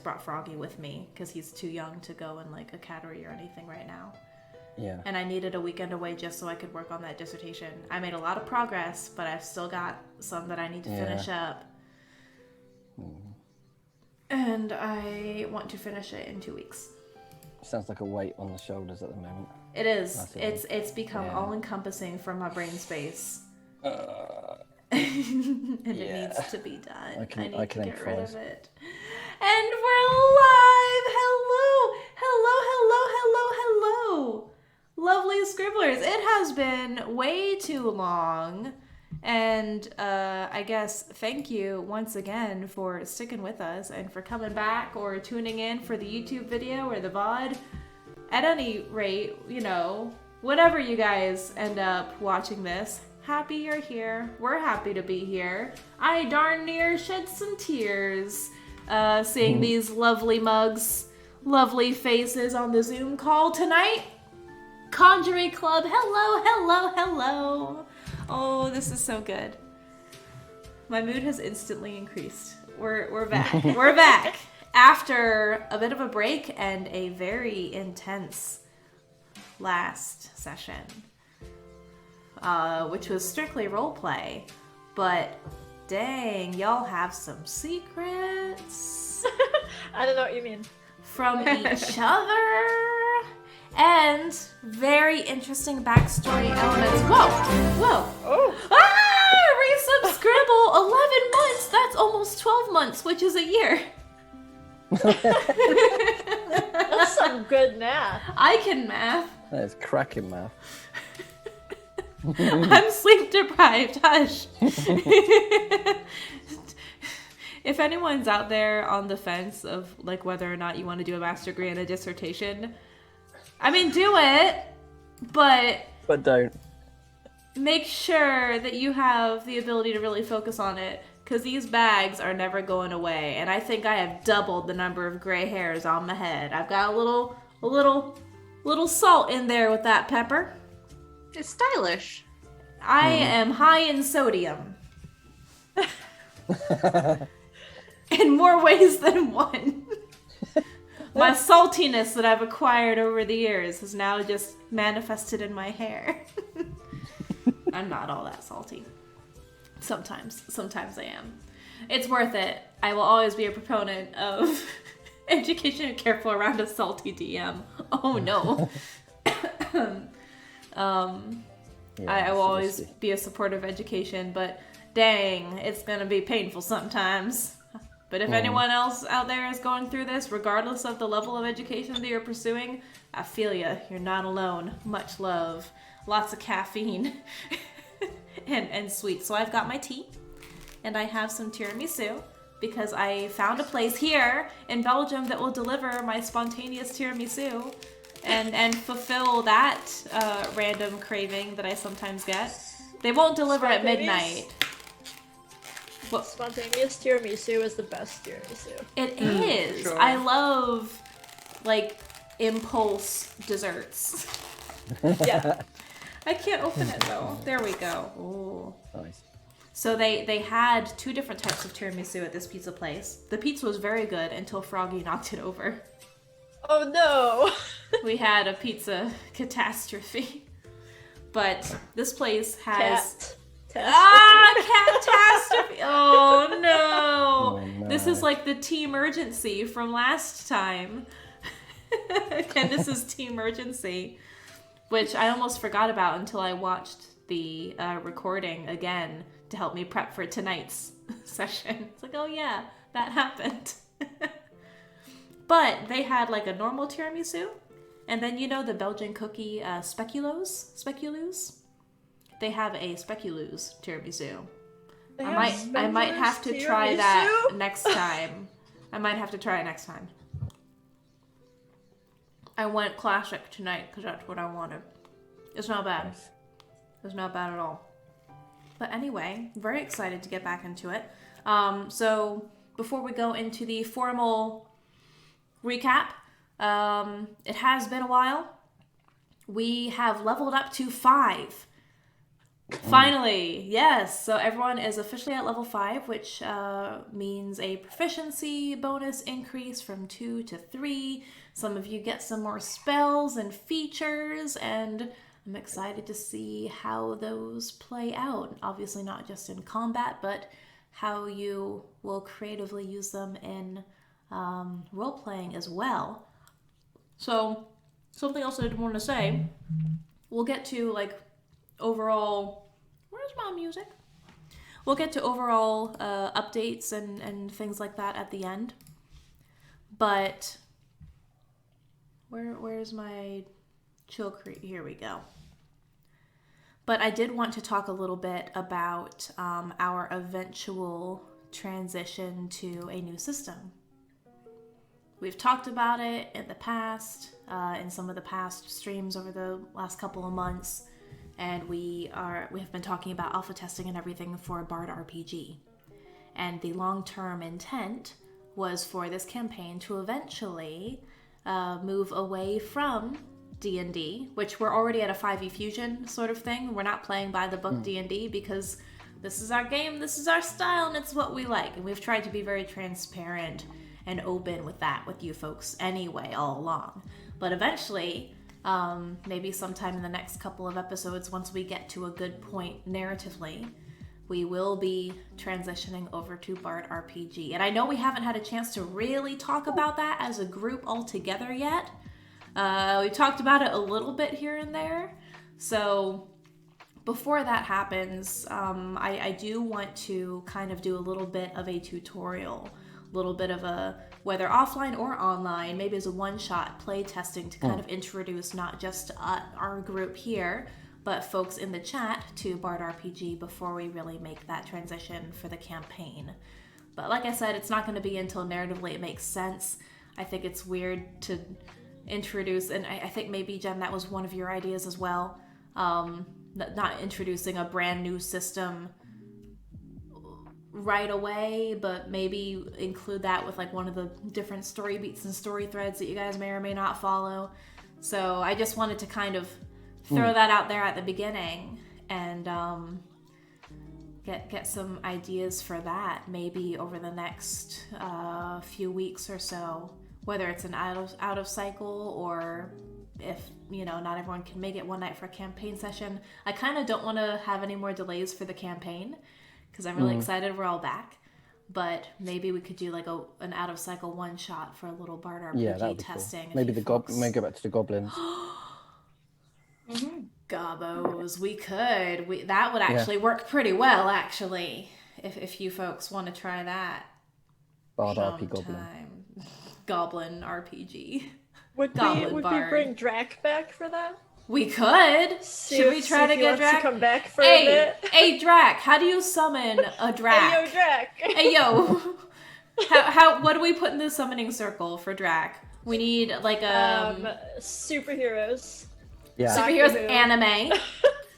brought Froggy with me because he's too young to go in like a cattery or anything right now. Yeah. And I needed a weekend away just so I could work on that dissertation. I made a lot of progress, but I've still got some that I need to finish up. And I want to finish it in 2 weeks. Sounds like a weight on the shoulders at the moment. It is. It's become all-encompassing from my brain space. And it needs to be done. I need to get rid of it. And we're live! Hello! Lovely scribblers. It has been way too long. And I guess thank you once again for sticking with us and for coming back or tuning in for the YouTube video or the VOD. At any rate, you know, whenever you guys end up watching this, happy you're here. We're happy to be here. I darn near shed some tears seeing these lovely mugs, lovely faces on the Zoom call tonight. Conjuring Club, hello. Oh, this is so good. My mood has instantly increased. We're back. We're back after a bit of a break and a very intense last session, which was strictly roleplay. But dang, y'all have some secrets. I don't know what you mean. From each other. And very interesting backstory elements. Whoa. Oh. Resubscribble. 11 months. That's almost 12 months, which is a year. That's some good math. I can math. That is cracking math. I'm sleep deprived. Hush. If anyone's out there on the fence of like whether or not you want to do a master's degree and a dissertation, I mean, do it, but don't. Make sure that you have the ability to really focus on it, because these bags are never going away, and I think I have doubled the number of gray hairs on my head. I've got a little salt in there with that pepper. It's stylish. I am high in sodium. In more ways than one. My saltiness that I've acquired over the years has now just manifested in my hair. I'm not all that salty. Sometimes I am. It's worth it. I will always be a proponent of education and careful around a salty DM. Oh no. I will always be a supporter of education, but dang, it's gonna be painful sometimes. But if anyone else out there is going through this, regardless of the level of education that you're pursuing, I feel ya. You're not alone. Much love. Lots of caffeine. and sweets. So I've got my tea. And I have some tiramisu. Because I found a place here in Belgium that will deliver my spontaneous tiramisu. And fulfill that random craving that I sometimes get. They won't deliver at midnight. Well, spontaneous tiramisu is the best tiramisu. It is. Sure. I love, like, impulse desserts. Yeah. I can't open it, though. There we go. Ooh. Nice. So they had 2 different types of tiramisu at this pizza place. The pizza was very good until Froggy knocked it over. Oh, no. We had a pizza catastrophe. But this place has... catastrophe! Oh no. This is like the T-emergency from last time. Kendis's T-emergency, which I almost forgot about until I watched the recording again to help me prep for tonight's session. It's like, oh yeah, that happened. But they had like a normal tiramisu, and then you know the Belgian cookie speculoos? They have a speculoos tiramisu. I might have to try that next time. I might have to try it next time. I went classic tonight because that's what I wanted. It's not bad. It's not bad at all. But anyway, very excited to get back into it. So before we go into the formal recap, it has been a while. We have leveled up to 5. Finally, yes. So everyone is officially at level 5, which means a proficiency bonus increase from 2 to 3. Some of you get some more spells and features, and I'm excited to see how those play out. Obviously not just in combat, but how you will creatively use them in role-playing as well. So, something else I did want to say, we'll get to, like, overall... Where's my music? We'll get to overall updates and things like that at the end. But... Where's my chill creep? Here we go. But I did want to talk a little bit about our eventual transition to a new system. We've talked about it in the past, in some of the past streams over the last couple of months, and we have been talking about alpha testing and everything for Bard RPG. And the long-term intent was for this campaign to eventually move away from D&D, which we're already at a 5e fusion sort of thing. We're not playing by the book D&D because this is our game, this is our style, and it's what we like. And we've tried to be very transparent and open with that with you folks anyway all along. But eventually, maybe sometime in the next couple of episodes, once we get to a good point narratively, we will be transitioning over to Bard RPG. And I know we haven't had a chance to really talk about that as a group altogether yet. We talked about it a little bit here and there. So before that happens, I do want to kind of do a little bit of a tutorial, a little bit of a, whether offline or online, maybe as a one-shot play testing to kind of introduce not just our group here, but folks in the chat to Bard RPG before we really make that transition for the campaign. But like I said, it's not going to be until narratively it makes sense. I think it's weird to introduce, and I think maybe, Jenn, that was one of your ideas as well, not introducing a brand new system right away, but maybe include that with like one of the different story beats and story threads that you guys may or may not follow. So I just wanted to kind of throw that out there at the beginning and get some ideas for that maybe over the next few weeks or so, whether it's an out of cycle or if, you know, not everyone can make it one night for a campaign session. I kind of don't want to have any more delays for the campaign because I'm really excited we're all back. But maybe we could do like an out of cycle one shot for a little Bard RPG testing. Cool. Maybe maybe go back to the goblins. Gobbos, we could. That would actually work pretty well, actually, if you folks want to try that. Bard RPG Goblin. Goblin RPG. Would we bring Drac back for that? We could. Should we try to get Drac? To come back for a bit? Hey, Drac, how do you summon a Drac? Hey, yo, Drac. Hey, yo. How? What do we put in the summoning circle for Drac? We need like superheroes. Yeah. Superheroes anime.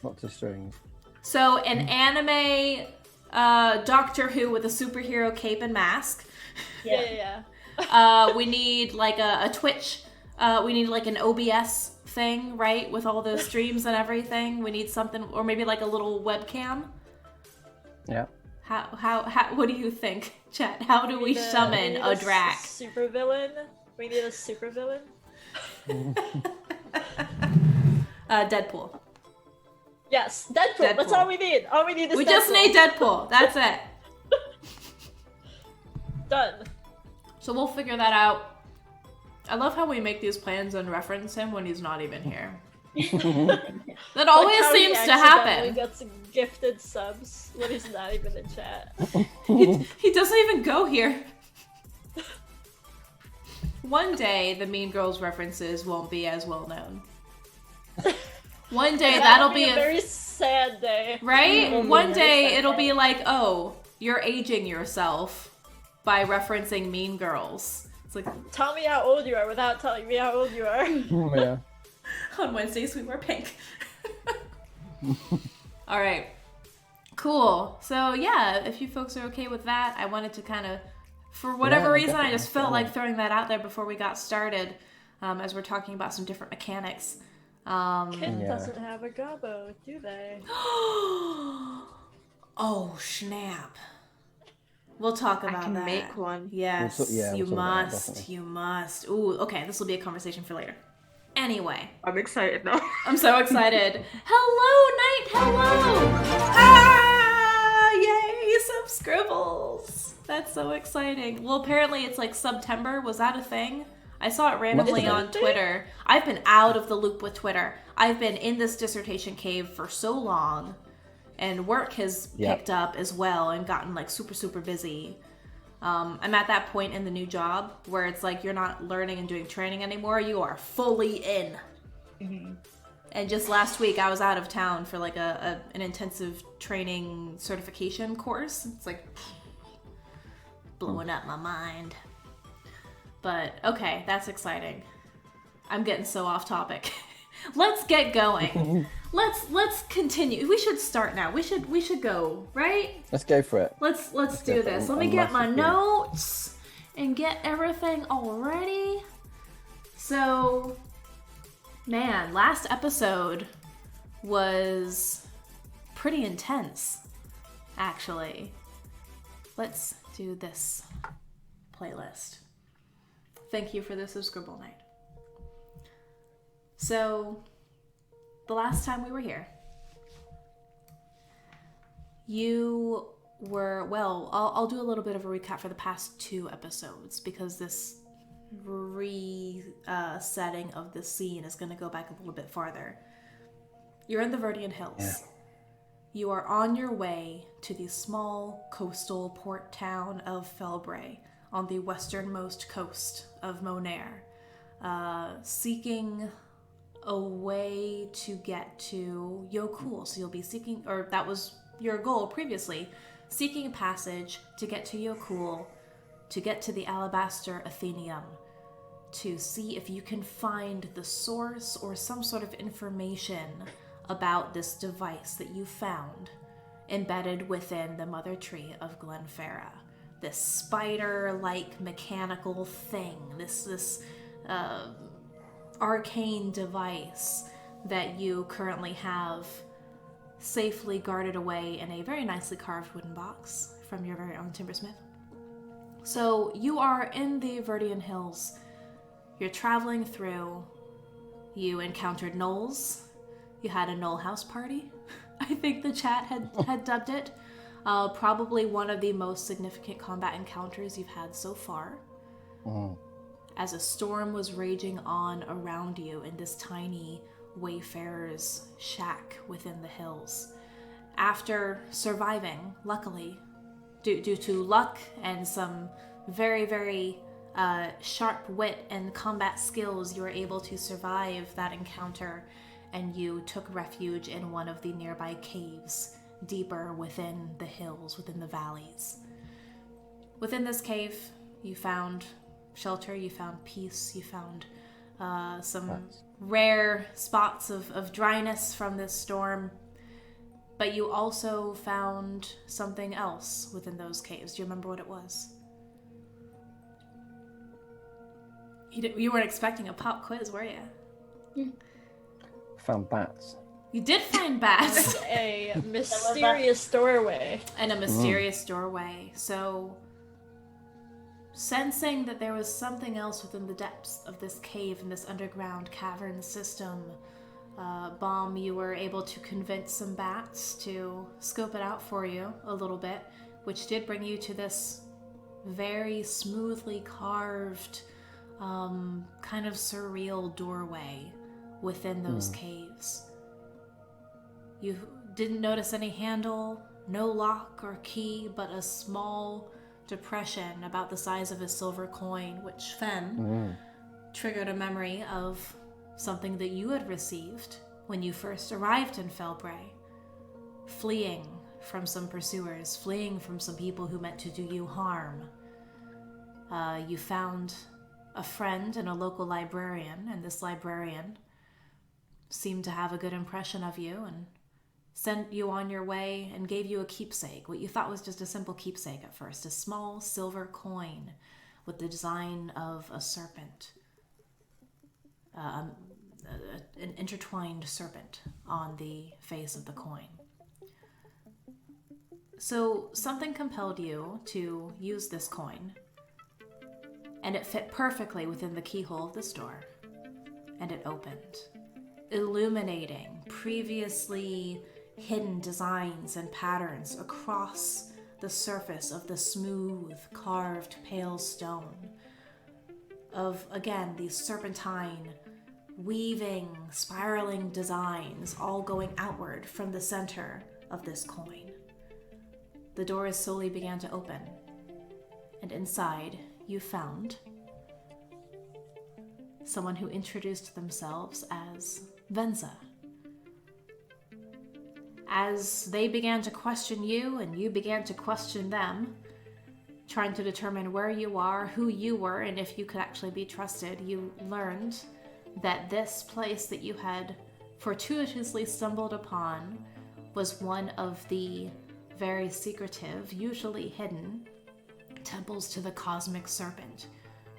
Lots of strings. So an anime Doctor Who with a superhero cape and mask. Yeah. We need like a Twitch. We need like an OBS thing, right? With all the streams and everything. We need something, or maybe like a little webcam. Yeah. How what do you think, chat? How do we summon a Drac? Super villain. We need a super villain. Deadpool. Yes, Deadpool. That's all we need. All we need is We Deadpool. just need Deadpool. That's it. Done. So we'll figure that out. I love how we make these plans and reference him when he's not even here. That always seems to happen. He gets gifted subs when he's not even in chat. He doesn't even go here. One day, the Mean Girls references won't be as well known. One day, that'll be a very sad day. Right? One day, it'll be like, oh, you're aging yourself by referencing Mean Girls. It's like, tell me how old you are without telling me how old you are. Yeah. On Wednesdays, we wear pink. All right. Cool. So, yeah, if you folks are okay with that, I wanted to kind of, for whatever reason, I just felt like throwing that out there before we got started, as we're talking about some different mechanics. Kit Yeah. doesn't have a gobbo, do they? Oh, snap. We'll talk about I can that. make one. Yes, We'll you talk about that, must. definitely. You must. Ooh, okay, this will be a conversation for later. Anyway, I'm excited now. I'm so excited. Hello, Knight. Hello. Ah, yay, some scribbles. That's so exciting. Well, apparently it's like September. Was that a thing? I saw it randomly been. on Twitter. I've been out of the loop with Twitter. I've been in this dissertation cave for so long, and work has picked up as well and gotten like super, super busy. I'm at that point in the new job where it's like you're not learning and doing training anymore. You are fully in. Mm-hmm. And just last week, I was out of town for like an intensive training certification course. It's like blowing up my mind. But okay, that's exciting. I'm getting so off topic. Let's get going. Let's continue. We should start now. We should go, right? Let's go for it. Let's go do for this. it. Let me I'm get my massively- notes and get everything all ready. So, man, last episode was pretty intense, actually. Let's do this playlist. Thank you for this Scribble Night. So, the last time we were here, you were, well, I'll do a little bit of a recap for the past 2 episodes because this setting of the scene is going to go back a little bit farther. You're in the Verdian Hills. Yeah. You are on your way to the small coastal port town of Felbray on the westernmost coast of Monair, seeking a way to get to Yokul. So you'll be seeking, or that was your goal previously, seeking passage to get to Yokul, to get to the Alabaster Athenium, to see if you can find the source or some sort of information about this device that you found embedded within the mother tree of Glenfarra. This spider-like mechanical thing, this arcane device that you currently have safely guarded away in a very nicely carved wooden box from your very own timbersmith. So you are in the Verdian Hills. You're traveling through. You encountered gnolls. You had a gnoll house party. I think the chat had dubbed it. Probably one of the most significant combat encounters you've had so far. As a storm was raging on around you in this tiny wayfarer's shack within the hills. After surviving, luckily, due to luck and some very, very sharp wit and combat skills, you were able to survive that encounter, and you took refuge in one of the nearby caves, deeper within the hills, within the valleys. Within this cave, you found shelter, you found peace, you found some rare spots of dryness from this storm, but you also found something else within those caves. Do you remember what it was? You weren't expecting a pop quiz, were you? Found bats. You did find bats. A mysterious doorway. And a mysterious doorway. So, sensing that there was something else within the depths of this cave and this underground cavern system, Bomb, you were able to convince some bats to scope it out for you a little bit, which did bring you to this very smoothly carved, kind of surreal doorway within those caves. You didn't notice any handle, no lock or key, but a small depression about the size of a silver coin, which Fenn triggered a memory of something that you had received when you first arrived in Felbray, fleeing from some pursuers, fleeing from some people who meant to do you harm. You found a friend and a local librarian, and this librarian seemed to have a good impression of you and sent you on your way and gave you a keepsake, what you thought was just a simple keepsake at first, a small silver coin with the design of a serpent. an intertwined serpent on the face of the coin. So something compelled you to use this coin, and it fit perfectly within the keyhole of this door, and it opened, illuminating previously hidden designs and patterns across the surface of the smooth, carved pale stone of, again, these serpentine, weaving, spiraling designs all going outward from the center of this coin. The doors slowly began to open, and inside you found someone who introduced themselves as Venza. As they began to question you and you began to question them, trying to determine where you are, who you were, and if you could actually be trusted, you learned that this place that you had fortuitously stumbled upon was one of the very secretive, usually hidden, temples to the cosmic serpent,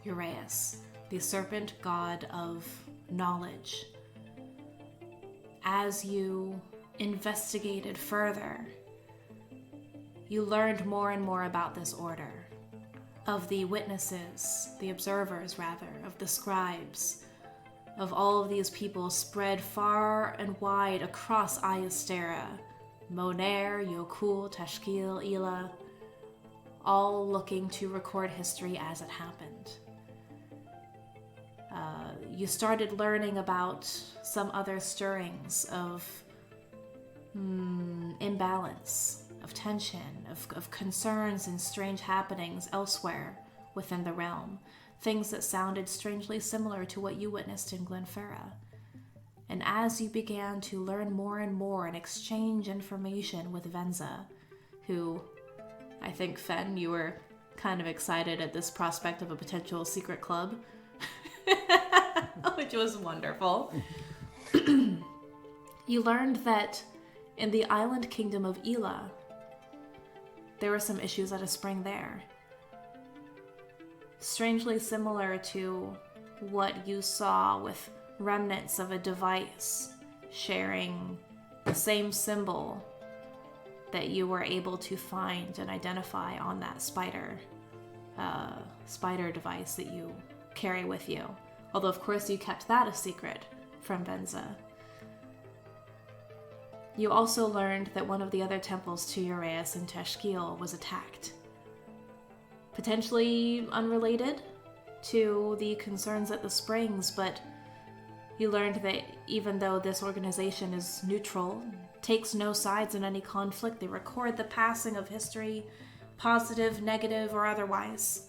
Uraeus, the serpent god of knowledge. As you investigated further, you learned more and more about this order, of the witnesses, the observers rather, of the scribes, of all of these people spread far and wide across Iyastera, Moner, Yokul, Tashkil, Ila, all looking to record history as it happened. You started learning about some other stirrings of imbalance, of tension, of concerns and strange happenings elsewhere within the realm, things that sounded strangely similar to what you witnessed in Glenferra. And as you began to learn more and more and exchange information with Venza, who, I think, Fenn, you were kind of excited at this prospect of a potential secret club, which was wonderful. You learned that in the island kingdom of Ila, there were some issues at a spring there. Strangely similar to what you saw with remnants of a device sharing the same symbol that you were able to find and identify on that spider device that you carry with you. Although, of course, you kept that a secret from Venza. You also learned that one of the other temples to Uraeus in Tashkil was attacked. Potentially unrelated to the concerns at the springs, but you learned that even though this organization is neutral, takes no sides in any conflict, they record the passing of history, positive, negative, or otherwise,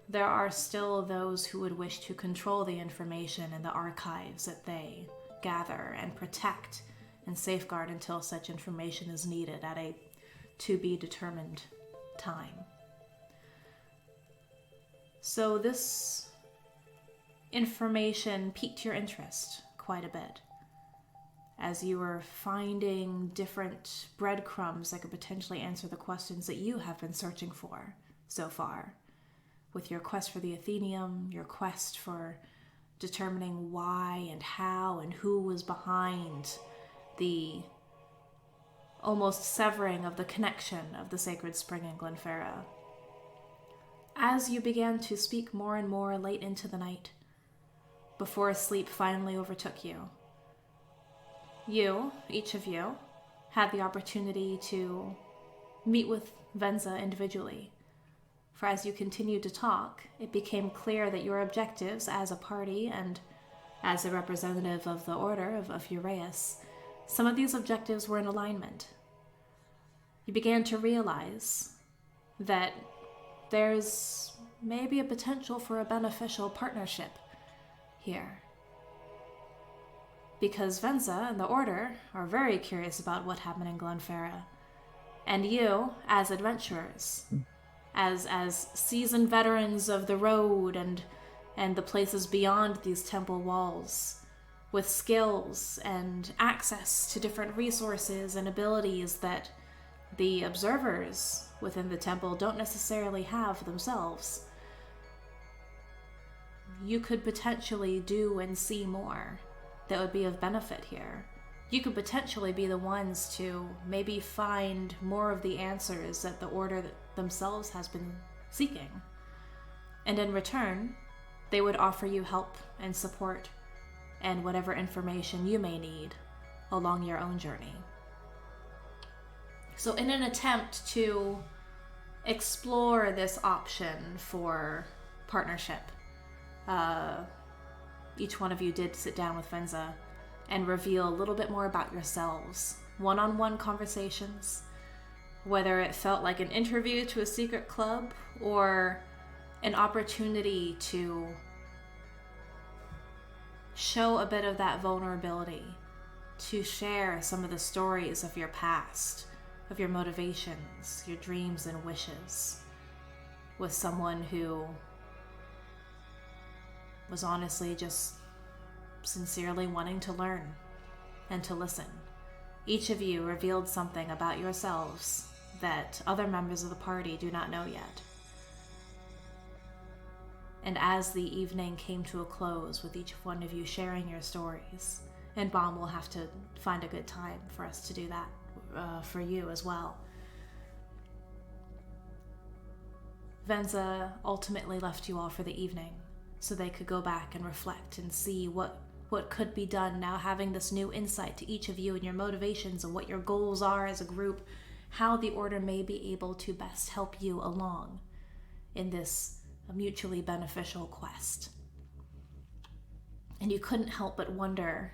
there are still those who would wish to control the information in the archives that they gather and protect and safeguard until such information is needed at a to-be-determined time. So this information piqued your interest quite a bit, as you were finding different breadcrumbs that could potentially answer the questions that you have been searching for so far, with your quest for the Athenium, your quest for determining why and how and who was behind the almost severing of the connection of the sacred spring in Glenferra. As you began to speak more and more late into the night, before sleep finally overtook you, each of you, had the opportunity to meet with Venza individually. For as you continued to talk, it became clear that your objectives as a party and as a representative of the order of Uraeus, some of these objectives were in alignment. You began to realize that there's maybe a potential for a beneficial partnership here. Because Venza and the Order are very curious about what happened in Glenferra. And you, as adventurers, as seasoned veterans of the road and the places beyond these temple walls, with skills and access to different resources and abilities that the observers within the temple don't necessarily have themselves, you could potentially do and see more that would be of benefit here. You could potentially be the ones to maybe find more of the answers that the Order themselves has been seeking. And in return, they would offer you help and support and whatever information you may need along your own journey. So in an attempt to explore this option for partnership, each one of you did sit down with Venza and reveal a little bit more about yourselves. One-on-one conversations, whether it felt like an interview to a secret club or an opportunity to show a bit of that vulnerability, to share some of the stories of your past, of your motivations, your dreams and wishes with someone who was honestly just sincerely wanting to learn and to listen. Each of you revealed something about yourselves that other members of the party do not know yet. And as the evening came to a close with each one of you sharing your stories, and Bomb will have to find a good time for us to do that for you as well, Venza ultimately left you all for the evening so they could go back and reflect and see what could be done now, having this new insight to each of you and your motivations and what your goals are as a group, how the Order may be able to best help you along in this mutually beneficial quest. And you couldn't help but wonder,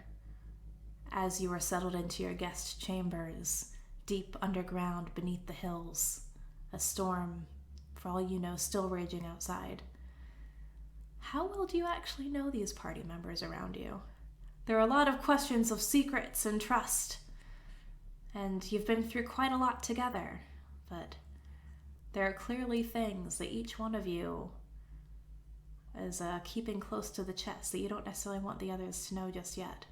as you were settled into your guest chambers, deep underground beneath the hills, a storm, for all you know, still raging outside. How well do you actually know these party members around you? There are a lot of questions of secrets and trust, and you've been through quite a lot together, but there are clearly things that each one of you is keeping close to the chest that you don't necessarily want the others to know just yet.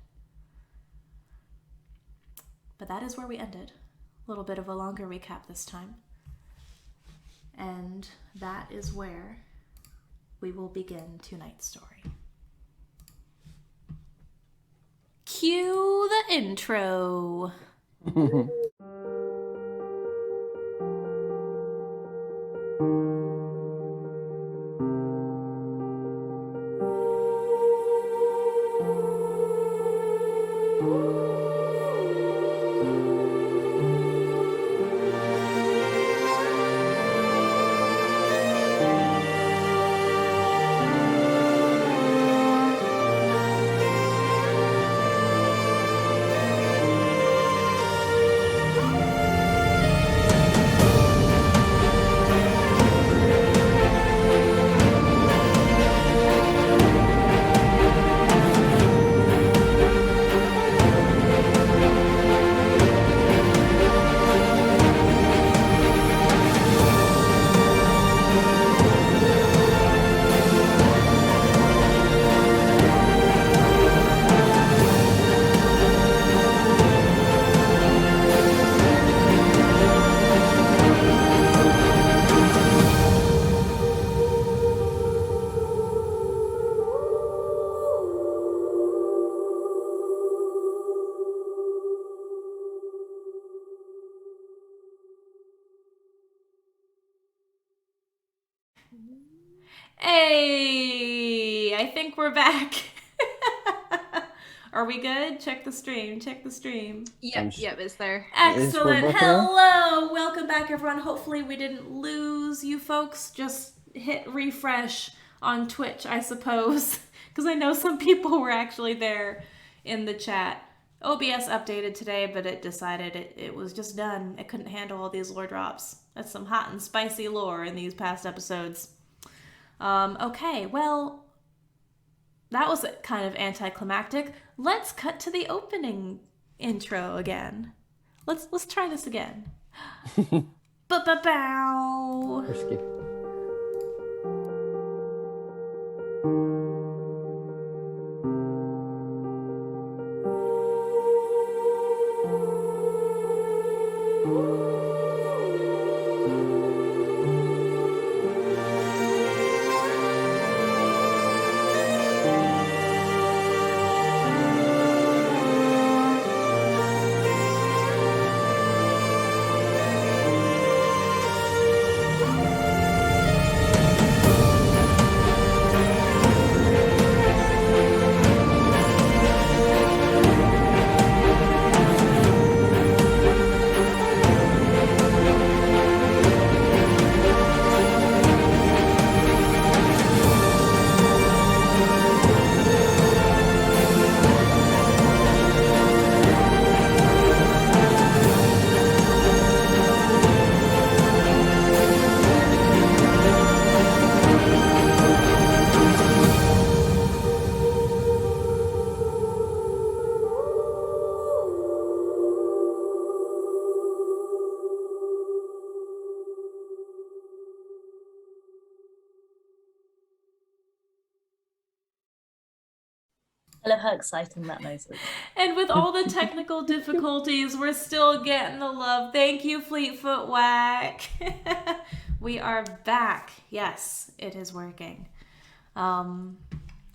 But that is where we ended. A little bit of a longer recap this time. And that is where we will begin tonight's story. Cue the intro. Hey, I think we're back. Are we good? Check the stream. Yep, it's there. Excellent. Hello. Welcome back, everyone. Hopefully we didn't lose you folks. Just hit refresh on Twitch, I suppose, because I know some people were actually there in the chat. OBS updated today, but it decided it was just done. It couldn't handle all these lore drops. That's some hot and spicy lore in these past episodes. Okay, well, that was kind of anticlimactic. Let's cut to the opening intro again. Let's try this again. Ba-ba-bow. Risky. I love how exciting that noise is. And with all the technical difficulties, we're still getting the love. Thank you, Fleetfoot Whack. We are back. Yes, it is working.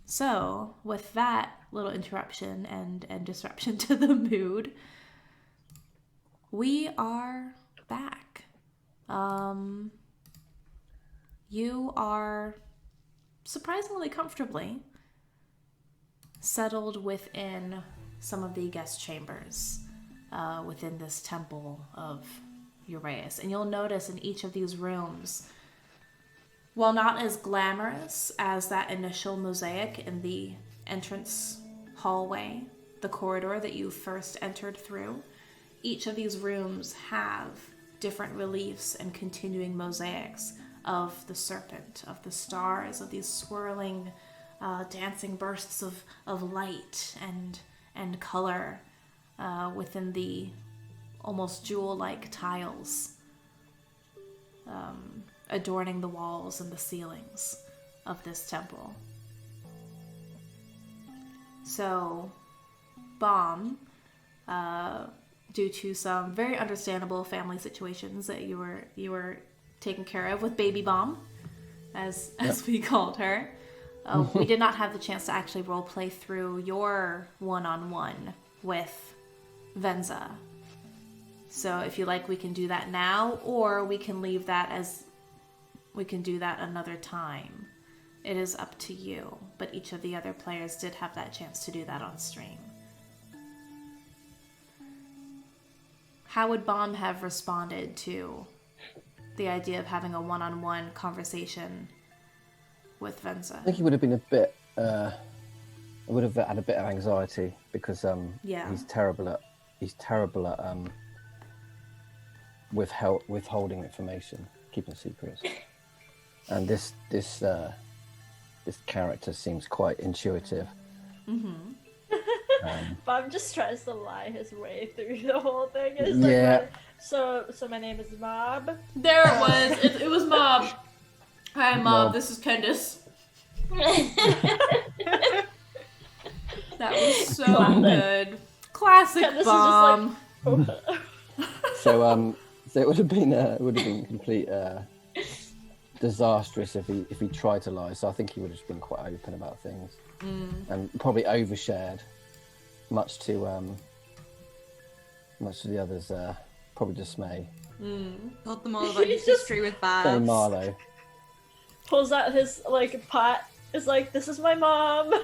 So, with that little interruption and disruption to the mood, we are back. You are surprisingly comfortably settled within some of the guest chambers within this temple of Uraeus. And you'll notice in each of these rooms, while not as glamorous as that initial mosaic in the entrance hallway, the corridor that you first entered through, each of these rooms have different reliefs and continuing mosaics of the serpent, of the stars, of these swirling dancing bursts of light and color within the almost jewel-like tiles adorning the walls and the ceilings of this temple. So, Bomb, due to some very understandable family situations that you were taken care of with Baby Bomb, as we called her, we did not have the chance to actually roleplay through your one-on-one with Venza. So if you like, we can do that now, or we can leave that as we can do that another time. It is up to you, but each of the other players did have that chance to do that on stream. How would Bomb have responded to the idea of having a one-on-one conversation with Venza? I think he would have been a bit. Would have had a bit of anxiety because he's terrible at withholding information, keeping secrets. And this character seems quite intuitive. Mm-hmm. Bob just tries to lie his way through the whole thing. It's Yeah. So my name is Mob. There it was. It was Mob. Hi, Mob. Mob. This is Kendis. That was so good. Classic Kendis is just Bomb. So it would have been complete disastrous if he tried to lie. So I think he would have just been quite open about things and probably overshared, much to the others' probably dismay. Told them all about his history with Say Babs. Marlowe. Pulls out his pot. Is like, this is my mom.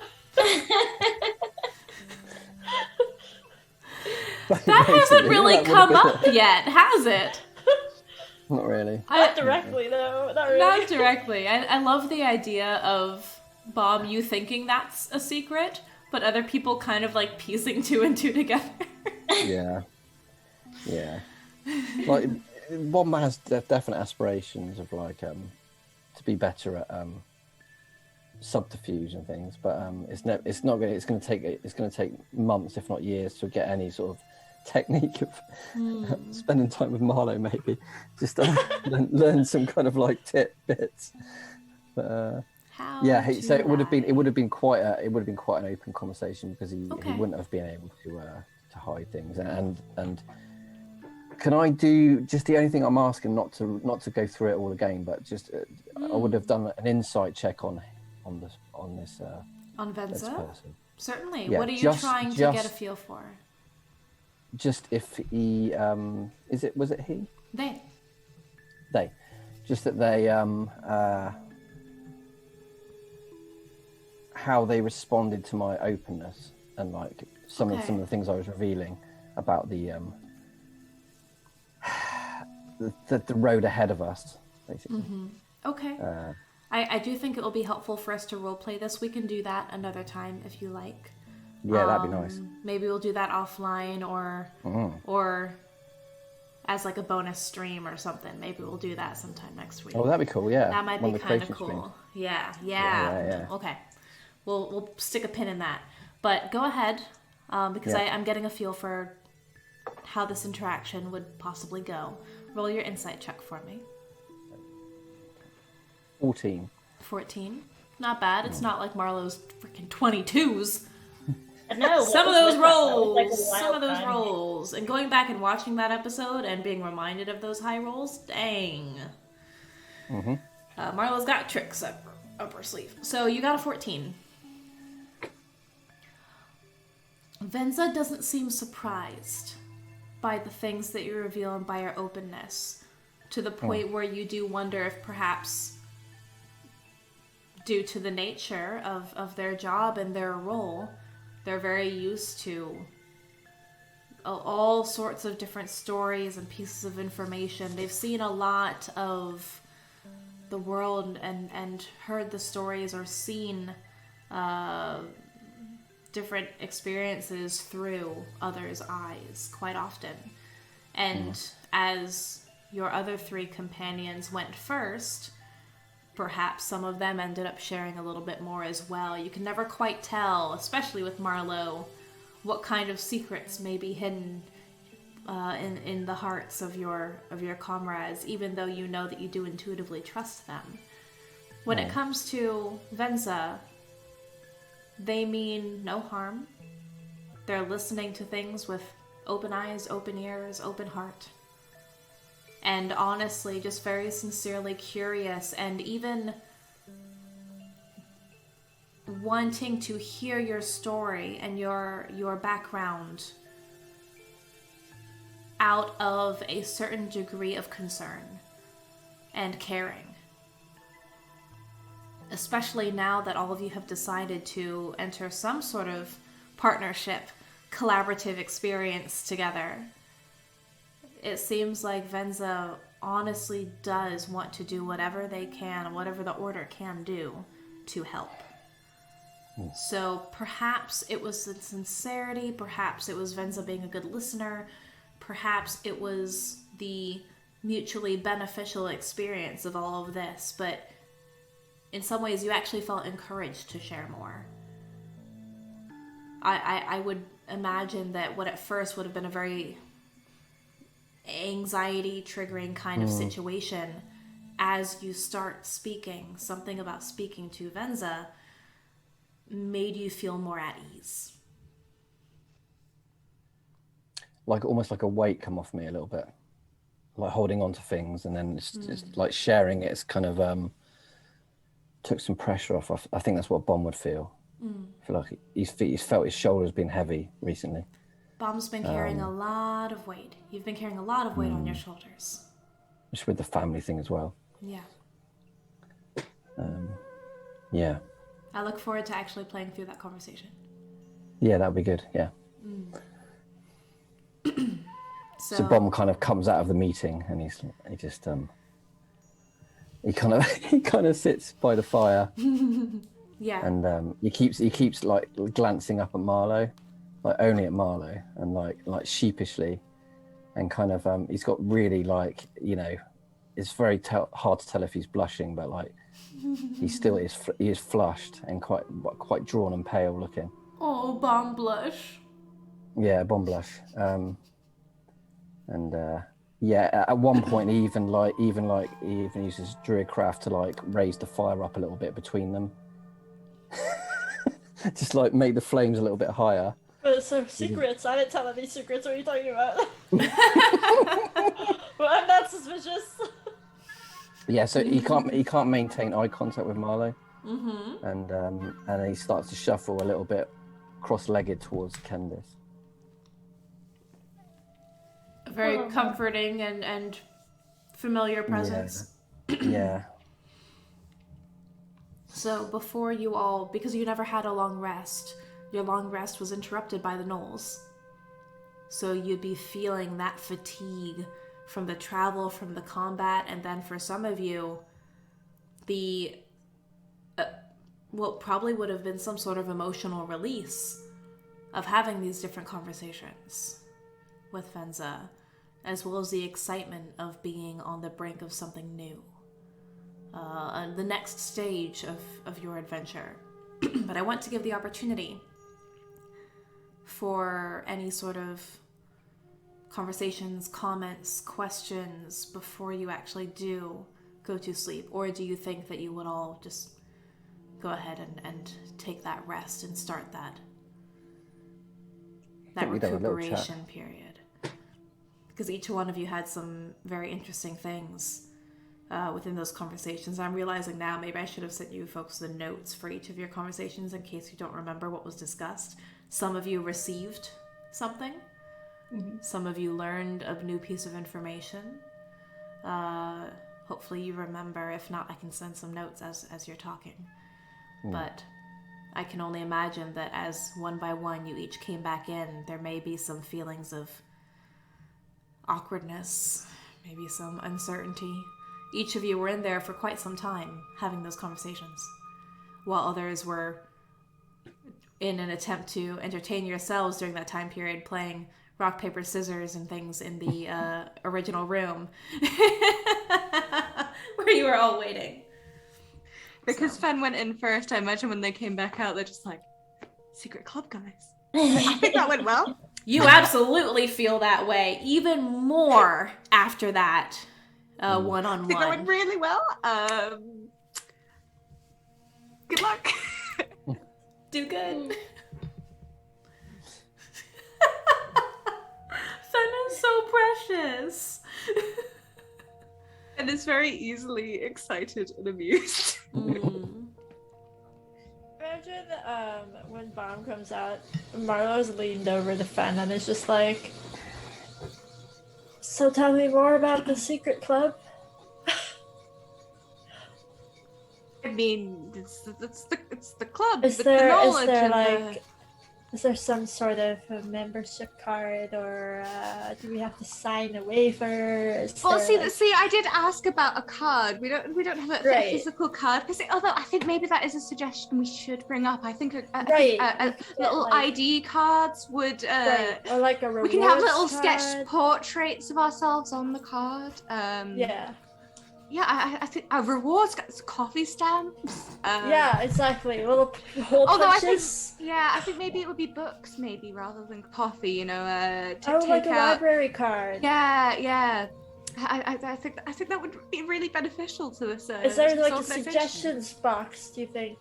That hasn't really come up yet, has it? Not really. Not directly, though. Not really. Not directly. I love the idea of Bob, you thinking that's a secret, but other people kind of like piecing two and two together. Yeah. Like, one man has definite aspirations of like to be better at subterfuge and things, but it's going to take months, if not years, to get any sort of technique of spending time with Marlowe, maybe just learn some kind of like bits. But so it would have been quite an open conversation because he wouldn't have been able to hide things. And can I do just the only thing I'm asking, not to go through it all again, but just I would have done an insight check on this on this Venza? person. Certainly. Yeah, what are you trying to get a feel for? Just if he was it he? They. Just that they how they responded to my openness and like some of the things I was revealing about the road ahead of us, basically. Mm-hmm. Okay. I do think it will be helpful for us to roleplay this. We can do that another time if you like. Yeah, that'd be nice. Maybe we'll do that offline or as like a bonus stream or something. Maybe we'll do that sometime next week. Oh, that'd be cool. Yeah, that might be kind of cool. Streams. Yeah. Okay, we'll stick a pin in that. But go ahead, because I'm getting a feel for how this interaction would possibly go. Roll your insight check for me. 14. 14. Not bad. It's not like Marlowe's freaking 22s. No, some of what those was with that? That was, rolls, like, a some wild of those time. rolls, and going back and watching that episode and being reminded of those high rolls, dang. Mm-hmm. Marlowe's got tricks up her sleeve. So you got a 14. Venza doesn't seem surprised by the things that you reveal and by your openness, to the point where you do wonder if perhaps, due to the nature of their job and their role, they're very used to all sorts of different stories and pieces of information. They've seen a lot of the world and heard the stories or seen different experiences through others' eyes quite often. And as your other 3 companions went first, perhaps some of them ended up sharing a little bit more as well. You can never quite tell, especially with Marlowe, what kind of secrets may be hidden in the hearts of your comrades, even though you know that you do intuitively trust them. When it comes to Venza, they mean no harm. They're listening to things with open eyes, open ears, open heart. And honestly, just very sincerely curious, and even wanting to hear your story and your background out of a certain degree of concern and caring. Especially now that all of you have decided to enter some sort of partnership, collaborative experience together. It seems like Venza honestly does want to do whatever they can, whatever the Order can do to help. So perhaps it was the sincerity, perhaps it was Venza being a good listener, perhaps it was the mutually beneficial experience of all of this, but in some ways you actually felt encouraged to share more. I would imagine that what at first would have been a very anxiety triggering kind of situation, as you start speaking, something about speaking to Venza made you feel more at ease. Like almost like a weight come off me a little bit, like holding on to things, and then it's like sharing it. It's kind of took some pressure off. I think that's what Bomb would feel. I feel like he's felt his shoulders been heavy recently. Bomb's been carrying a lot of weight. You've been carrying a lot of weight on your shoulders. Just with the family thing as well. Yeah. Yeah. I look forward to actually playing through that conversation. Yeah, that'd be good. Yeah. So Bomb kind of comes out of the meeting, and he kind of sits by the fire. Yeah. And he keeps like glancing up at Marlowe, like only at Marlowe, and like sheepishly, and kind of he's got really like, you know, it's very hard to tell if he's blushing, but like he still is. He is flushed and quite drawn and pale looking. Oh, Bomb blush. Yeah, Bomb blush. Yeah, at one point he even uses druidcraft to like raise the fire up a little bit between them. Just like make the flames a little bit higher. But it's so secrets. I didn't tell any secrets. What are you talking about? Well, I'm not suspicious. Yeah, so he can't maintain eye contact with Marlowe. And he starts to shuffle a little bit cross-legged towards Kendis. Very comforting and familiar presence. Yeah. So before you all, because you never had a long rest, your long rest was interrupted by the gnolls. So you'd be feeling that fatigue from the travel, from the combat, and then for some of you, the what probably would have been some sort of emotional release of having these different conversations with Venza, as well as the excitement of being on the brink of something new. The next stage of your adventure. But I want to give the opportunity for any sort of conversations, comments, questions before you actually do go to sleep. Or do you think that you would all just go ahead and take that rest and start that that we done a little chat. recuperation period. Because each one of you had some very interesting things within those conversations. I'm realizing now maybe I should have sent you folks the notes for each of your conversations in case you don't remember what was discussed. Some of you received something. Mm-hmm. Some of you learned a new piece of information. Hopefully you remember. If not, I can send some notes as you're talking. But I can only imagine that as one by one you each came back in, there may be some feelings of awkwardness, maybe some uncertainty. Each of you were in there for quite some time having those conversations, while others were in an attempt to entertain yourselves during that time period playing rock, paper, scissors and things in the original room where you were all waiting. Because Fenn went in first, I imagine when they came back out, they're just like, secret club, guys. I think that went well. You absolutely feel that way, even more after that one-on-one. I think that went really well. Good luck. Do good. Fenn is so precious. And is very easily excited and amused. Imagine when Bomb comes out, Marlowe's leaned over to Fenn and is just like, so tell me more about the secret club. I mean, it's the club. Is the there knowledge and like, is there some sort of a membership card, or do we have to sign a waiver? Well, see, I did ask about a card. We don't have a physical card, because although I think maybe that is a suggestion we should bring up. I think little ID cards would or like a reward. We can have little card. Sketch portraits of ourselves on the card. Yeah, I think rewards, coffee stamps. Yeah, exactly. Little hole punches. I think maybe it would be books, maybe rather than coffee. You know, like a library card. Yeah. I think that would be really beneficial to this. Is there like a suggestions box? Do you think?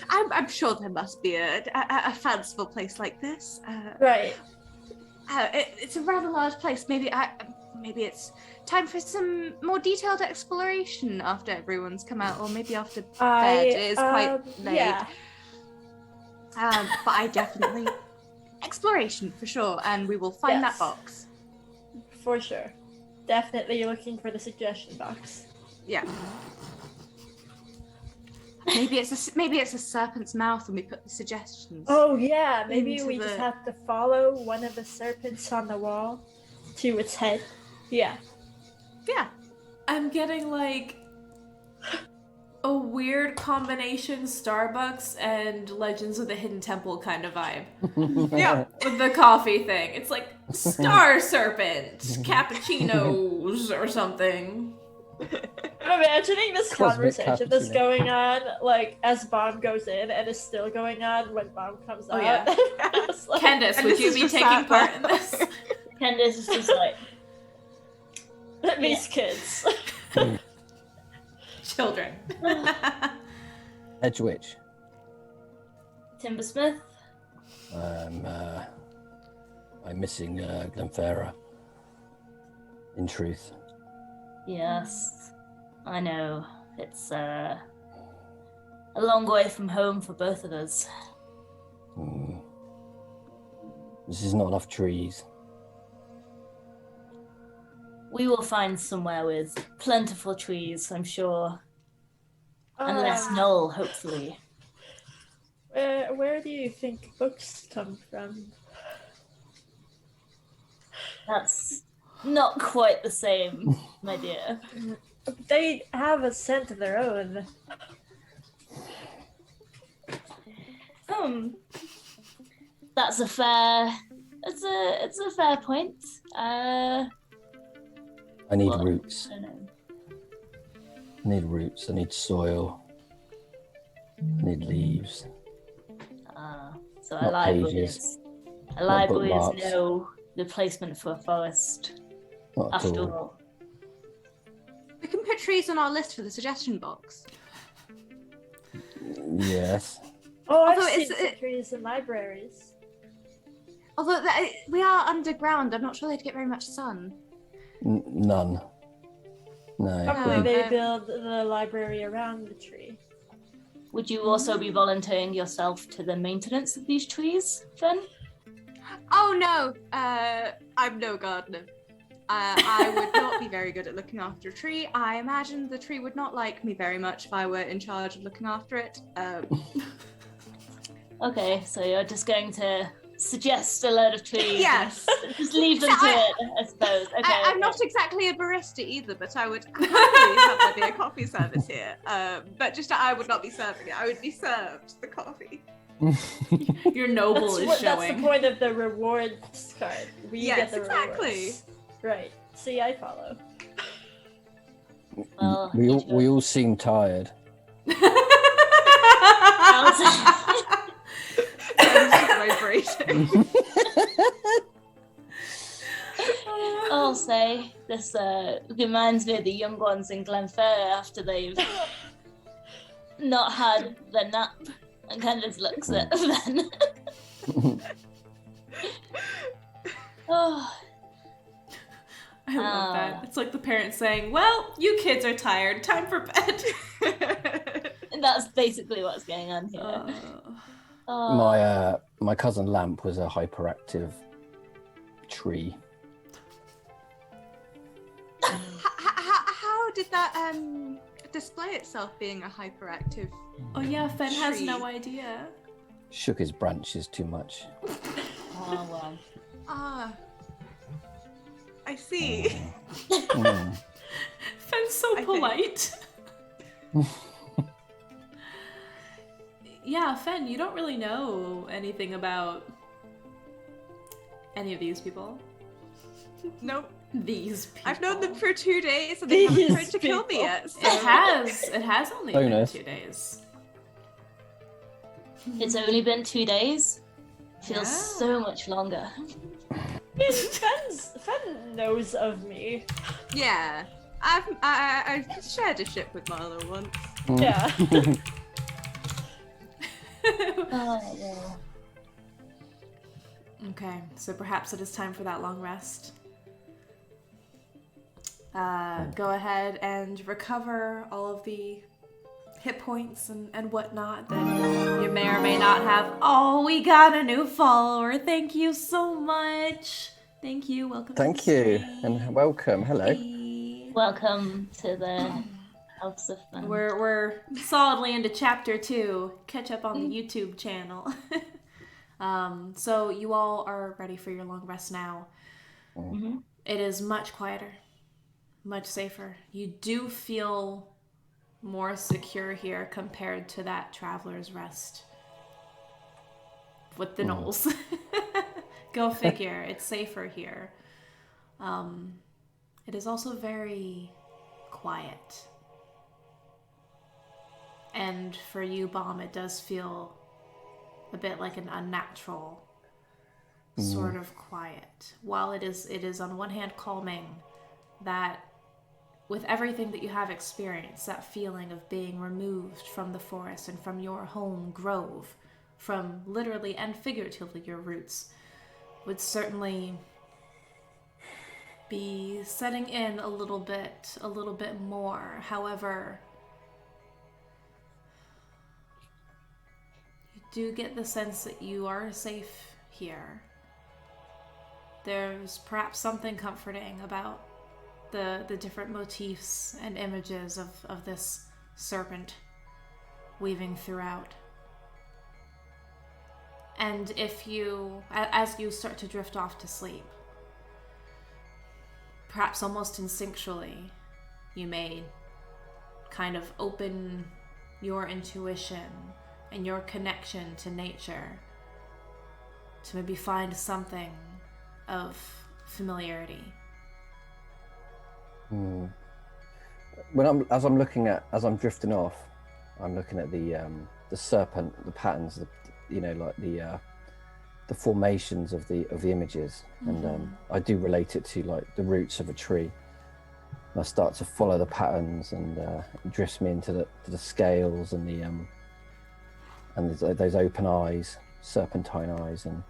I'm sure there must be a fanciful place like this. Right. It's a rather large place. Maybe it's time for some more detailed exploration after everyone's come out, or maybe after bed. It is quite late. Yeah. But I definitely exploration for sure, and we will find that box. For sure. Definitely looking for the suggestion box. Yeah. Maybe it's a serpent's mouth, and we put the suggestions. Oh yeah, maybe we just have to follow one of the serpents on the wall to its head. Yeah. I'm getting like a weird combination Starbucks and Legends of the Hidden Temple kind of vibe. Yeah. With the coffee thing. It's like Star Serpent, cappuccinos or something. I'm imagining this Cosmic conversation that's going on, like, as Bomb goes in, and is still going on when Bomb comes out. Yeah. Like, Kendis, would you be taking part in this? Kendis is just like, these kids. Children. Edgewitch. Timbersmith. I'm missing Glenfarra. In truth. Yes, I know. It's a long way from home for both of us. This is not enough trees. We will find somewhere with plentiful trees, I'm sure. And less knoll, hopefully. Where do you think books come from? That's not quite the same, my dear. They have a scent of their own. That's a fair. It's a fair point. I need roots. I don't know. I need roots. I need soil. I need leaves. So Not a library pages. is bookmarks. no replacement for a forest. Not at After all. all. We can put trees on our list for the suggestion box. Yes. Oh, I've Although seen it's- some trees in libraries. Although we are underground, I'm not sure they'd get very much sun. None. No. Probably they build the library around the tree. Would you also be volunteering yourself to the maintenance of these trees, Fenn? Oh no, I'm no gardener. I would not be very good at looking after a tree. I imagine the tree would not like me very much if I were in charge of looking after it. Okay, so you're just going to suggest a load of trees. Yes. Just leave them to it, I suppose. Okay, I'm not exactly a barista either, but I would happily have there be a coffee service here. But just I would not be serving it. I would be served the coffee. Your noble is showing. That's the point of the rewards card. Yes, get the exactly. Rewards. Right. See, I follow. Well, we all seem tired. I'll say this reminds me of the young ones in Glenferrie after they've not had the nap, and Kendis looks at Fenn. Oh. I love that. It's like the parents saying, well, you kids are tired. Time for bed. And that's basically what's going on here. My cousin Lamp was a hyperactive tree. How did that display itself being a hyperactive? Oh yeah, Fenn has tree? no idea. Shook his branches too much. Oh well. I see. Fenn's so polite. Yeah, Fenn, you don't really know anything about any of these people. Nope. These people. I've known them for 2 days and they haven't tried to kill me yet. So. It has only been Bonus. 2 days. It's only been 2 days. Feels so much longer. Fenn knows of me. Yeah. I've shared a ship with Marlowe once. Yeah. Oh, yeah. Okay, so perhaps it is time for that long rest. Go ahead and recover all of the hit points and whatnot that you may or may not have. Oh, we got a new follower. Thank you so much. Thank you. Welcome. Thank to the you stream. and welcome. Hello. Hey. Welcome to the House of Fun. We're solidly into chapter 2. Catch up on the YouTube channel. So you all are ready for your long rest now. Mm-hmm. It is much quieter, much safer. You do feel more secure here compared to that traveler's rest with the gnolls. Go figure. It's safer here. It is also very quiet. And for you, Bomb, it does feel a bit like an unnatural sort of quiet. While it is on one hand calming, that with everything that you have experienced, that feeling of being removed from the forest and from your home grove, from literally and figuratively your roots, would certainly be setting in a little bit more. However, you do get the sense that you are safe here. There's perhaps something comforting about the different motifs and images of this serpent weaving throughout. And if you, as you start to drift off to sleep, perhaps almost instinctually, you may kind of open your intuition and your connection to nature to maybe find something of familiarity. As I'm drifting off, I'm looking at the serpent, the patterns, the formations of the images, and I do relate it to like the roots of a tree. And I start to follow the patterns, and it drifts me into the scales and those open eyes, serpentine eyes, and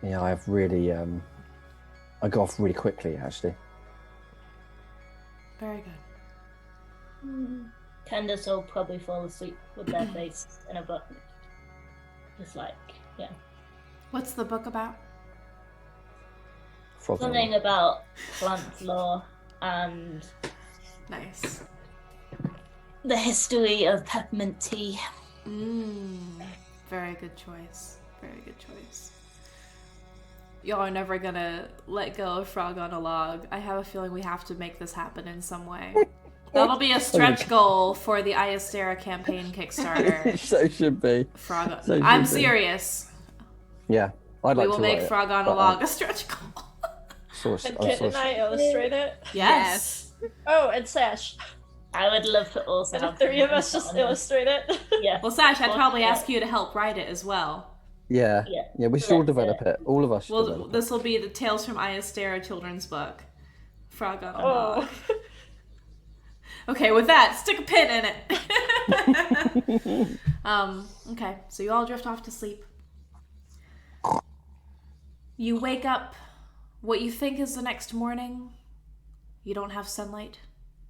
Yeah, I've really I got off really quickly actually. Very good. Kendis will probably fall asleep with their face in a book. Just like, yeah. What's the book about? Frog Something about plant lore and Nice. the history of peppermint tea. Very good choice. Very good choice. Y'all are never gonna let go of Frog on a Log. I have a feeling we have to make this happen in some way. That'll be a stretch goal for the Iyastera campaign Kickstarter. So should be. Frog. So I'm should be. serious. Yeah, I'd like We will to make write Frog on a but, Log a stretch goal. And Kit and I illustrate it. Yes. Oh, and Sash. I would love to also And the have 3 of us on just this. illustrate it. Yeah. Well, Sash, I'd probably Yeah. ask you to help write it as well. Yeah, we should all Let's do develop it. All of us should Well, develop this will be the Tales from Iyastera children's book. Frog on a Oh. Log. Okay, with that, stick a pin in it. Okay, so you all drift off to sleep. You wake up what you think is the next morning. You don't have sunlight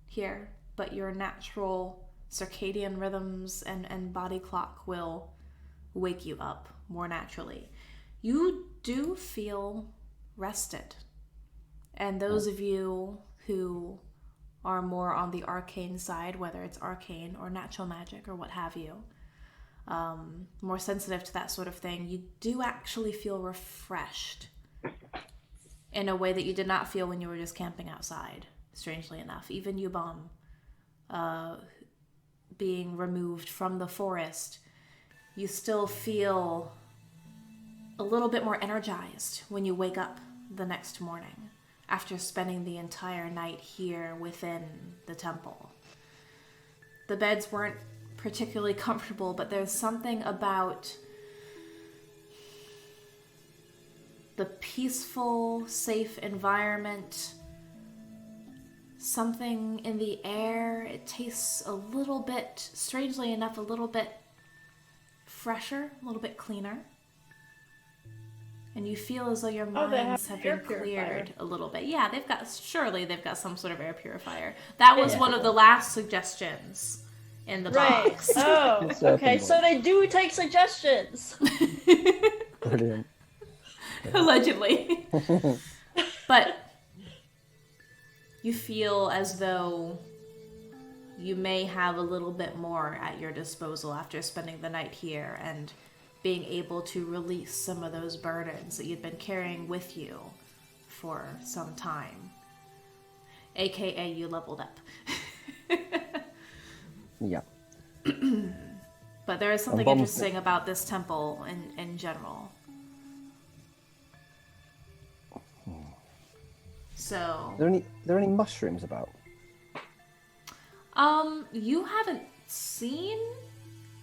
here, but your natural circadian rhythms and body clock will wake you up more naturally. You do feel rested. And those of you who are more on the arcane side, whether it's arcane or natural magic or what have you, more sensitive to that sort of thing, you do actually feel refreshed in a way that you did not feel when you were just camping outside, strangely enough. Even you, Bomb, being removed from the forest, you still feel a little bit more energized when you wake up the next morning after spending the entire night here within the temple. The beds weren't particularly comfortable, but there's something about the peaceful, safe environment, something in the air. It tastes a little bit, strangely enough, a little bit fresher, a little bit cleaner. And you feel as though your minds have been cleared a little bit. Yeah, they've got some sort of air purifier. That was one of the last suggestions in the box. Oh, okay. So they do take suggestions. Brilliant. Allegedly. But you feel as though you may have a little bit more at your disposal after spending the night here and being able to release some of those burdens that you've been carrying with you for some time. AKA you leveled up. Yeah. But there is something Bomb's- interesting about this temple in general. So, Are there any mushrooms about? you haven't seen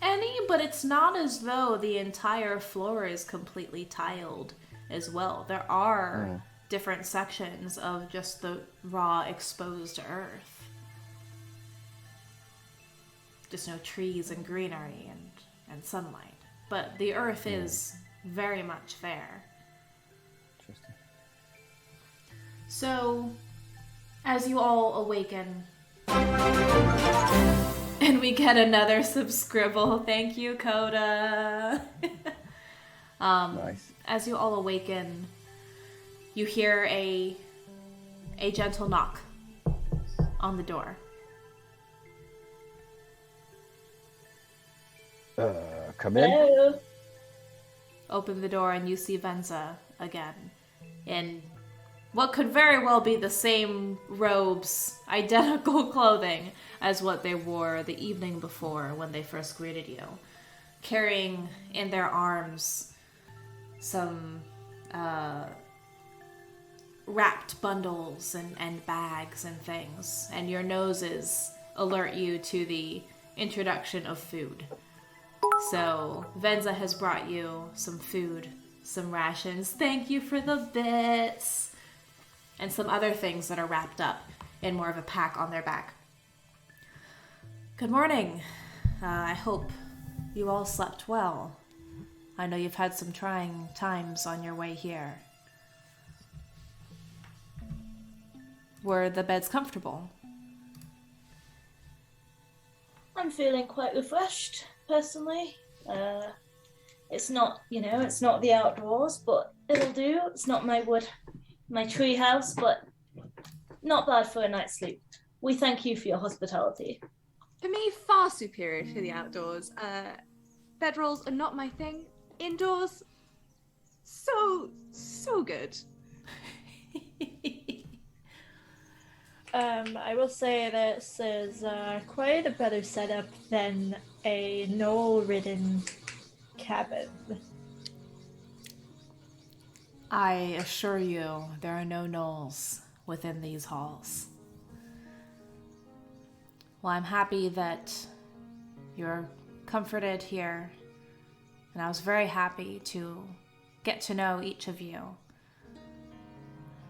any, but it's not as though the entire floor is completely tiled as well. There are different sections of just the raw, exposed earth. Just no trees and greenery and sunlight. But the earth is very much there. Interesting. So, as you all awaken, and we get another subscribble. Thank you, Coda. Nice. As you all awaken, you hear a gentle knock on the door. Come in. Hello. Open the door and you see Venza again in what could very well be the same robes, identical clothing as what they wore the evening before when they first greeted you, carrying in their arms some wrapped bundles and bags and things, and your noses alert you to the introduction of food. So Venza has brought you some food, some rations. Thank you for the bits. And some other things that are wrapped up in more of a pack on their back. Good morning. I hope you all slept well. I know you've had some trying times on your way here. Were the beds comfortable? I'm feeling quite refreshed, personally. It's not, it's not the outdoors, but it'll do. It's not my tree house, but not bad for a night's sleep. We thank you for your hospitality. For me, far superior to the outdoors. Bedrolls are not my thing. Indoors, so good. I will say this is quite a better setup than a gnoll-ridden cabin. I assure you, there are no gnolls within these halls. Well, I'm happy that you're comforted here, and I was very happy to get to know each of you.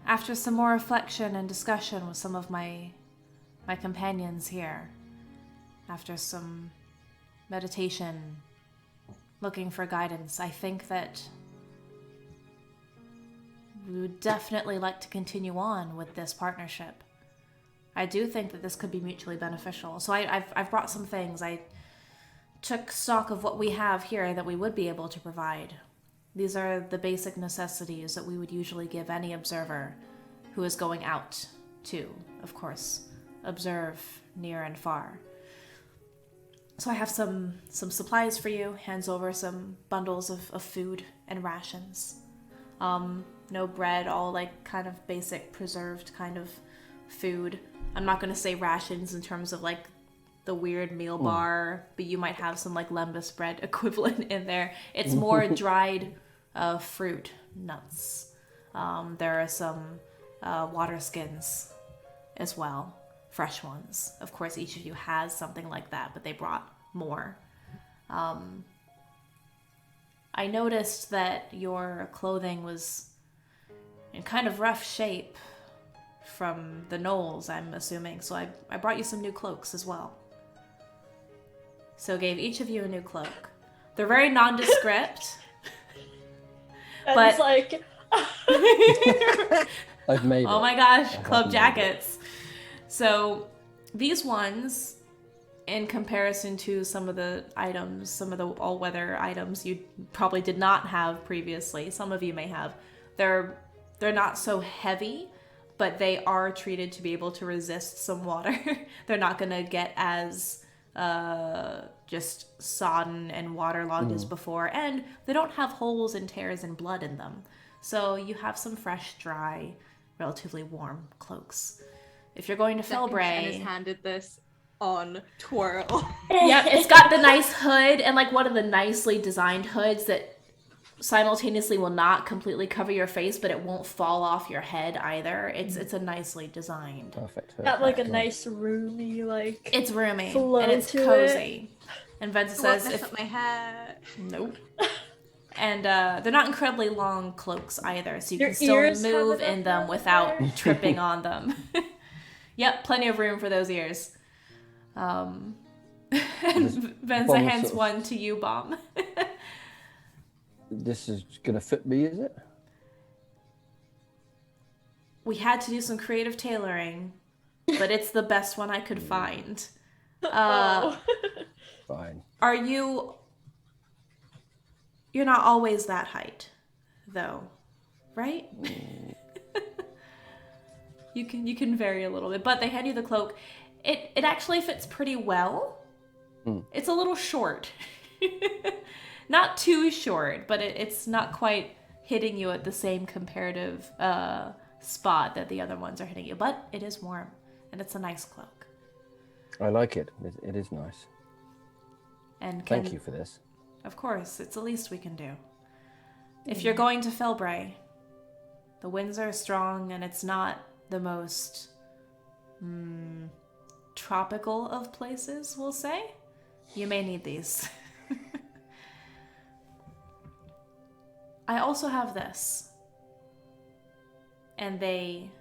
After some more reflection and discussion with some of my companions here, after some meditation, looking for guidance, I think that we would definitely like to continue on with this partnership. I do think that this could be mutually beneficial. So I've brought some things. I took stock of what we have here that we would be able to provide. These are the basic necessities that we would usually give any observer who is going out to, of course, observe near and far. So I have some supplies for you, hands over some bundles of food and rations. No bread, all like kind of basic preserved kind of food. I'm not going to say rations in terms of like the weird meal bar, but you might have some like lembas bread equivalent in there. It's more dried fruit, nuts. There are some water skins as well, fresh ones. Of course, each of you has something like that, but they brought more. I noticed that your clothing was in kind of rough shape from the gnolls, I'm assuming, so I brought you some new cloaks as well. So gave each of you a new cloak. They're very nondescript. But it's like... I've made it. Oh my gosh, club jackets. So these ones, in comparison to some of the items, some of the all-weather items you probably did not have previously, some of you may have, they're not so heavy, but they are treated to be able to resist some water. They're not going to get as just sodden and waterlogged as before, and they don't have holes and tears and blood in them. So you have some fresh, dry, relatively warm cloaks. If you're going to Felbray... Jenn has handed this on twirl. Yep, it's got the nice hood, and like one of the nicely designed hoods that simultaneously will not completely cover your face, but it won't fall off your head either. It's a nicely designed. Perfect. Got like a nice roomy, like... It's roomy, flow and it's to cozy. And Venza It won't says, mess up my hair. Nope. And they're not incredibly long cloaks either, so you Your can still ears have move enough in them room without there? tripping on them. Yep, plenty of room for those ears. And Venza Bomb hands sort of- one to you, Bomb. This is gonna fit me, is it? We had to do some creative tailoring, but it's the best one I could find. Oh. Fine. Are you... You're not always that height, though, right? You can vary a little bit, but they hand you the cloak. It actually fits pretty well. It's a little short. Not too short, but it's not quite hitting you at the same comparative spot that the other ones are hitting you. But it is warm, and it's a nice cloak. I like it. It is nice. And Thank you for this. Of course, it's the least we can do. If you're going to Felbray, the winds are strong, and it's not the most tropical of places, we'll say. You may need these. I also have this. And they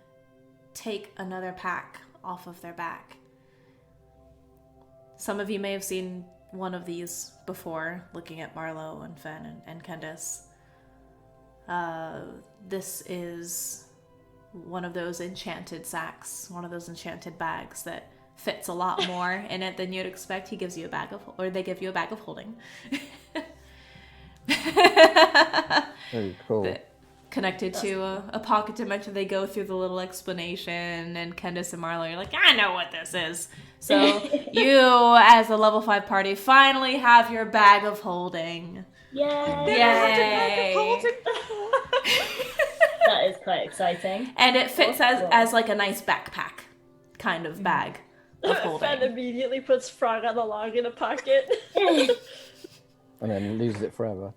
take another pack off of their back. Some of you may have seen one of these before, looking at Marlowe and Fenn and Kendis. This is one of those enchanted sacks, one of those enchanted bags that fits a lot more in it than you'd expect. He gives you a bag of, or they give you a bag of holding. Very cool. That connected to a pocket dimension. They go through the little explanation, and Kendis and Marlowe, you're like, I know what this is. So you, as a level 5 party, finally have your bag of holding. Yay! Yay! That is quite exciting. And it fits as like a nice backpack kind of bag of Fenn holding. immediately puts Frog on the log in a pocket. And then loses it forever.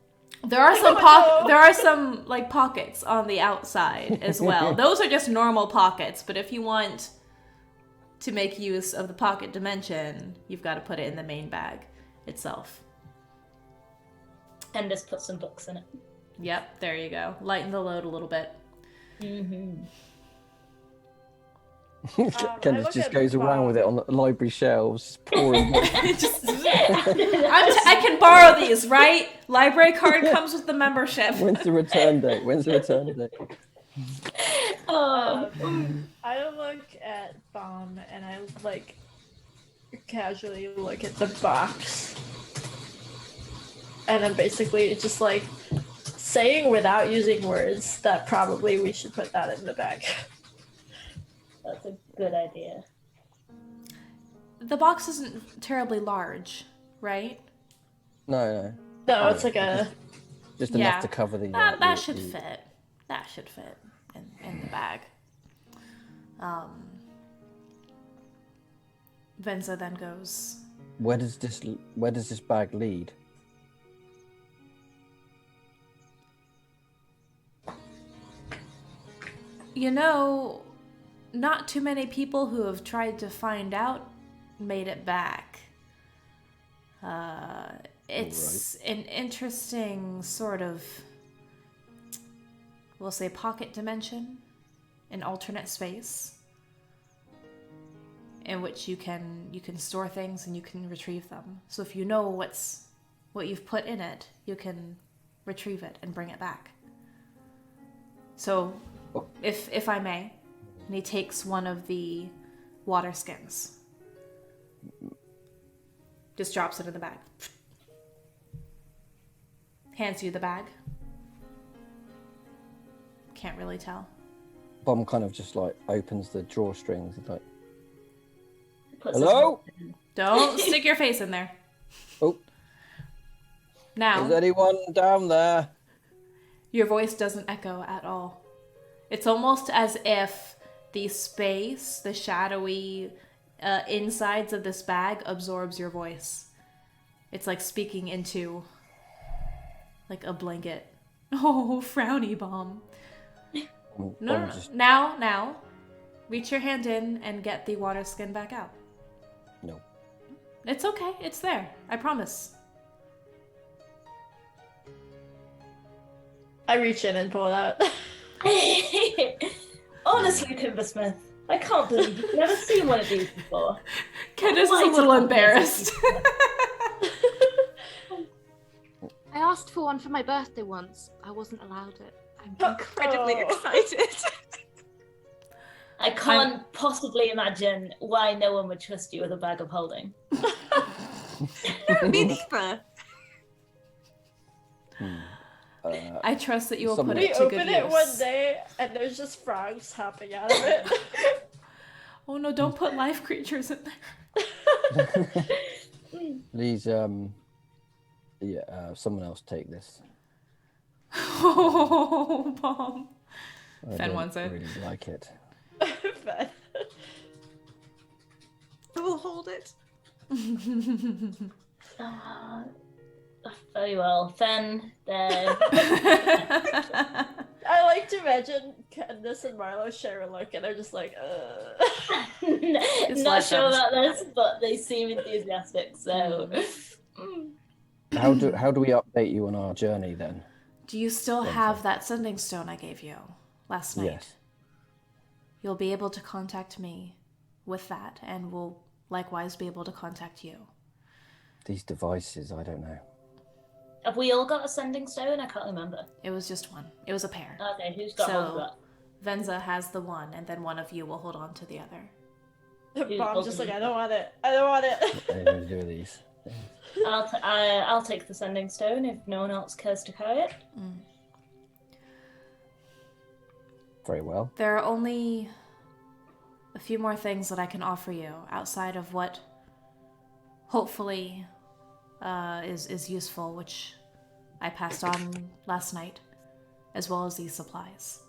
There are some like pockets on the outside as well. Those are just normal pockets, but if you want to make use of the pocket dimension, you've got to put it in the main bag itself. And just put some books in it. Yep, there you go. Lighten the load a little bit. Mm-hmm. Kendis just goes around with it on the library shelves, just pouring. I can borrow these, right? Library card comes with the membership. When's the return date? Oh. I look at Bomb and I like casually look at the box. And I'm basically just like saying without using words that probably we should put that in the bag. That's a good idea. The box isn't terribly large, right? No. No, it's like a Just enough to cover the. That should fit. That should fit in the bag. Venza then goes, Where does this bag lead? you know, not too many people who have tried to find out made it back. It's an interesting sort of, we'll say, pocket dimension, an alternate space in which you can store things and you can retrieve them. So if you know what you've put in it, you can retrieve it and bring it back. So, if I may, and he takes one of the water skins. Just drops it in the bag. Hands you the bag. Can't really tell. Bomb kind of just like opens the drawstrings and like, Puts hello? Don't stick your face in there. Oh, Now, is anyone down there? your voice doesn't echo at all. It's almost as if the space, the shadowy insides of this bag absorbs your voice. It's like speaking into like a blanket. Oh, frowny Bomb. No. Now, reach your hand in and get the water skin back out. No. It's okay. It's there. I promise. I reach in and pull it out. Honestly, Timbersmith, I can't believe you've never seen one of these before. Kendis is a little embarrassed. I asked for one for my birthday once. I wasn't allowed it. I'm incredibly excited. I can't possibly imagine why no one would trust you with a bag of holding. Me neither. I trust that you will put We it to good open use. it one day and there's just frogs hopping out of it. Oh no, don't put live creatures in there. Please, someone else take this. Oh, Bomb. I Fenn don't wants it. really like it. Fenn. I will hold it. Very well. Fenn, there. I like to imagine Kendis and Marlowe share a look and they're just like, Not like sure them. about this, but they seem enthusiastic, so. How do we update you on our journey then? Do you still have that sending stone I gave you last night? Yes. You'll be able to contact me with that, and we'll likewise be able to contact you. these devices, I don't know. Have we all got a sending stone? I can't remember. It was just one. It was a pair. Okay, who's got hold of So that? Venza has the one, and then one of you will hold on to the other. Bomb's just like, I don't want it. I don't want it. What are you going to do with these things? I'll take the sending stone if no one else cares to carry it. Very well. There are only a few more things that I can offer you outside of what hopefully is useful, which I passed on last night, as well as these supplies.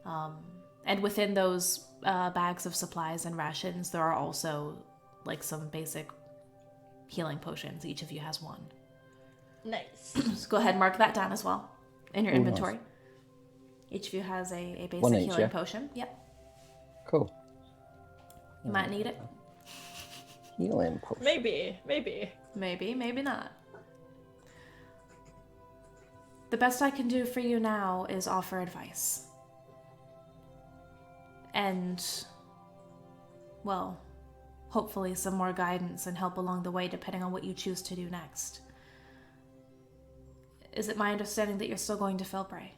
And within those bags of supplies and rations, there are also like some basic healing potions. Each of you has one. Nice. So go ahead and mark that down as well in your Oh, inventory. nice. Each of you has a basic One each, healing yeah? potion. Yep. Cool. You might need it. Healing potion. Maybe. Maybe, maybe not. The best I can do for you now is offer advice. And, well, hopefully some more guidance and help along the way depending on what you choose to do next. Is it my understanding that you're still going to Felbray?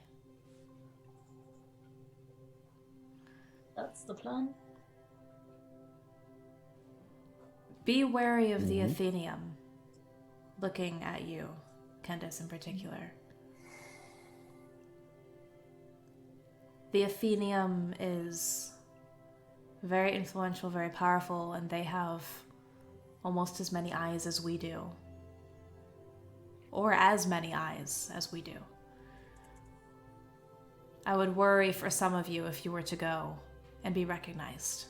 That's the plan. Be wary of the Athenium, looking at you, Kendis in particular. The Athenium is very influential, very powerful, and they have almost as many eyes as we do. Or as many eyes as we do. I would worry for some of you if you were to go and be recognized.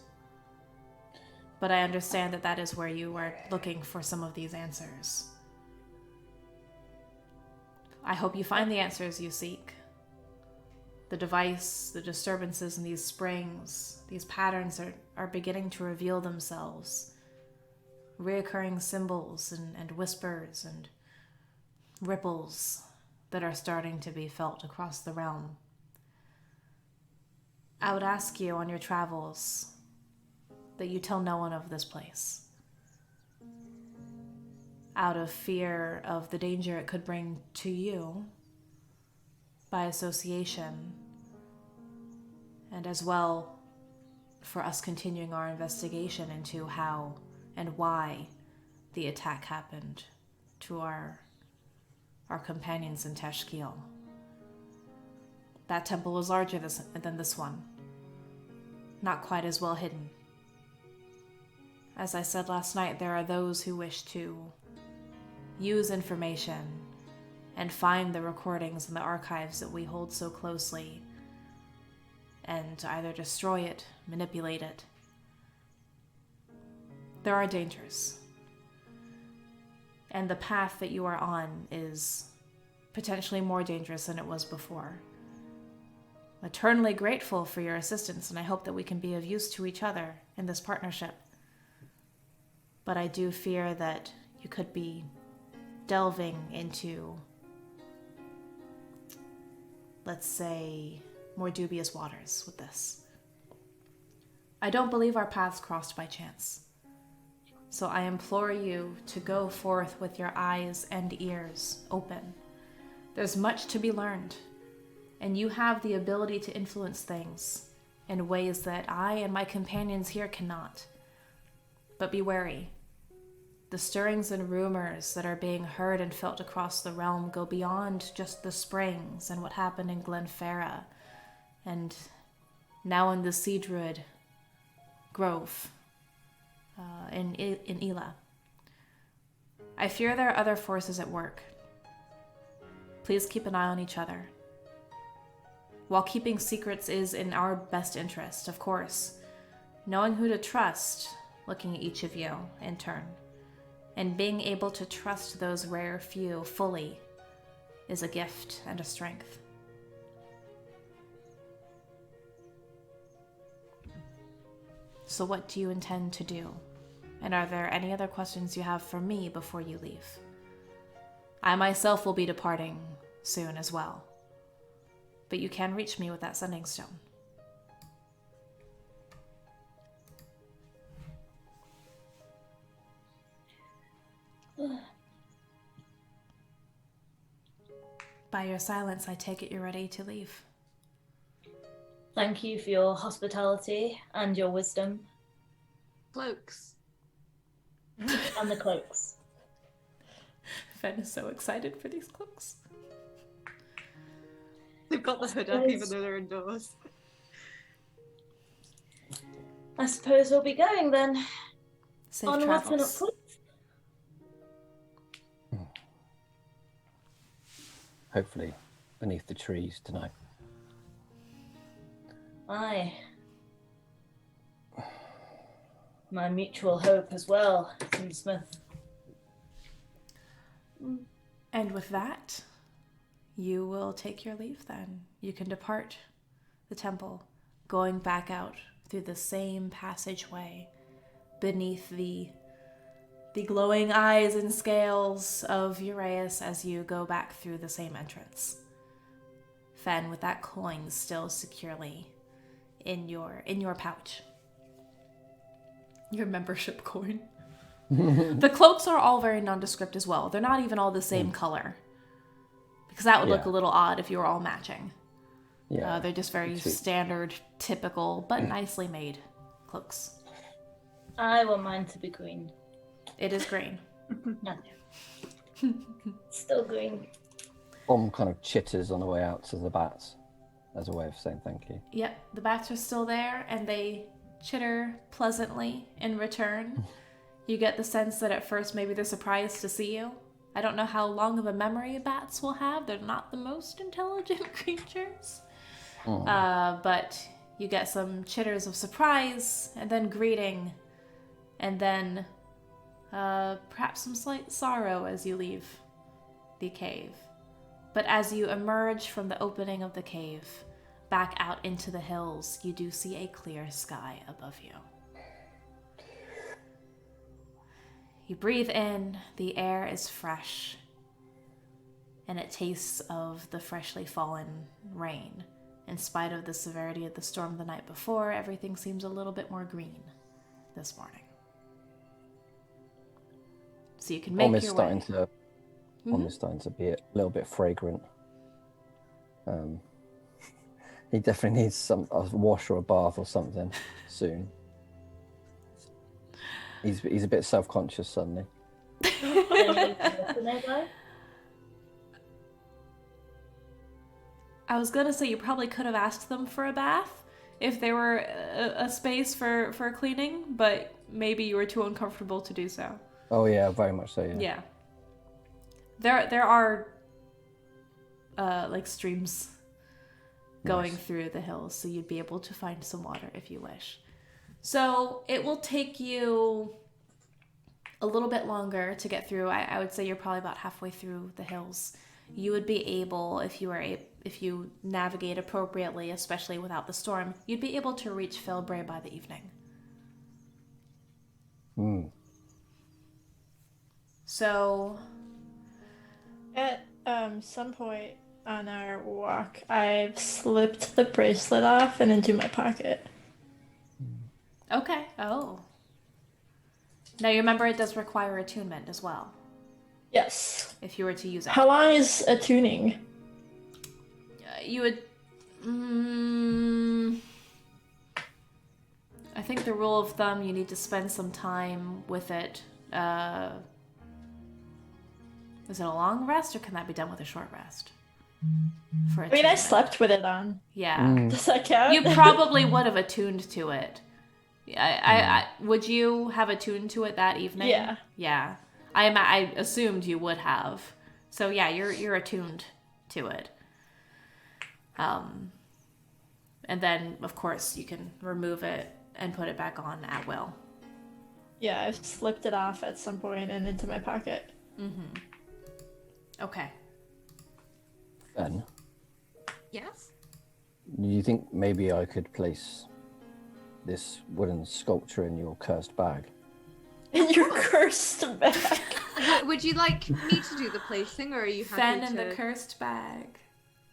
But I understand that that is where you were looking for some of these answers. I hope you find the answers you seek. The device, the disturbances in these springs, these patterns are beginning to reveal themselves. Reoccurring symbols and whispers and ripples that are starting to be felt across the realm. I would ask you on your travels that you tell no one of this place, out of fear of the danger it could bring to you by association, and as well for us continuing our investigation into how and why the attack happened to our companions in Tashkil. That temple was larger than this one, not quite as well hidden. As I said last night, there are those who wish to use information and find the recordings and the archives that we hold so closely and either destroy it, manipulate it. There are dangers. And the path that you are on is potentially more dangerous than it was before. I'm eternally grateful for your assistance, and I hope that we can be of use to each other in this partnership. But I do fear that you could be delving into, let's say, more dubious waters with this. I don't believe our paths crossed by chance. So I implore you to go forth with your eyes and ears open. There's much to be learned, and you have the ability to influence things in ways that I and my companions here cannot. But be wary. The stirrings and rumors that are being heard and felt across the realm go beyond just the springs and what happened in Glenfarra, and now in the Sea Druid Grove in Ela. I fear there are other forces at work. Please keep an eye on each other. While keeping secrets is in our best interest, of course, knowing who to trust, looking at each of you in turn, and being able to trust those rare few fully is a gift and a strength. So what do you intend to do? And are there any other questions you have for me before you leave? I myself will be departing soon as well, but you can reach me with that sending stone. By your silence, I take it you're ready to leave. Thank you for your hospitality and your wisdom. Cloaks. And the cloaks. Fenn is so excited for these cloaks. They've got the hood up even though they're indoors. I suppose we'll be going then. Safe Onwards and travels. upwards. Hopefully, beneath the trees tonight. Aye. My mutual hope as well, Tim Smith. And with that, you will take your leave then. You can depart the temple, going back out through the same passageway beneath the glowing eyes and scales of Uraeus as you go back through the same entrance. Fenn, with that coin still securely in your pouch. Your membership coin. The cloaks are all very nondescript as well. They're not even all the same color. Because that would look a little odd if you were all matching. Yeah. They're just very standard, typical, but nicely made cloaks. I want mine to be green. It is green. No. Still green. Bomb kind of chitters on the way out to the bats as a way of saying thank you. Yep, the bats are still there, and they chitter pleasantly in return. You get the sense that at first maybe they're surprised to see you. I don't know how long of a memory bats will have. They're not the most intelligent creatures. But you get some chitters of surprise, and then greeting, and then perhaps some slight sorrow as you leave the cave. But as you emerge from the opening of the cave, back out into the hills, you do see a clear sky above you. You breathe in, the air is fresh, and it tastes of the freshly fallen rain. In spite of the severity of the storm the night before, everything seems a little bit more green this morning. So you can make your way. Almost starting to be a little bit fragrant. He definitely needs a wash or a bath or something soon. He's a bit self-conscious suddenly. I was gonna say you probably could have asked them for a bath if there were a space for cleaning, but maybe you were too uncomfortable to do so. Oh yeah, very much so. Yeah. There are like streams going through the hills, so you'd be able to find some water if you wish. So it will take you a little bit longer to get through. I would say you're probably about halfway through the hills. You would be able, if you navigate appropriately, especially without the storm, you'd be able to reach Filbray by the evening. So at some point on our walk, I've slipped the bracelet off and into my pocket. okay. Oh. Now you remember it does require attunement as well, Yes. if you were to use it. How long is attuning? You would. I think the rule of thumb, you need to spend some time with it. Is it a long rest, or can that be done with a short rest? For I mean, I attunement? slept with it on. Yeah. Does that count? You probably would have attuned to it. I would you have attuned to it that evening? Yeah. Yeah. I assumed you would have. So yeah, you're attuned to it. And then of course you can remove it and put it back on at will. Yeah, I've slipped it off at some point and into my pocket. Okay. Ben, Yes? do you think maybe I could place this wooden sculpture in your cursed bag? In your cursed bag. Would you like me to do the placing, or are you happy Fenn to... in the cursed bag.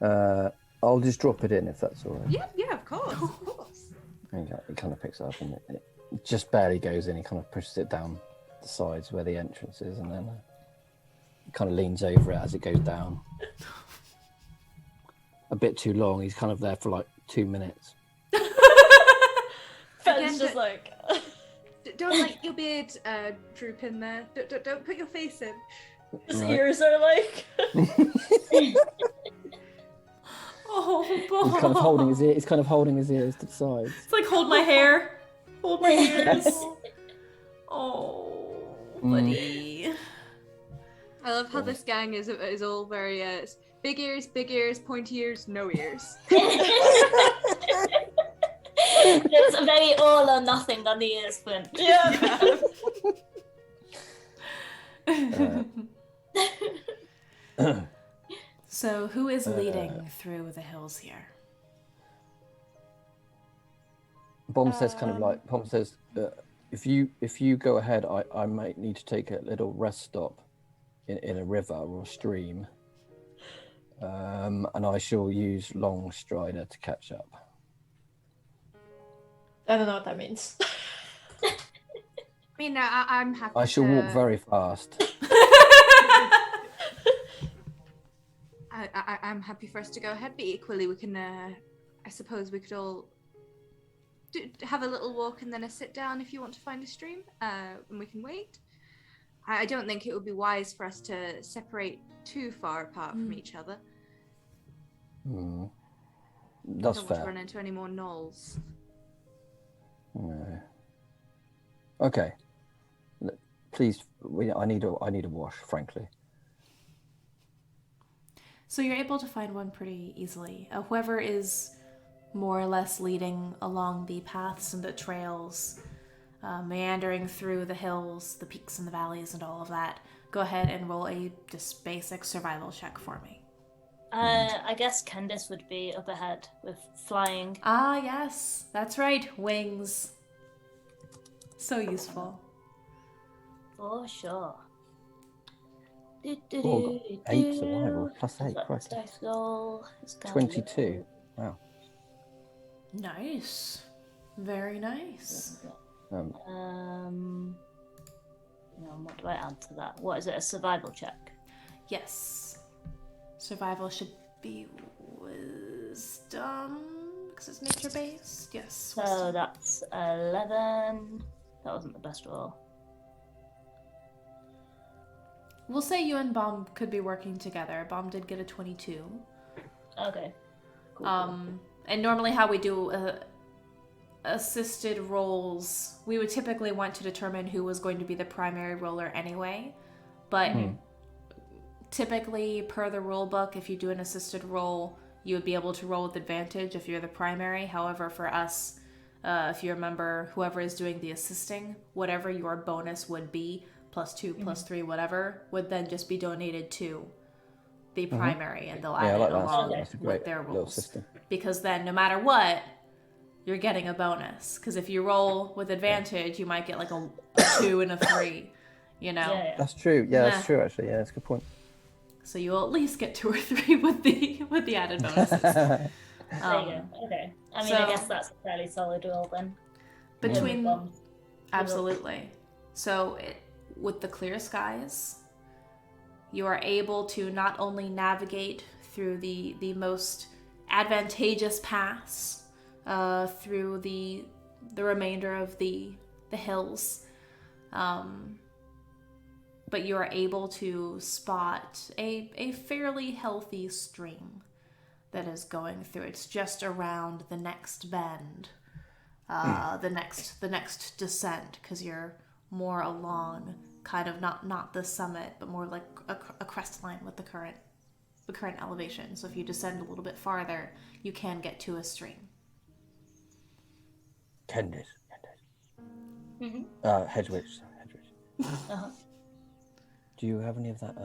I'll just drop it in if that's all right. Yeah, of course, of course. And he kind of picks it up and it just barely goes in. He kind of pushes it down the sides where the entrance is, and then kind of leans over it as it goes down. A bit too long. He's kind of there for like 2 minutes. Fenn's just like. Don't let your beard droop in there. Don't put your face in. His Right. ears are like. Oh, boy. He's kind of holding his ear. He's kind of holding his ears to the sides. It's like hold my hair, hold my ears. Oh, buddy. I love how this gang is all very big ears, pointy ears, no ears. It's a very all or nothing on the ears print. Yeah. So, who is leading through the hills here? Bomb says if you go ahead, I might need to take a little rest stop in a river or a stream, and I shall use Long Strider to catch up. I don't know what that means. I mean, I'm happy. I shall walk very fast. I'm happy for us to go ahead, but equally we can. I suppose we could all have a little walk and then a sit down if you want to find a stream, and we can wait. I don't think it would be wise for us to separate too far apart from each other. That's I don't want fair. to run into any more gnolls. No. Okay. Please, I need a wash, frankly. So you're able to find one pretty easily. Whoever is more or less leading along the paths and the trails, meandering through the hills, the peaks and the valleys and all of that, go ahead and roll a just basic survival check for me. I guess Kendis would be up ahead with flying. Ah, yes, that's right, wings. So useful. For sure. Oh, got 8 survival, plus 8, Christ. Dice roll. It's got 22. Wow. Nice. Very nice. What do I add to that? What is it? A survival check? Yes. Survival should be wisdom, because it's nature-based. Yes. So that's 11. That wasn't the best roll. We'll say you and Bomb could be working together. Bomb did get a 22. Okay. Cool. And normally how we do assisted rolls, we would typically want to determine who was going to be the primary roller anyway. But typically, per the rule book, if you do an assisted roll, you would be able to roll with advantage if you're the primary. However, for us, if you remember, whoever is doing the assisting, whatever your bonus would be, +2, +3, whatever, would then just be donated to the primary, and they'll add it along with their rolls. System. Because then, no matter what, you're getting a bonus. Because if you roll with advantage, you might get like a 2 and a 3, you know? Yeah. That's true. Yeah, that's true, actually. Yeah, that's a good point. So you'll at least get 2 or 3 with the added bonuses. There you go. Okay. I mean, so- I guess that's a fairly solid roll then. Between... Yeah. Absolutely. So, with the clear skies, you are able to not only navigate through the most advantageous paths through the remainder of the hills, but you are able to spot a fairly healthy stream that is going through. It's just around the next bend, the next descent, because you're more along kind of not the summit, but more like a crest line with the current elevation. So if you descend a little bit farther, you can get to a stream. Kendis. Mm-hmm. Hedwig. Uh-huh. Do you have any of that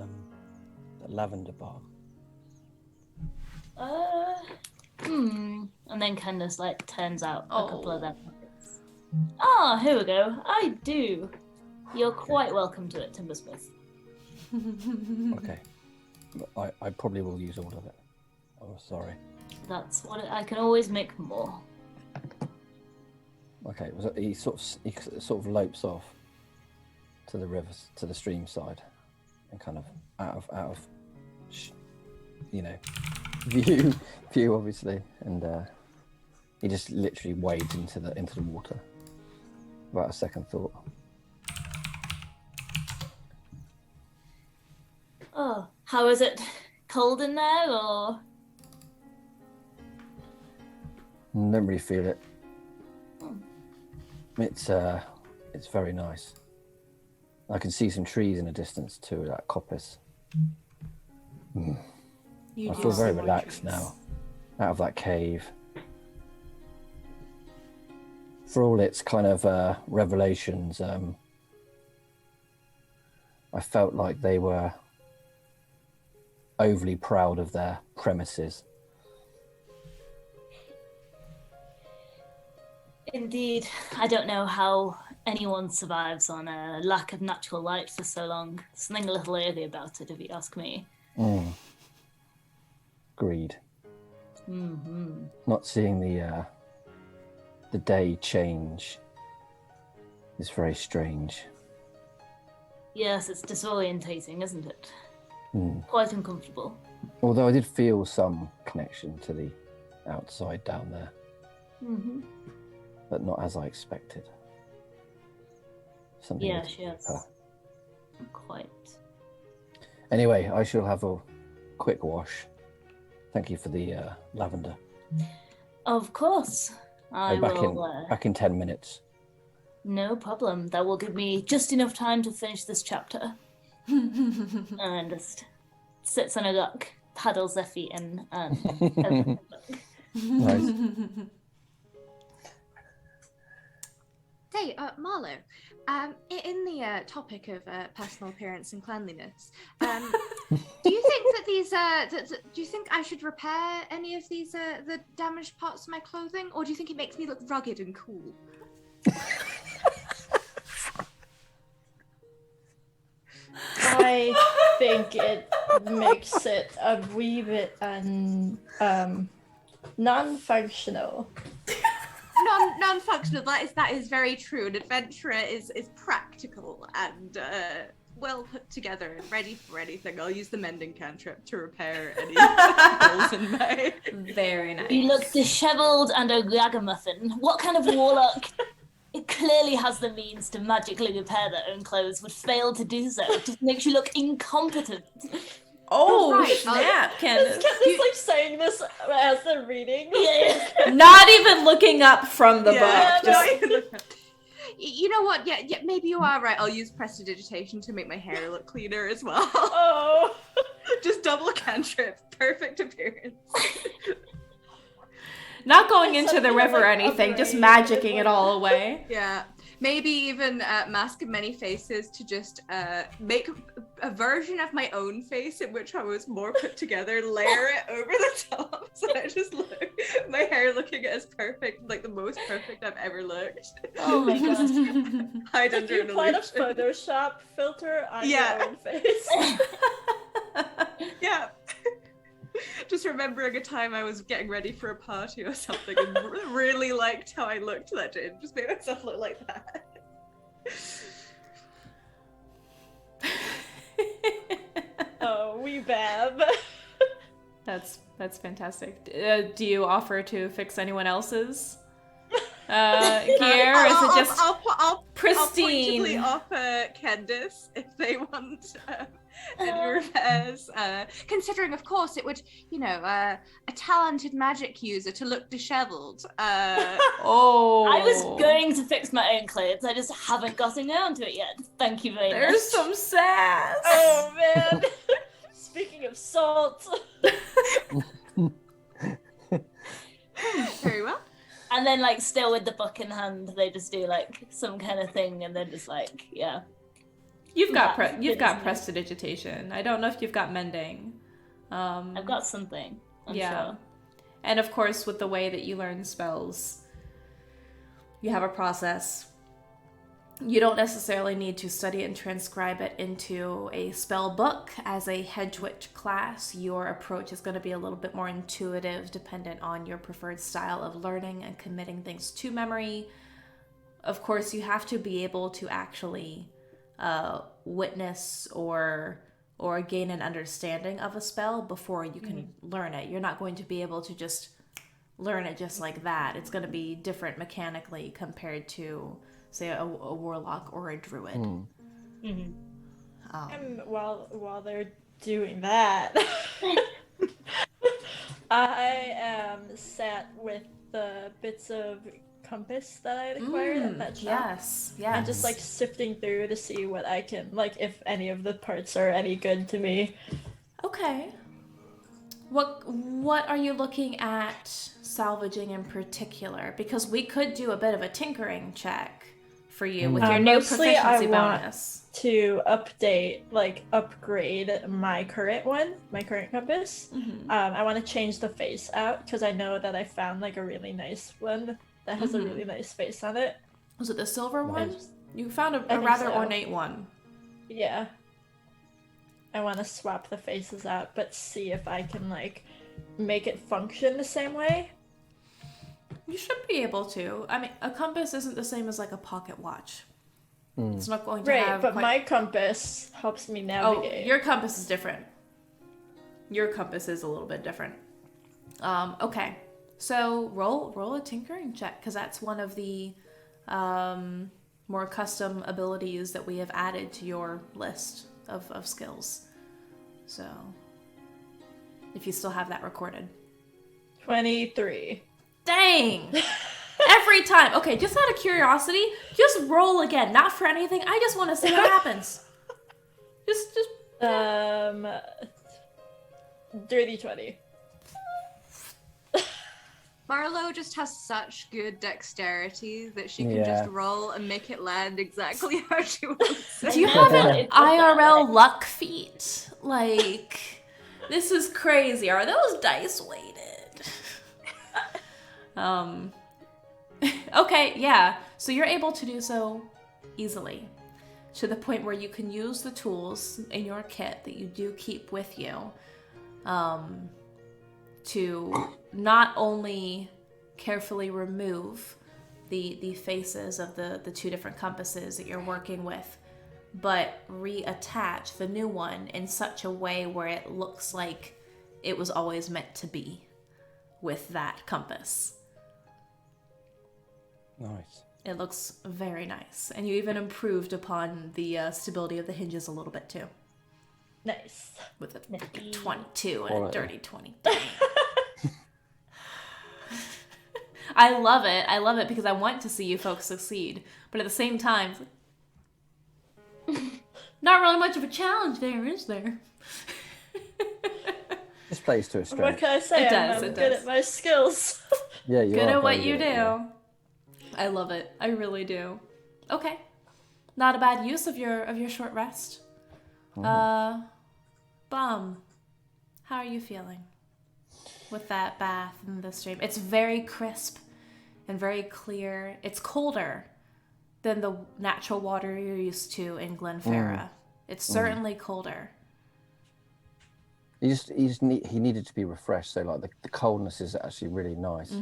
lavender bark? And then Kendis like turns out a couple of them. Ah, here we go. I do. You're quite welcome to it, Timbersmith. Okay. I probably will use all of it. Oh, sorry. That's what I can always make more. Okay. He sort of lopes off to the river, to the stream side. and kind of out of view obviously, and he just literally wades into the water without a second thought. Oh, how is it? Cold in there, or? Don't really feel it. It's very nice. I can see some trees in the distance too, that coppice. I feel very relaxed now, out of that cave. For all its kind of revelations, I felt like they were overly proud of their premises. Indeed. I don't know how anyone survives on a lack of natural light for so long. Something a little eerie about it, if you ask me. Greed. Mm-hmm. Not seeing the day change is very strange. Yes, it's disorientating, isn't it? Quite uncomfortable. Although I did feel some connection to the outside down there, but not as I expected. Something. Yes. Quite. Anyway, I shall have a quick wash. Thank you for the lavender. Of course. Back in 10 minutes. No problem. That will give me just enough time to finish this chapter. And just sits on a dock, paddles their feet in, and Nice. Hey, Marlowe, in the topic of personal appearance and cleanliness, do you think that these, do you think I should repair any of these, the damaged parts of my clothing, or do you think it makes me look rugged and cool? I think it makes it a wee bit non-functional. Non-functional. That is very true. An adventurer is practical and well put together and ready for anything. I'll use the mending cantrip to repair any holes in my. Very nice. You look dishevelled and a ragamuffin. What kind of warlock? It clearly has the means to magically repair their own clothes, would fail to do so. It just makes you look incompetent. Oh, right. snap, Kendis. Is Kendis like saying this as they're reading? Yeah. Not even looking up from the book. Not even looking up. You know what? Yeah, maybe you are right. I'll use prestidigitation to make my hair look cleaner as well. Oh. Just double cantrip. Perfect appearance. Not going into the Something river or like anything, just upgrade, magicking like- it all away. Yeah. Maybe even Mask of Many Faces to just make a version of my own face in which I was more put together, layer it over the top, so I just look, my hair looking as perfect, like the most perfect I've ever looked. Oh my god. Hide under You an applied a illusion. Photoshop filter on Yeah. your own face. Yeah. Just remembering a time I was getting ready for a party or something and really liked how I looked that day and just made myself look like that. Oh, wee bab. That's fantastic. Do you offer to fix anyone else's gear? Or is it just I'll pristine? pointedly offer Kendis if they want any repairs. Considering, of course, it would, a talented magic user to look disheveled. Oh. I was going to fix my own clothes, I just haven't gotten around to it yet. Thank you very much. There's some sass. Oh man. Speaking of salt. Very well. And then, like, still with the book in hand, they just do, like, some kind of thing, and then just, like, yeah. You've got Yeah, you've it got is prestidigitation. I don't know if you've got mending. I've got something, I'm sure. And of course, with the way that you learn spells, you have a process. You don't necessarily need to study it and transcribe it into a spell book. As a hedge witch class, your approach is going to be a little bit more intuitive, dependent on your preferred style of learning and committing things to memory. Of course, you have to be able to actually witness or or gain an understanding of a spell before you can learn it. You're not going to be able to just learn it just like that. It's going to be different mechanically compared to, say, a warlock or a druid. And while they're doing that, I am sat with the bits of compass that I had acquired at that shop. Yes. And just like sifting through to see what I can, like, if any of the parts are any good to me. Okay. What are you looking at salvaging in particular? Because we could do a bit of a tinkering check for you with your new Mostly proficiency I want bonus. to upgrade my current compass. I want to change the face out because I know that I found like a really nice one that has a really nice face on it. Was it the silver one? Just- You found I a think rather so. ornate one. Yeah. I want to swap the faces out, but see if I can like make it function the same way. You should be able to. I mean, a compass isn't the same as like a pocket watch. It's not going to Right, have but quite... my compass helps me Oh, navigate. your compass is different. Your compass is a little bit different. Okay. So roll a tinkering check, because that's one of the more custom abilities that we have added to your list of skills. So, if you still have that recorded. 23. Dang! Every time. Okay, just out of curiosity, just roll again. Not for anything. I just want to see what happens. Just. Dirty 20. Marlowe just has such good dexterity that she can just roll and make it land exactly how she wants it. Do you have an IRL luck feat? Like, this is crazy. Are those dice weighted? Okay, yeah. So you're able to do so easily, to the point where you can use the tools in your kit that you do keep with you, to not only carefully remove the faces of the two different compasses that you're working with, but reattach the new one in such a way where it looks like it was always meant to be with that compass. Nice. It looks very nice. And you even improved upon the stability of the hinges a little bit too. Nice. With a 22 and Quality. a dirty 20. I love it. I love it because I want to see you folks succeed. But at the same time, it's like, not really much of a challenge there, is there? This plays to a What strength. can I say? It does, I'm it good does. at my skills. Yeah, you Good are at what very you good do. at it, I love it. I really do. Okay. Not a bad use of your short rest. Bum. How are you feeling with that bath and the stream? It's very crisp and very clear. It's colder than the natural water you're used to in Glenfarra. It's certainly colder. He needed to be refreshed, so like the coldness is actually really nice.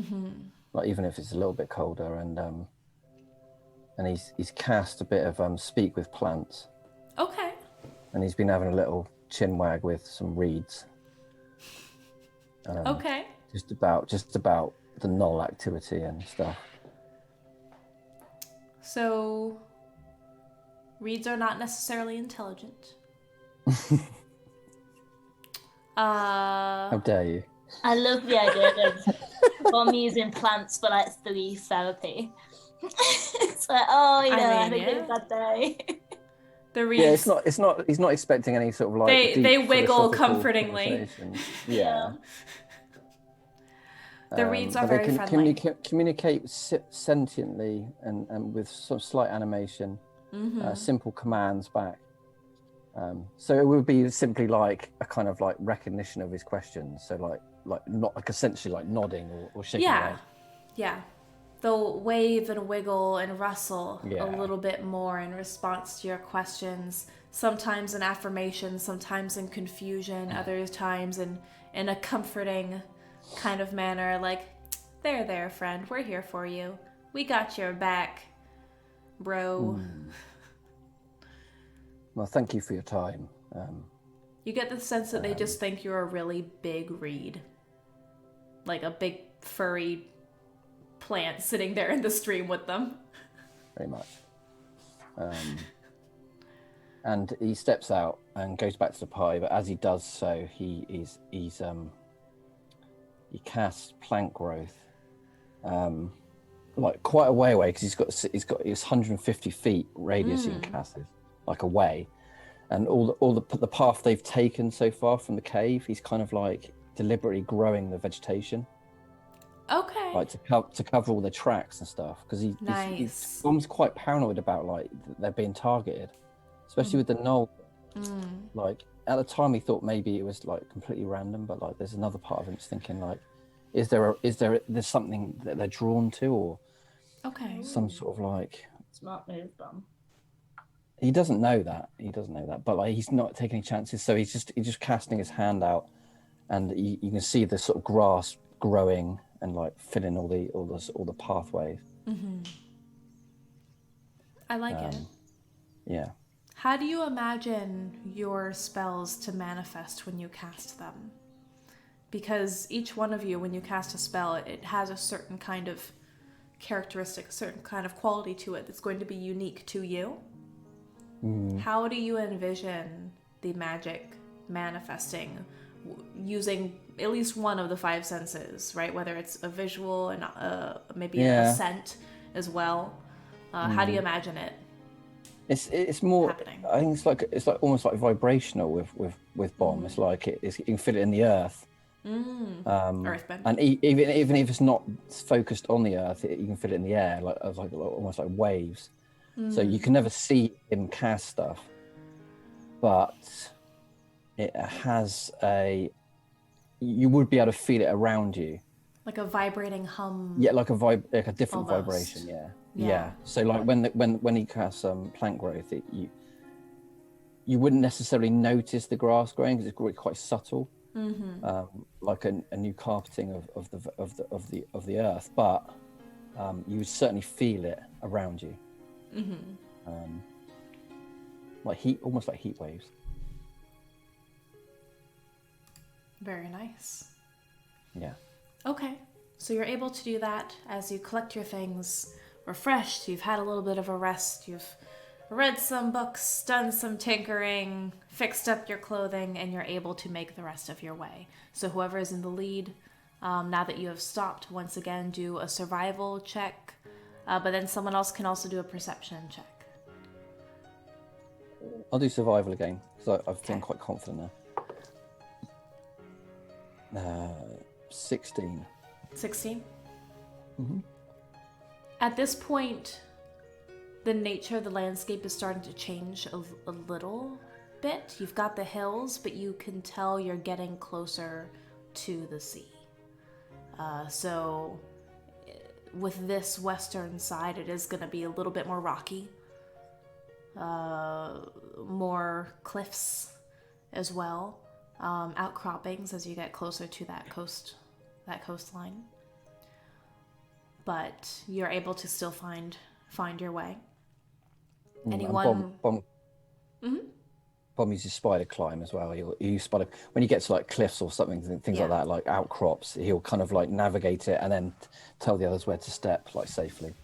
Like even if it's a little bit colder, and he's cast a bit of speak with plants, Okay. and he's been having a little chin wag with some reeds. Okay. Just about the null activity and stuff. So, reeds are not necessarily intelligent. How dare you? I love the idea of Bomb using plants for like 3 therapy. It's like, oh, you know, I had a good bad day. The reeds. Yeah, it's not. He's not expecting any sort of like. They deep wiggle philosophical comfortingly. conversation. Yeah. The reeds are but very they can friendly. communicate sentiently and with some slight animation, simple commands back. So it would be simply like a kind of like recognition of his questions. So like not like essentially like nodding or shaking your head. Yeah. They'll wave and wiggle and rustle Yeah. a little bit more in response to your questions. Sometimes in affirmation, sometimes in confusion, other times in a comforting kind of manner, like, there, friend, we're here for you. We got your back, bro. Well, thank you for your time. You get the sense that they just think you're a really big reed. Like a big furry plant sitting there in the stream with them. Very much. And he steps out and goes back to the party, but as he does so, he casts plant growth, like quite a way away, because he's got 150 feet radius he can cast it, like away, and all the path they've taken so far from the cave, he's kind of like deliberately growing the vegetation. Okay. Like to cover all the tracks and stuff, because he's almost quite paranoid about like they're being targeted, especially with the knoll. Like at the time he thought maybe it was like completely random, but like there's another part of him that's thinking like, there's something that they're drawn to, or some sort of like Smart move, Bum. he doesn't know that, but like he's not taking any chances, so he's just casting his hand out, and you can see the sort of grass growing and like filling all the pathways. I like it. Yeah. How do you imagine your spells to manifest when you cast them? Because each one of you, when you cast a spell, it has a certain kind of characteristic, a certain kind of quality to it that's going to be unique to you. How do you envision the magic manifesting using at least one of the five senses, right? Whether it's a visual and maybe a scent as well. How do you imagine it? It's more happening? I think it's like almost like vibrational with bomb. It's like you can fit it in the earth. Earthbend. And even if it's not focused on the earth, you can fit it in the air, like almost like waves. So you can never see him cast stuff, but it has you would be able to feel it around you, like a vibrating hum. Yeah, like a different almost. vibration. Yeah. So like when he casts plant growth, you wouldn't necessarily notice the grass growing because it's quite subtle. Like a new carpeting of the earth, but you would certainly feel it around you. Like almost like heat waves. Very nice. Yeah. Okay, so you're able to do that as you collect your things, refreshed, you've had a little bit of a rest, you've read some books, done some tinkering, fixed up your clothing, and you're able to make the rest of your way. So whoever is in the lead, now that you have stopped, once again, do a survival check, but then someone else can also do a perception check. I'll do survival again, because I've been quite confident now. 16. 16? At this point, the nature of the landscape is starting to change a little bit. You've got the hills, but you can tell you're getting closer to the sea. So with this western side, it is going to be a little bit more rocky. More cliffs as well. Outcroppings as you get closer to that coastline. But you're able to still find your way. Anyone? Bomb uses spider climb as well. He'll use spider when you get to like cliffs or something, things like that, like outcrops. He'll kind of like navigate it and then tell the others where to step, like safely.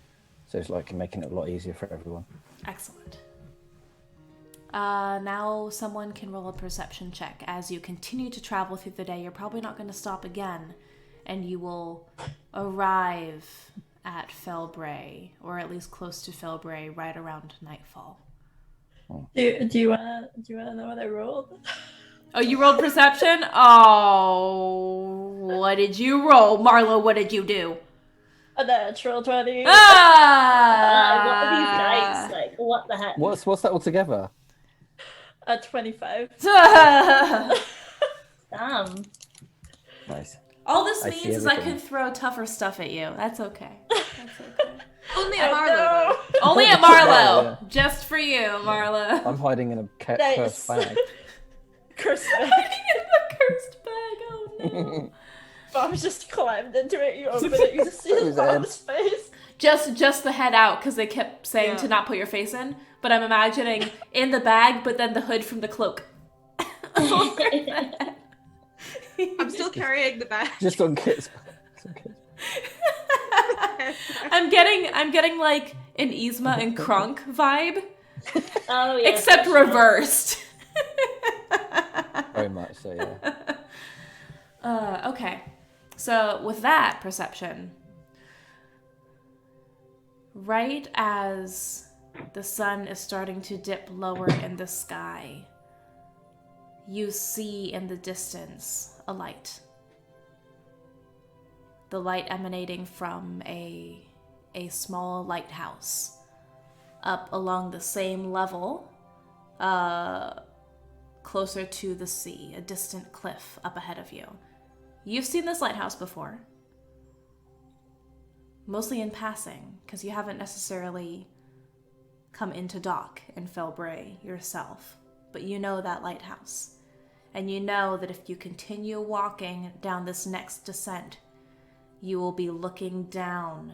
So it's like making it a lot easier for everyone. Excellent. Now someone can roll a perception check. As you continue to travel through the day, you're probably not going to stop again, and you will arrive at Felbray, or at least close to Felbray, right around nightfall. Do you wanna know what I rolled? Oh, you rolled perception? Oh, what did you roll, Marlowe? What did you do? A natural 20. What are these dice? Like, what the heck? What's that all together? A 25. Damn. Nice. All this I means see is I everything. can throw tougher stuff at you. That's okay. Only at Marlowe. Only at Marlowe. Yeah. Just for you, Marlowe. I'm hiding in a Nice. cursed bag. Cursed. In the cursed bag. Oh no. Bob just climbed into it. You open it. You just see his Bob's face. Just the head out, because they kept saying to not put your face in. But I'm imagining in the bag, but then the hood from the cloak I'm still carrying the bag. Just on Kit's. I'm getting like an Yzma and Kronk vibe, Oh yeah. except reversed. Very much so, yeah. Okay. So with that perception, right as the sun is starting to dip lower in the sky, you see in the distance a light. The light emanating from a small lighthouse up along the same level, closer to the sea, a distant cliff up ahead of you. You've seen this lighthouse before, mostly in passing, because you haven't necessarily come into dock in Felbray yourself, but you know that lighthouse. And you know that if you continue walking down this next descent, you will be looking down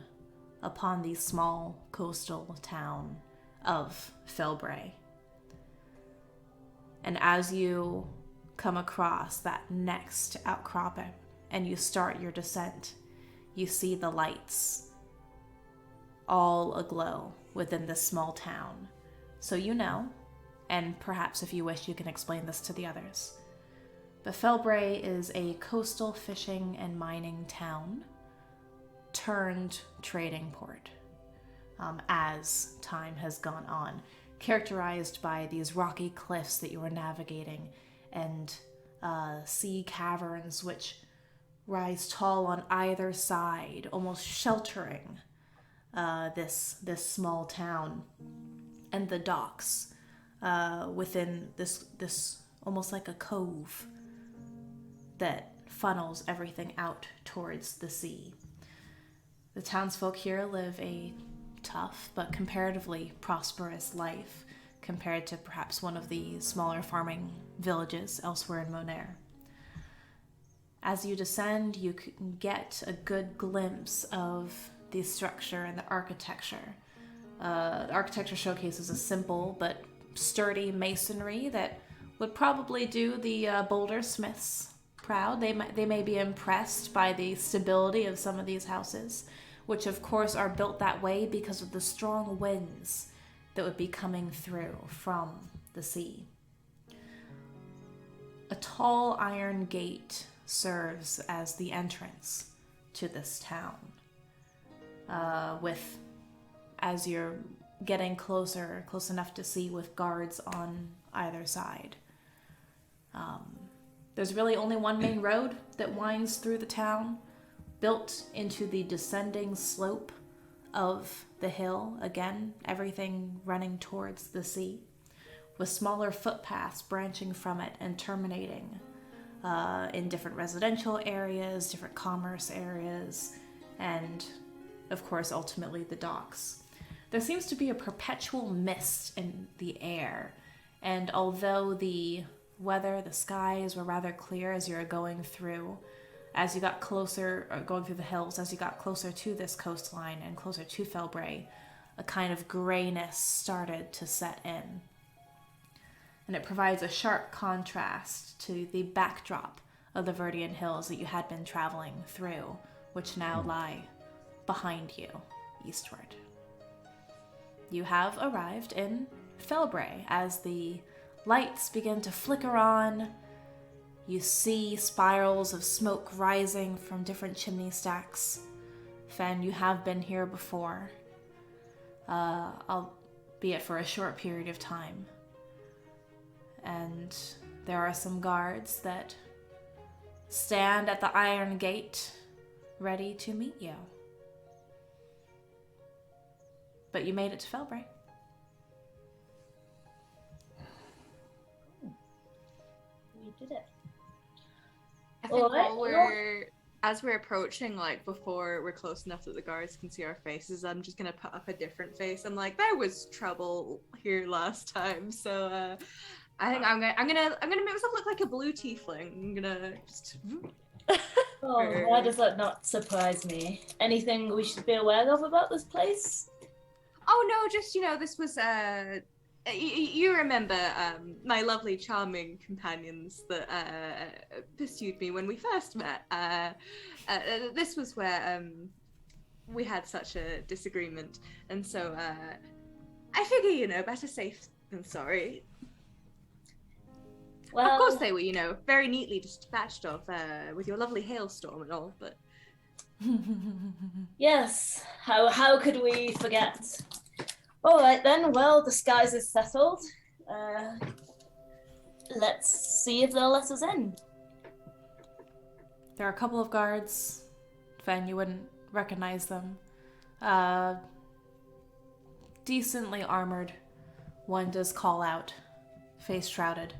upon the small coastal town of Felbray. And as you come across that next outcropping and you start your descent, you see the lights all aglow within this small town. So you know, and perhaps if you wish you can explain this to the others, but Felbray is a coastal fishing and mining town turned trading port, as time has gone on, characterized by these rocky cliffs that you are navigating and sea caverns which rise tall on either side, almost sheltering this small town, and the docks within this almost like a cove that funnels everything out towards the sea. The townsfolk here live a tough but comparatively prosperous life compared to perhaps one of the smaller farming villages elsewhere in Monair. As you descend, you can get a good glimpse of the structure and the architecture. The architecture showcases a simple but sturdy masonry that would probably do the boulder smiths proud. They may be impressed by the stability of some of these houses, which of course are built that way because of the strong winds that would be coming through from the sea. A tall iron gate serves as the entrance to this town, with, as you're getting close enough to see, with guards on either side. There's really only one main road that winds through the town, built into the descending slope of the hill, again, everything running towards the sea, with smaller footpaths branching from it and terminating in different residential areas, different commerce areas, and, of course, ultimately the docks. There seems to be a perpetual mist in the air, and although the weather, the skies were rather clear as you were going through, as you got closer, or going through the hills, as you got closer to this coastline and closer to Felbray, a kind of grayness started to set in. And it provides a sharp contrast to the backdrop of the Verdian hills that you had been traveling through, which now lie behind you, eastward. You have arrived in Felbray. As the lights begin to flicker on, you see spirals of smoke rising from different chimney stacks. Fenn, you have been here before, albeit for a short period of time. And there are some guards that stand at the iron gate, ready to meet you. But you made it to Felbray. We did it. I think Alright, as we're approaching, like before we're close enough that the guards can see our faces, I'm just gonna put up a different face. I'm like, there was trouble here last time, so I think I'm gonna make myself look like a blue tiefling. I'm gonna just. Oh, why does that not surprise me? Anything we should be aware of about this place? Oh no, just this was you remember my lovely, charming companions that pursued me when we first met. This was where we had such a disagreement, and so I figure, better safe than sorry. Well, Of course they were, very neatly dispatched of with your lovely hailstorm and all, but... yes. How could we forget? All right then. Well, disguise is settled. Let's see if they'll let us in. There are a couple of guards. Fenn, you wouldn't recognize them. Decently armored. One does call out, face shrouded.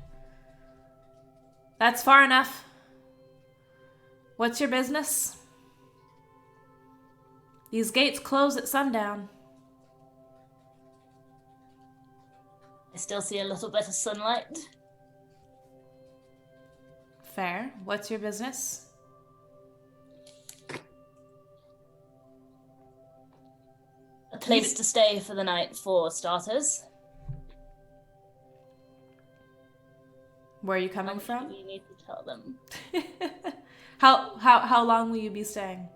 That's far enough. What's your business? These gates close at sundown. I still see a little bit of sunlight. Fair. What's your business? A place to stay for the night, for starters. Where are you coming from? We need to tell them. How long will you be staying?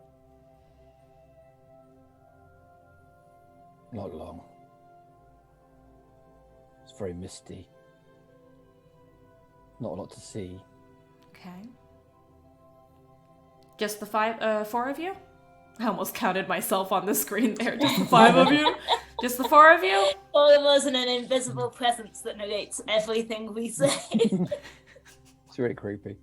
Not long. It's very misty. Not a lot to see. Okay. Just the four of you? I almost counted myself on the screen there. Just the five of you? Just the four of you? All of us in an invisible presence that negates everything we say. It's really creepy.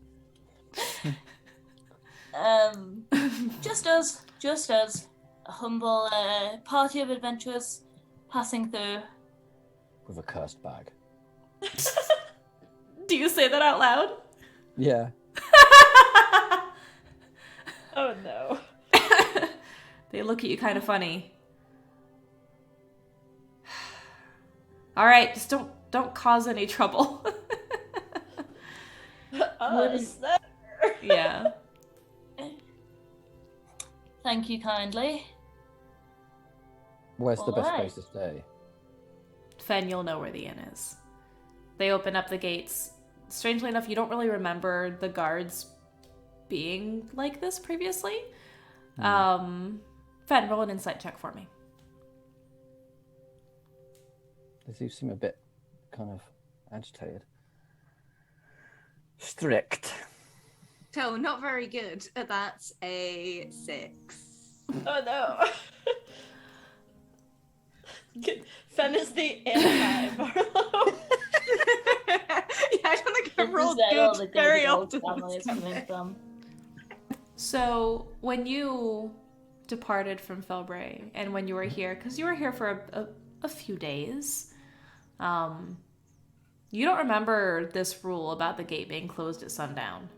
Just us. A humble party of adventurers passing through. With a cursed bag. Do you say that out loud? Yeah. Oh no. They look at you kind of funny. All right, just don't cause any trouble. Yeah. Thank you kindly. Where's the best Alright. place to stay? Fenn, you'll know where the inn is. They open up the gates. Strangely enough, you don't really remember the guards being like this previously. Fenn, roll an insight check for me. They do seem a bit kind of agitated. Strict. So, not very good. That's a 6. Oh no. Fenn is the anti-Marlowe. Yeah, I don't think I This is rolled where all good the very good old often. family is coming from. So, when you departed from Felbray, and when you were here, because you were here for a few days, you don't remember this rule about the gate being closed at sundown.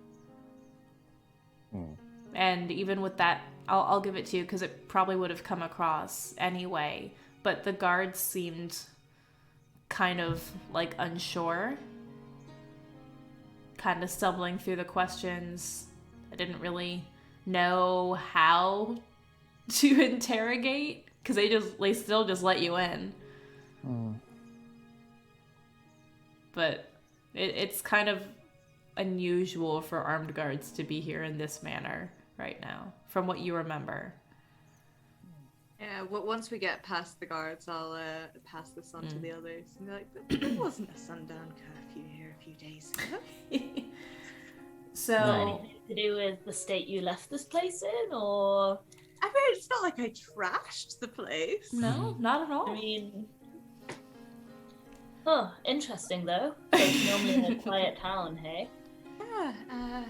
And even with that, I'll give it to you because it probably would have come across anyway. But the guards seemed kind of like unsure, kind of stumbling through the questions. I didn't really know how to interrogate because they still just let you in. But it's kind of unusual for armed guards to be here in this manner right now, from what you remember. Yeah, once we get past the guards, I'll pass this on to the others and be like, but there wasn't a sundown curfew here a few days ago. So, Anything to do with the state you left this place in, or? I mean, it's not like I trashed the place. no, not at all. I mean, oh, interesting though. It's normally a quiet town, hey? Yeah,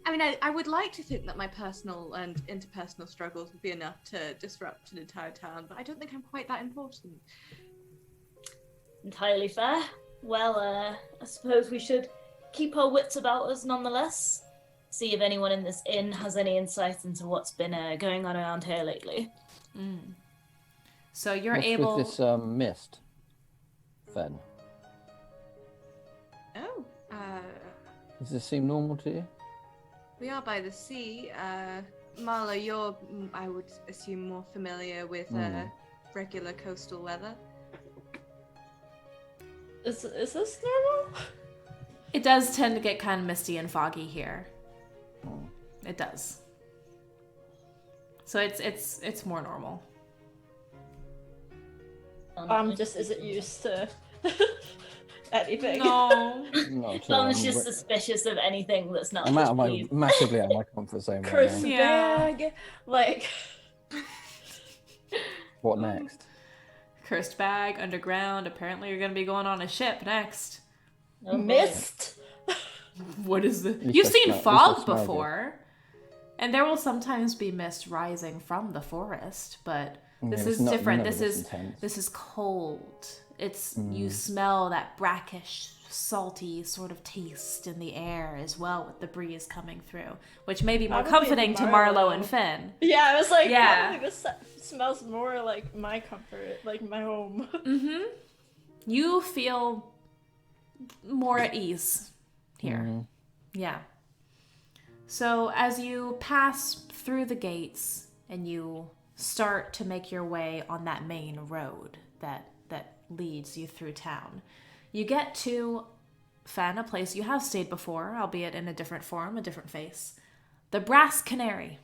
I mean, I would like to think that my personal and interpersonal struggles would be enough to disrupt an entire town, but I don't think I'm quite that important. Entirely fair. Well, I suppose we should keep our wits about us nonetheless. See if anyone in this inn has any insight into what's been going on around here lately. So you're What's able. with this mist, Fenn? Oh, Does this seem normal to you? we are by the sea. Marlowe, you're, I would assume, more familiar with regular coastal weather. Is this normal? It does tend to get kind of misty and foggy here. It does. So it's more normal. Just isn't used to anything. No. Not at all. Tom's just suspicious of anything that's not. I'm out of my just massively out of my comfort zone right Crisp now. Yeah. bag, like. What next? Cursed bag, underground. Apparently you're going to be going on a ship next. Oh, boy. Mist. What is the... least You've I seen smell- at least I fog smell good. before. And there will sometimes be mist rising from the forest, but this Yeah, is it's different. never This intense. is cold. It's you smell that brackish, salty sort of taste in the air as well with the breeze coming through, which may be more Probably comforting to Marlowe Marlowe. and Fenn. Yeah, I was like, Yeah. probably this smells more like my comfort, like my home. Mm-hmm. You feel more at ease here. Yeah. So as you pass through the gates and you start to make your way on that main road that leads you through town, you get to Fenn, a place you have stayed before, albeit in a different form, a different face. The Brass Canary.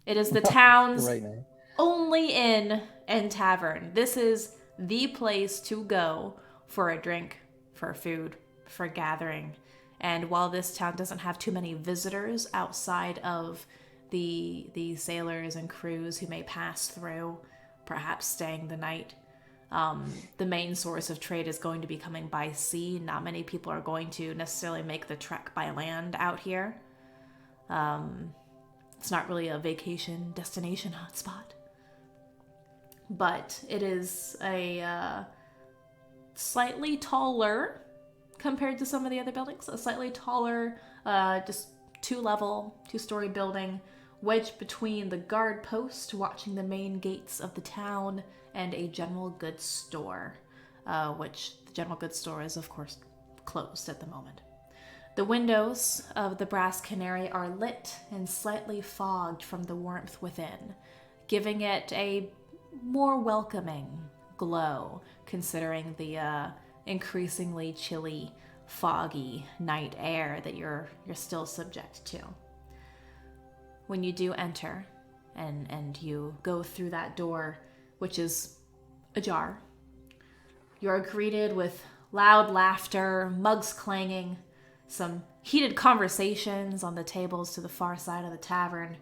It is the town's Great name. only inn and tavern. This is the place to go for a drink, for food, for gathering. And while this town doesn't have too many visitors outside of the sailors and crews who may pass through, perhaps staying the night, the main source of trade is going to be coming by sea. Not many people are going to necessarily make the trek by land out here. It's not really a vacation destination hotspot. But it is a slightly taller, compared to some of the other buildings, a slightly taller, just two-story building, wedged between the guard post watching the main gates of the town and a general goods store, which the general goods store is, of course, closed at the moment. The windows of the Brass Canary are lit and slightly fogged from the warmth within, giving it a more welcoming glow, considering the increasingly chilly, foggy night air that you're still subject to. When you do enter and you go through that door, which is ajar, you're greeted with loud laughter, mugs clanging, some heated conversations on the tables to the far side of the tavern,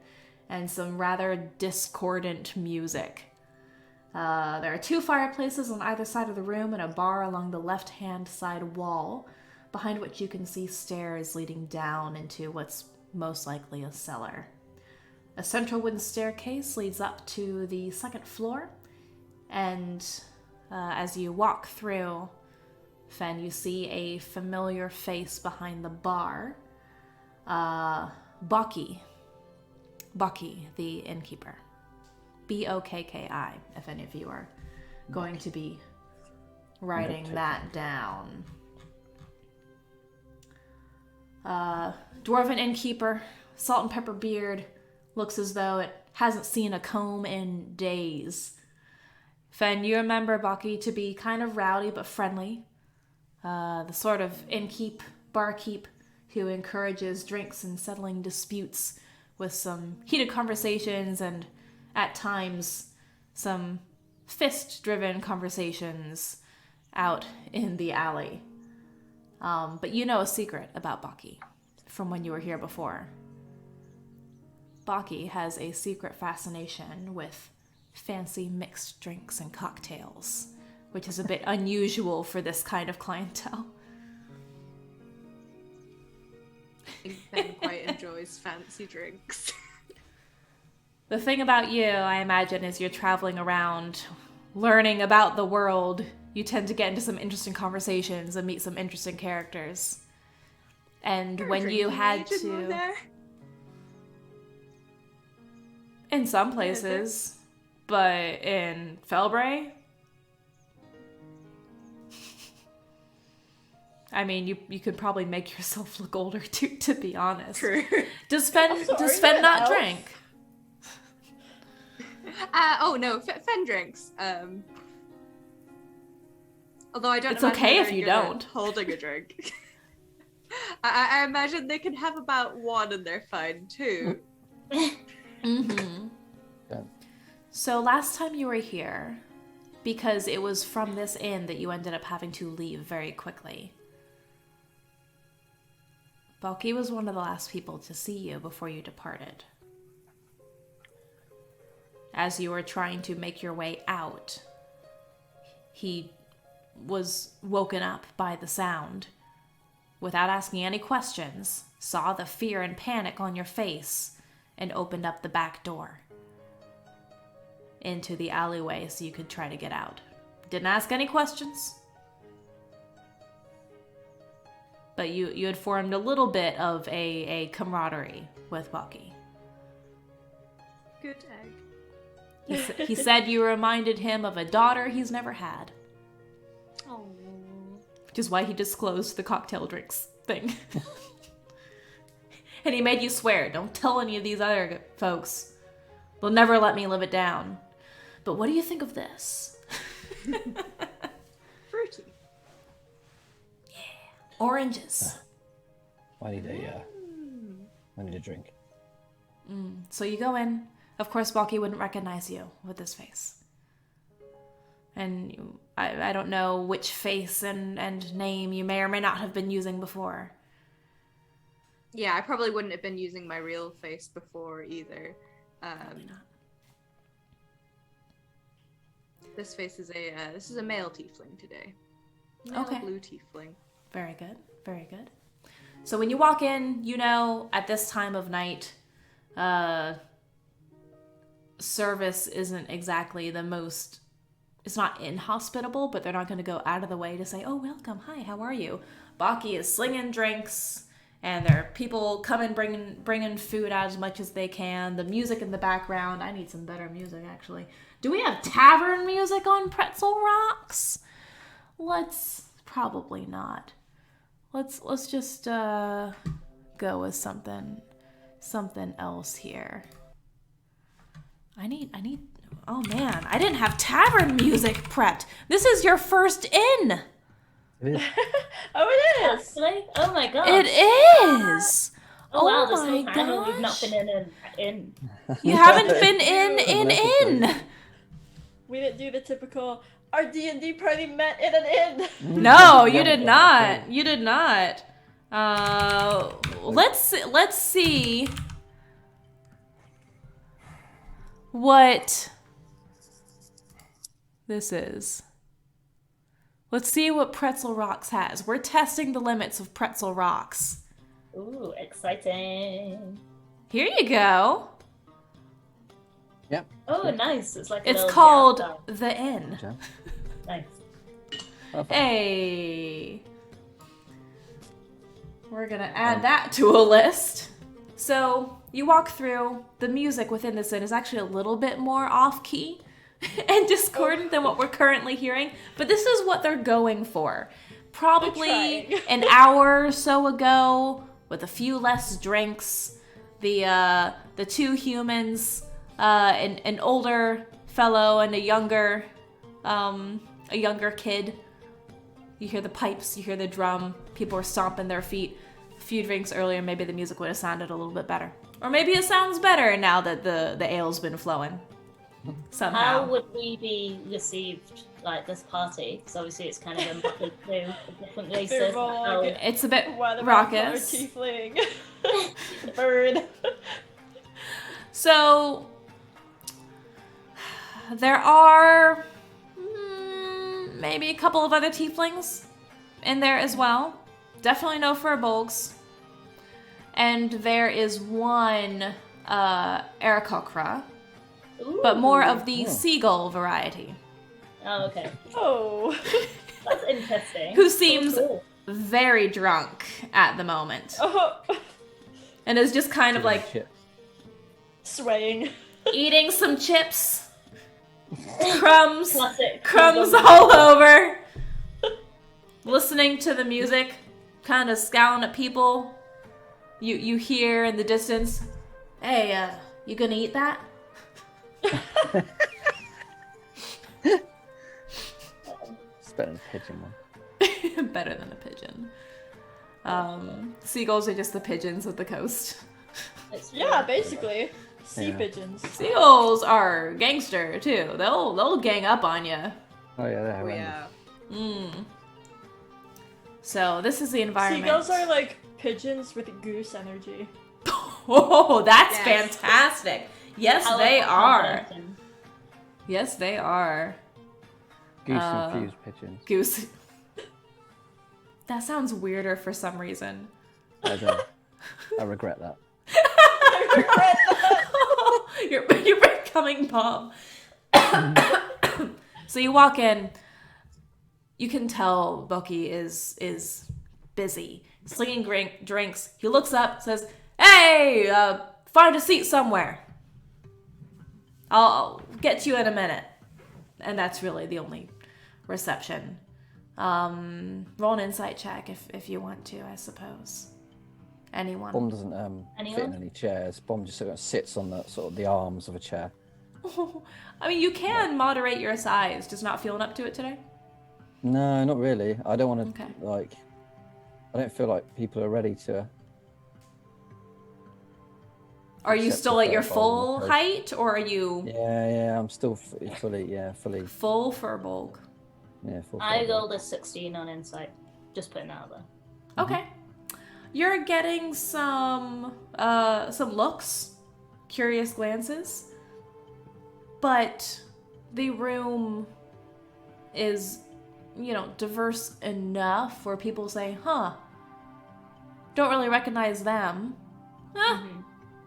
and some rather discordant music. There are two fireplaces on either side of the room and a bar along the left-hand side wall, behind which you can see stairs leading down into what's most likely a cellar. A central wooden staircase leads up to the second floor, and as you walk through, Fenn, you see a familiar face behind the bar. Bucky, the innkeeper. Bokki, if any of you are going to be writing that down. Dwarven innkeeper, salt and pepper beard, looks as though it hasn't seen a comb in days. Fenn, you remember Bucky to be kind of rowdy but friendly. The sort of barkeep who encourages drinks and settling disputes with some heated conversations and, at times, some fist-driven conversations out in the alley. But you know a secret about Bucky from when you were here before. Bucky has a secret fascination with fancy mixed drinks and cocktails, which is a bit unusual for this kind of clientele. I think Ben quite enjoys fancy drinks. The thing about you, I imagine, is you're traveling around, learning about the world. You tend to get into some interesting conversations and meet some interesting characters. And when you had to... In some places, but in Felbray... I mean, you could probably make yourself look older too, to be honest. True. Does Fenn not drink? Oh no, Fenn drinks. Although I don't. It's imagine okay they're if you very good at don't. holding a drink. I imagine they can have about one and they're fine too. Mm-hmm. Yeah. So last time you were here, because it was from this inn that you ended up having to leave very quickly, Balky was one of the last people to see you before you departed. As you were trying to make your way out, he was woken up by the sound. Without asking any questions, saw the fear and panic on your face, and opened up the back door into the alleyway so you could try to get out. Didn't ask any questions. But you had formed a little bit of a camaraderie with Bucky. Good egg. He said you reminded him of a daughter he's never had. Oh. Which is why he disclosed the cocktail drinks thing. And he made you swear, don't tell any of these other folks. They'll never let me live it down. But what do you think of this? Fruity. Oranges. I need a drink. So you go in. Of course, Balky wouldn't recognize you with this face. And I don't know which face and name you may or may not have been using before. Yeah, I probably wouldn't have been using my real face before either. Probably not. This face is a male tiefling today. Male Okay. blue tiefling. Very good. Very good. So when you walk in, you know at this time of night, service isn't exactly the most... It's not inhospitable, but they're not going to go out of the way to say, oh, welcome, hi, how are you? Baki is slinging drinks, and there are people coming, bringing food out as much as they can. The music in the background, I need some better music, actually. Do we have tavern music on Pretzel Rocks? Probably not. Let's just go with something else here. I need oh man, I didn't have tavern music prepped. This is your first inn. It is. Oh, it is. Actually? Oh my god. It is. Oh wow, this my whole time we've not gosh. been in. You haven't been in. We didn't do the typical. Our D&D party met in an inn. No, you did not. You did not. Let's see what this is. Let's see what Pretzel Rocks has. We're testing the limits of Pretzel Rocks. Ooh, exciting. Here you go. Yep. Oh, nice. It's like a It's little called jam The Inn. Jam. Nice. Perfect. Hey. We're gonna add that to a list. So you walk through. The music within this inn is actually a little bit more off-key and discordant than what we're currently hearing, but this is what they're going for. Probably They're an hour or so ago, with a few less drinks, the two humans, an older fellow and a younger kid. You hear the pipes, you hear the drum, people are stomping their feet. A few drinks earlier, maybe the music would have sounded a little bit better. Or maybe it sounds better now that the ale's been flowing. Somehow. How would we be received, like, this party? Because obviously it's kind of embodied through different races. They're wrong. It's a bit Why the raucous. tiefling? Bird. So, there are maybe a couple of other tieflings in there as well. Definitely no furbolgs. And there is one Aarakocra, but more of the seagull variety, Oh, okay. Oh. That's interesting. who seems Cool. very drunk at the moment. Oh. And is just kind of like Shit. Swaying. eating some chips. Crumbs. Classic. Crumbs all over. Listening to the music, kind of scowling at people. You hear in the distance, hey, you gonna eat that? better than a pigeon one. Better than a pigeon. Seagulls are just the pigeons of the coast. Yeah, basically. Sea Yeah. pigeons. Seagulls are gangster too. They'll gang up on you. Oh yeah, they're Oh horrendous. yeah. So this is the environment. Seagulls are like pigeons with goose energy. Oh, that's Yes. fantastic. Yes, I they like are. combination. Yes, they are. Goose infused pigeons. Goose. That sounds weirder for some reason. I don't. I regret that. You're becoming Bob. So you walk in. You can tell Bucky is busy, slinging drinks. He looks up, says, "Hey, find a seat somewhere. I'll get to you in a minute." And that's really the only reception. Roll an insight check if you want to, I suppose. Anyone? Bomb doesn't fit in Anyone? any chairs. Bomb just sort of sits on the sort of the arms of a chair. I mean, you can moderate your size. Just not feeling up to it today? No, not really. I don't want to Okay. like. I don't feel like people are ready to. Are you Accept still the at your third full bottom height, or are you Yeah. I'm still fully. full Furbolg? Yeah, full. I furbolg. rolled a 16 on insight. Just putting that out there. Okay. You're getting some looks, curious glances, but the room is, diverse enough where people say, "Huh, don't really recognize them,"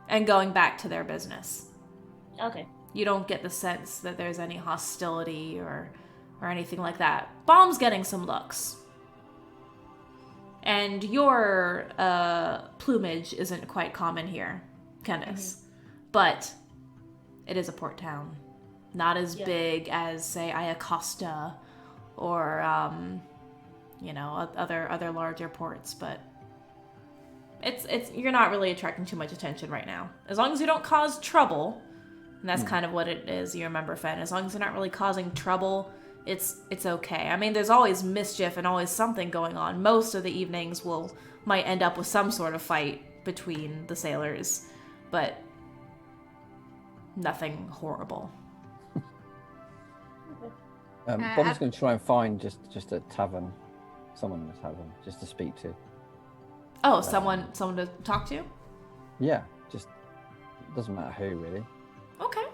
and going back to their business. Okay. You don't get the sense that there's any hostility or anything like that. Bomb's getting some looks. And your plumage isn't quite common here, Kendis. But it is a port town. Not as big as, say, Iyastera or, other larger ports, but it's you're not really attracting too much attention right now. As long as you don't cause trouble, and that's kind of what it is, you remember, Fenn. As long as you're not really causing trouble, it's okay. I mean, there's always mischief and always something going on. Most of the evenings might end up with some sort of fight between the sailors, but nothing horrible. Bomb's going to try and find just a tavern, someone in a tavern, just to speak to. Oh, someone to talk to? Yeah, just doesn't matter who really. Okay.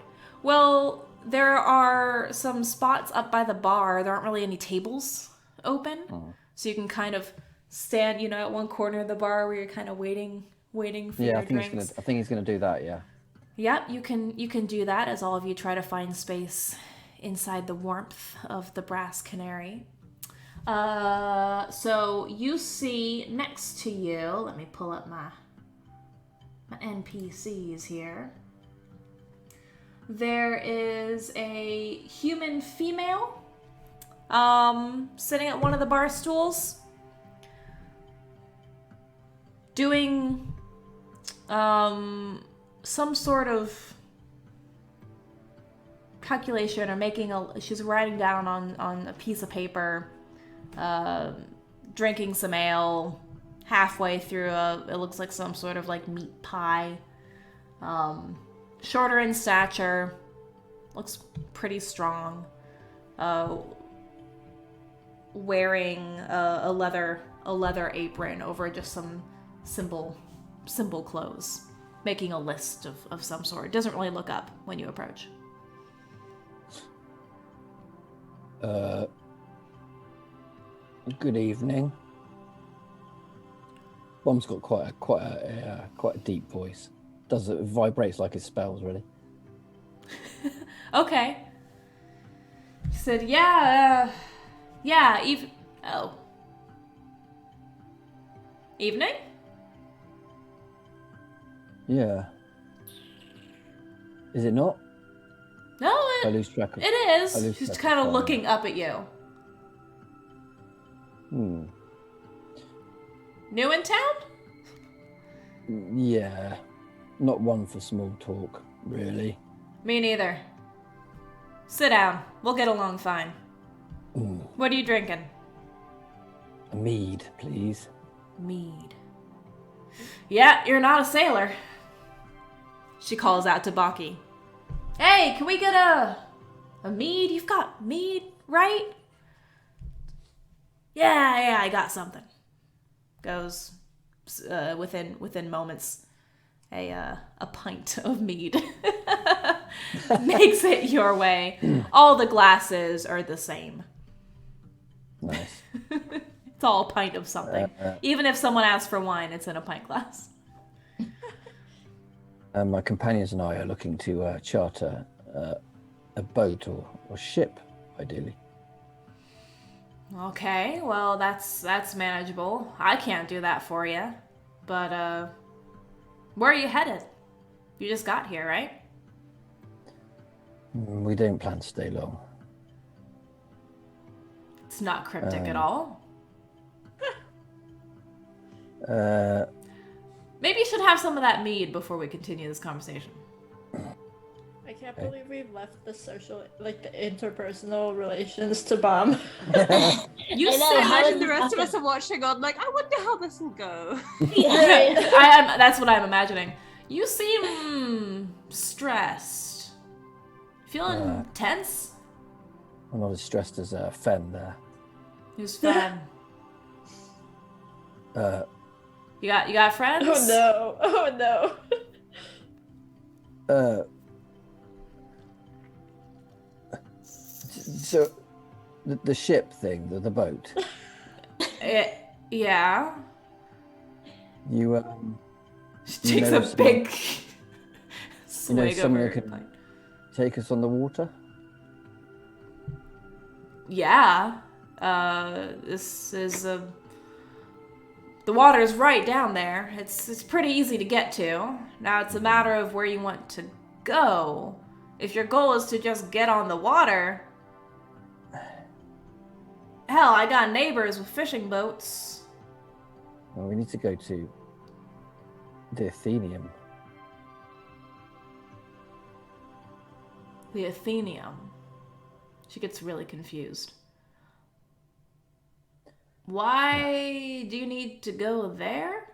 Well, there are some spots up by the bar. There aren't really any tables open. So you can kind of stand, at one corner of the bar where you're kind of waiting for your drinks. I think he's gonna do that. Yeah. Yep, you can do that as all of you try to find space inside the warmth of the Brass Canary. So you see next to you, let me pull up my NPCs here. There is a human female sitting at one of the bar stools doing some sort of calculation or she's writing down on a piece of paper, drinking some ale, halfway through it looks like some sort of like meat pie. Shorter in stature, looks pretty strong, wearing a leather apron over just some simple clothes, making a list of some sort. Doesn't really look up when you approach. Good evening. Bomb's got quite a deep voice. It vibrates like his spells, really. Okay. He said, evening? Yeah. Is it not? No, I lose track of it I is. lose She's track of kind of time. looking up at you. New in town? Yeah. Not one for small talk, really. Me neither. Sit down. We'll get along fine. What are you drinking? A mead, please. Mead. Yeah, you're not a sailor. She calls out to Baki. Hey, can we get a mead? You've got mead, right? Yeah, I got something. Goes within moments. A pint of mead makes it your way. All the glasses are the same. Nice. It's all a pint of something. Even if someone asks for wine, it's in a pint glass. My companions and I are looking to charter a boat or ship, ideally. Okay, well that's manageable. I can't do that for you. But where are you headed? You just got here, right? We don't plan to stay long. It's not cryptic at all. Maybe you should have some of that mead before we continue this conversation. I can't believe we've left the social, like the interpersonal relations to bomb. You I know, said how Imagine did the rest of this us are watching on like, I wonder how this will go. that's what I'm imagining. You seem stressed. Feeling tense? I'm not as stressed as Fenn there. Who's Fenn? You got friends? Oh no. So, the ship thing, the boat. Yeah. You She takes know a big you know swig of someone her. who can take us on the water? Yeah. This is the water is right down there. It's pretty easy to get to. Now it's a matter of where you want to go. If your goal is to just get on the water, hell, I got neighbors with fishing boats. Well, we need to go to the Athenium. The Athenium. She gets really confused. Why do you need to go there?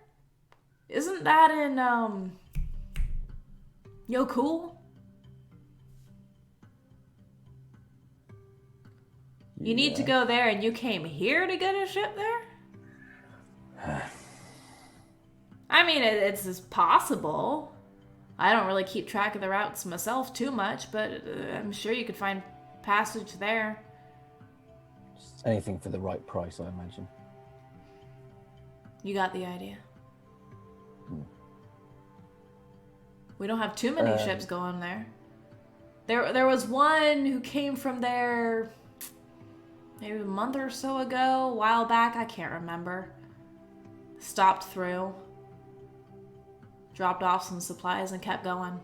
Isn't that in, Yo Cool? You need to go there and you came here to get a ship there? I mean, it's possible. I don't really keep track of the routes myself too much, but I'm sure you could find passage there. Just anything for the right price, I imagine. You got the idea. We don't have too many ships going there. There was one who came from there maybe a month or so ago, a while back, I can't remember. Stopped through. Dropped off some supplies and kept going.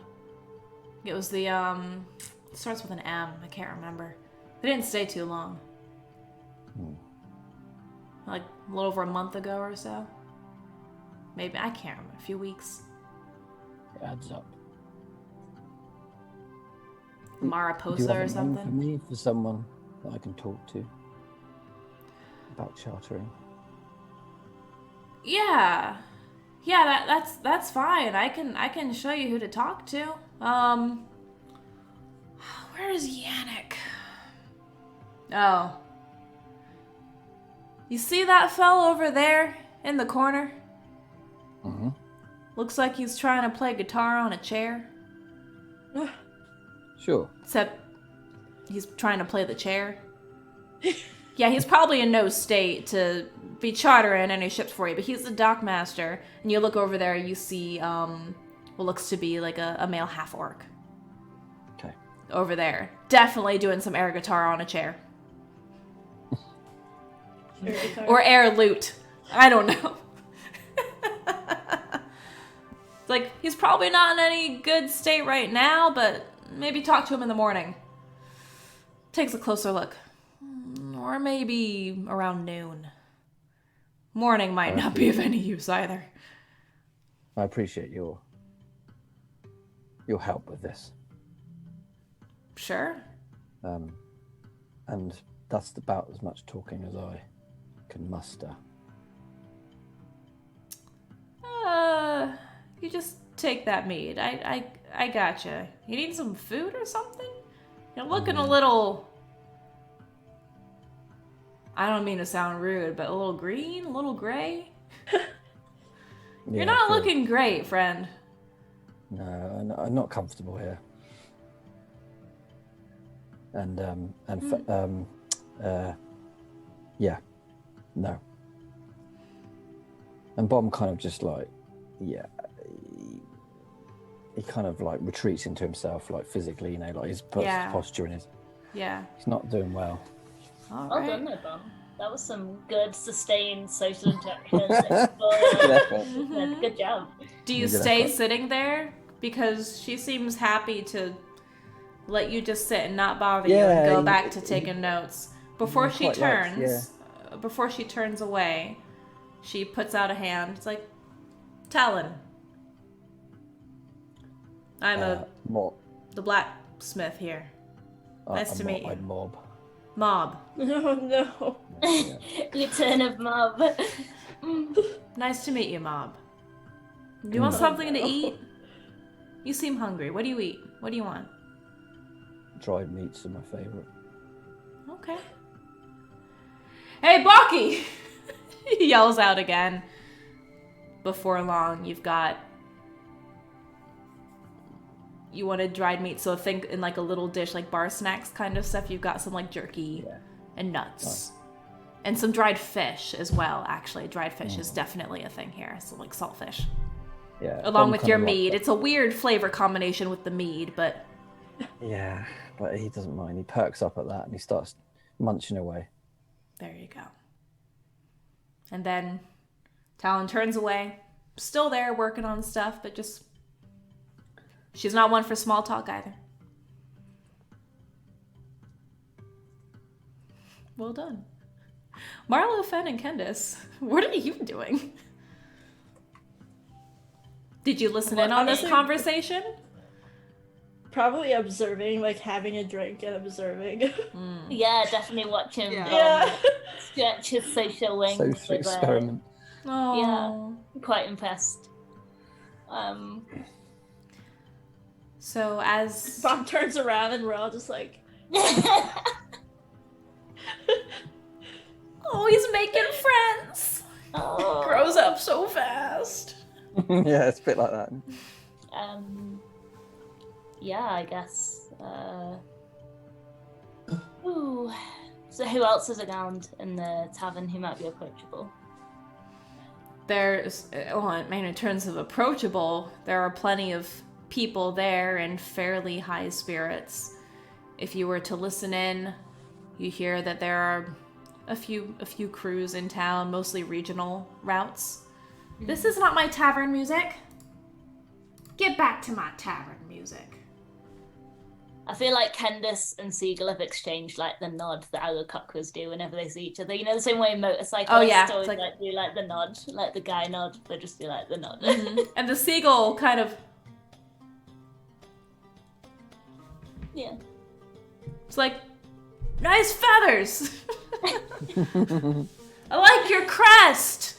It was the, it starts with an M, I can't remember. They didn't stay too long. Like a little over a month ago or so. Maybe, I can't remember, a few weeks. It adds up. Do you Mariposa have or a name something. for me, for someone that I can talk to about chartering? Yeah, that's fine. I can show you who to talk to. Where is Yannick? Oh, you see that fella over there in the corner? Mm-hmm. Looks like he's trying to play guitar on a chair. Sure. Except he's trying to play the chair. Yeah, he's probably in no state to be chartering any ships for you, but he's the dockmaster. And you look over there, you see what looks to be like a male half-orc. Okay. Over there. Definitely doing some air guitar on a chair. Or air lute. I don't know. Like, he's probably not in any good state right now, but maybe talk to him in the morning. Takes a closer look. Or maybe around noon. Morning might not be of any use either. I appreciate your help with this. Sure. And that's about as much talking as I can muster. You just take that mead. I gotcha. You need some food or something? You're looking a little... I don't mean to sound rude, but a little green, a little gray. You're not looking great, friend. No, I'm not comfortable here. And yeah, no. And Bomb kind of just like, yeah, he kind of like retreats into himself, like physically, you know, like his posture and he's not doing well. All Well right. done there, Bum. That was some good, sustained social interaction. Good job. Do you stay sitting there? Because she seems happy to let you just sit and not bother you and go back to taking notes. Before she turns, before she turns away, she puts out a hand. It's like, Talon. I'm the blacksmith here. Nice to meet you. Mob. No, no. Return of Mob. Nice to meet you, Mob. Do you want something to eat? You seem hungry. What do you eat? What do you want? Dried meats are my favourite. Okay. Hey, Baki! He yells out again. Before long, you've got... You wanted dried meat, so think in like a little dish, like bar snacks kind of stuff. You've got some like jerky and nuts. Nice. And some dried fish as well, actually. Dried fish is definitely a thing here. So like saltfish. Yeah. Along with your mead. It's a weird flavor combination with the mead, but... Yeah, but he doesn't mind. He perks up at that and he starts munching away. There you go. And then Talon turns away. Still there working on stuff, but just... She's not one for small talk either. Well done. Marlowe, Fenn, and Kendis, what are you doing? Did you listen in on this conversation? Probably observing, like having a drink and observing. Yeah, definitely watch him stretch his social wings. Social experiment. Oh. Yeah, quite impressed. So as... Bob turns around and we're all just like... Oh, he's making friends! Oh. Grows up so fast. Yeah, it's a bit like that. Yeah, I guess. Ooh. So who else is around in the tavern who might be approachable? There's... Oh, I mean, in terms of approachable, there are plenty of people there in fairly high spirits. If you were to listen in, you hear that there are a few crews in town, mostly regional routes. This is not my tavern music. Get back to my tavern music. I feel like Kendis and Siegel have exchanged like the nod that our cockers do whenever they see each other. You know, the same way motorcyclists always like do like the nod, like the guy nod. They just do like the nod. And the seagull kind of... Yeah. It's like, nice feathers! I like your crest!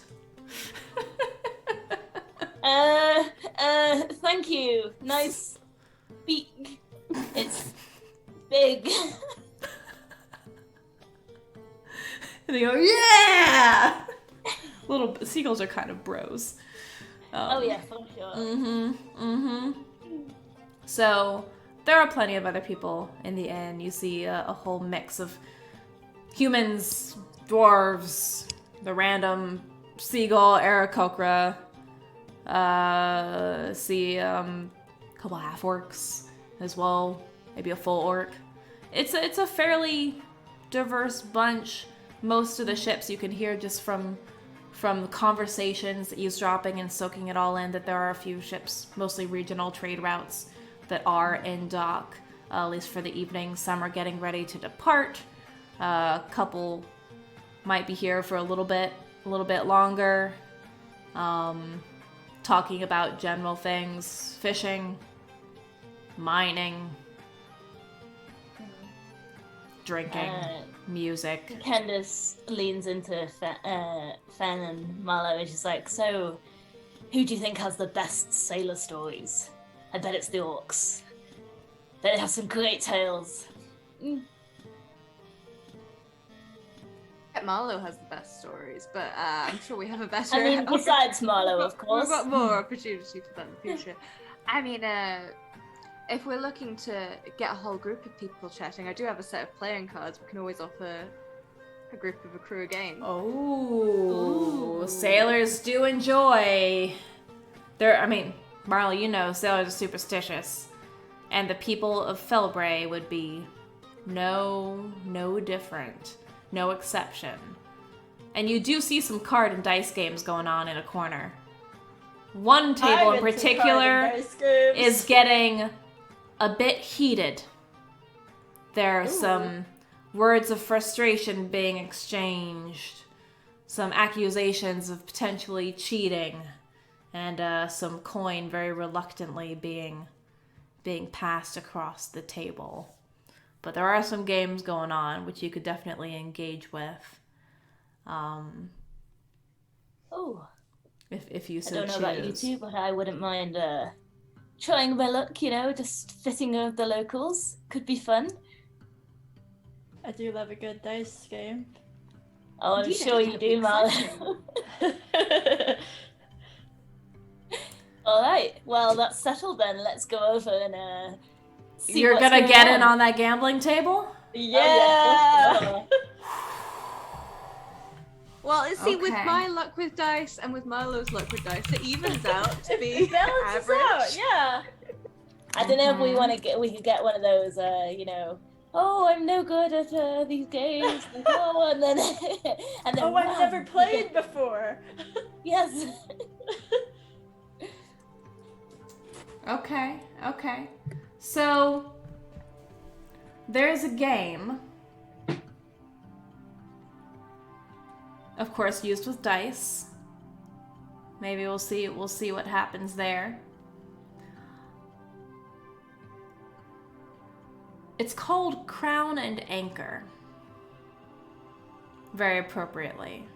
Thank you. Nice beak. It's big. And they go, yeah! Little seagulls are kind of bros. Oh yeah, for sure. So... There are plenty of other people in the inn. You see a whole mix of humans, dwarves, the random seagull, Aarakocra, see a couple half-orcs as well, maybe a full orc. It's a fairly diverse bunch. Most of the ships you can hear just from conversations, eavesdropping and soaking it all in, that there are a few ships, mostly regional trade routes, that are in dock, at least for the evening. Some are getting ready to depart. A couple might be here for a little bit longer. Talking about general things, fishing, mining. drinking, music. Kendis leans into Fenn and Marlowe and she's like, so, who do you think has the best sailor stories? I bet it's the orcs. They have some great tales. Marlowe has the best stories, but I'm sure we have a better. I mean, besides Marlowe, of course. We've got more opportunity for that in the future. I mean, if we're looking to get a whole group of people chatting, I do have a set of playing cards. We can always offer a group of a crew a game. Oh, sailors do enjoy. Marlowe, you know, sailors are superstitious, and the people of Felbray would be no different. No exception. And you do see some card and dice games going on in a corner. One table in particular is getting a bit heated. There are some words of frustration being exchanged, some accusations of potentially cheating, and some coin very reluctantly being passed across the table. But there are some games going on which you could definitely engage with. If you so I don't know choose. about you two, but I wouldn't mind trying my luck, you know, just fitting with the locals. Could be fun. I do love a good dice game. Oh, I'm sure you do, Marlowe. All right, well, that's settled then. Let's go over and see You're what's gonna going get on. in on that gambling table? Yeah! Well, see, with Okay. my luck with dice and with Marlowe's luck with dice, it evens out to be It balances average. out, yeah. I don't know if we could get one of those, you know, oh, I'm no good at these games. Like, oh, and then Oh, I've never played before. Yes. Okay. So, there's a game, of course, used with dice. Maybe we'll see what happens there. It's called Crown and Anchor. Very appropriately.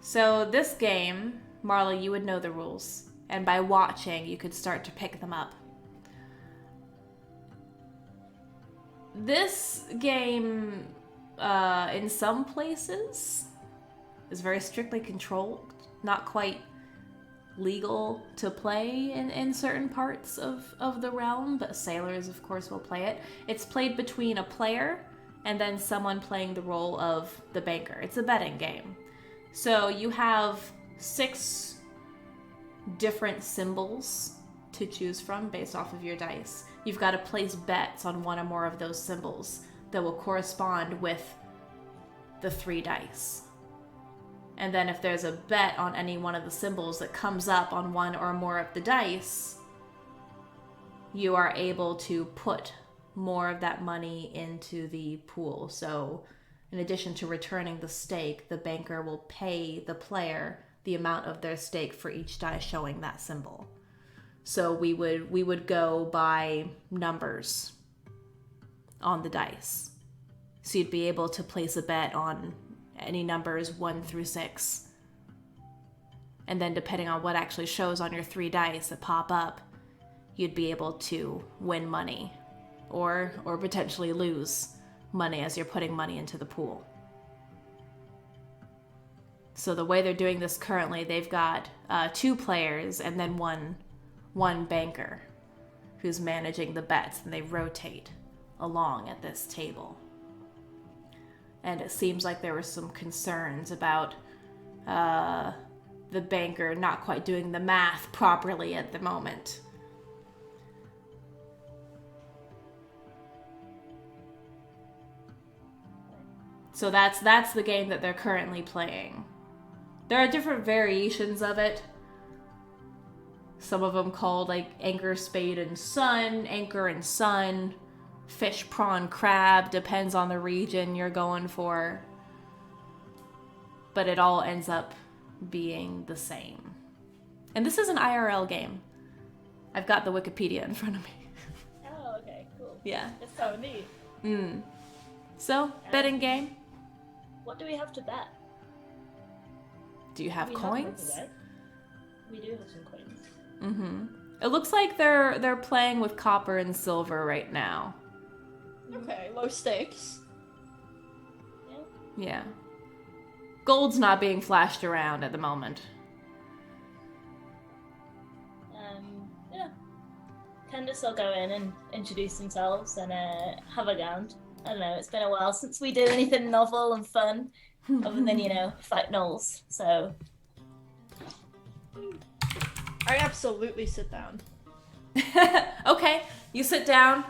So this game, Marlowe, you would know the rules. And by watching, you could start to pick them up. This game, in some places, is very strictly controlled. Not quite legal to play in certain parts of the realm, but sailors, of course, will play it. It's played between a player and then someone playing the role of the banker. It's a betting game. So you have 6 different symbols to choose from based off of your dice. You've got to place bets on one or more of those symbols that will correspond with the 3 dice. And then if there's a bet on any one of the symbols that comes up on one or more of the dice, you are able to put more of that money into the pool. So in addition to returning the stake, the banker will pay the player the amount of their stake for each die showing that symbol. So we would go by numbers on the dice. So you'd be able to place a bet on any numbers 1 through 6. And then depending on what actually shows on your 3 dice that pop up, you'd be able to win money or potentially lose money as you're putting money into the pool. So the way they're doing this currently, they've got 2 players and then one banker who's managing the bets, and they rotate along at this table. And it seems like there were some concerns about the banker not quite doing the math properly at the moment. So that's the game that they're currently playing. There are different variations of it. Some of them called like Anchor, Spade, and Sun, Anchor and Sun, Fish, Prawn, Crab, depends on the region you're going for. But it all ends up being the same. And this is an IRL game. I've got the Wikipedia in front of me. Oh, okay, cool. Yeah. It's so neat. So, betting game. What do we have to bet? Do you have We coins? Have we do have some coins. Mm-hmm. It looks like they're playing with copper and silver right now. Okay, low stakes. Yeah. Gold's not being flashed around at the moment. Yeah. Kendis will go in and introduce themselves and have a round. I don't know, it's been a while since we did anything novel and fun, other than, fight gnolls, so... I absolutely sit down. Okay, you sit down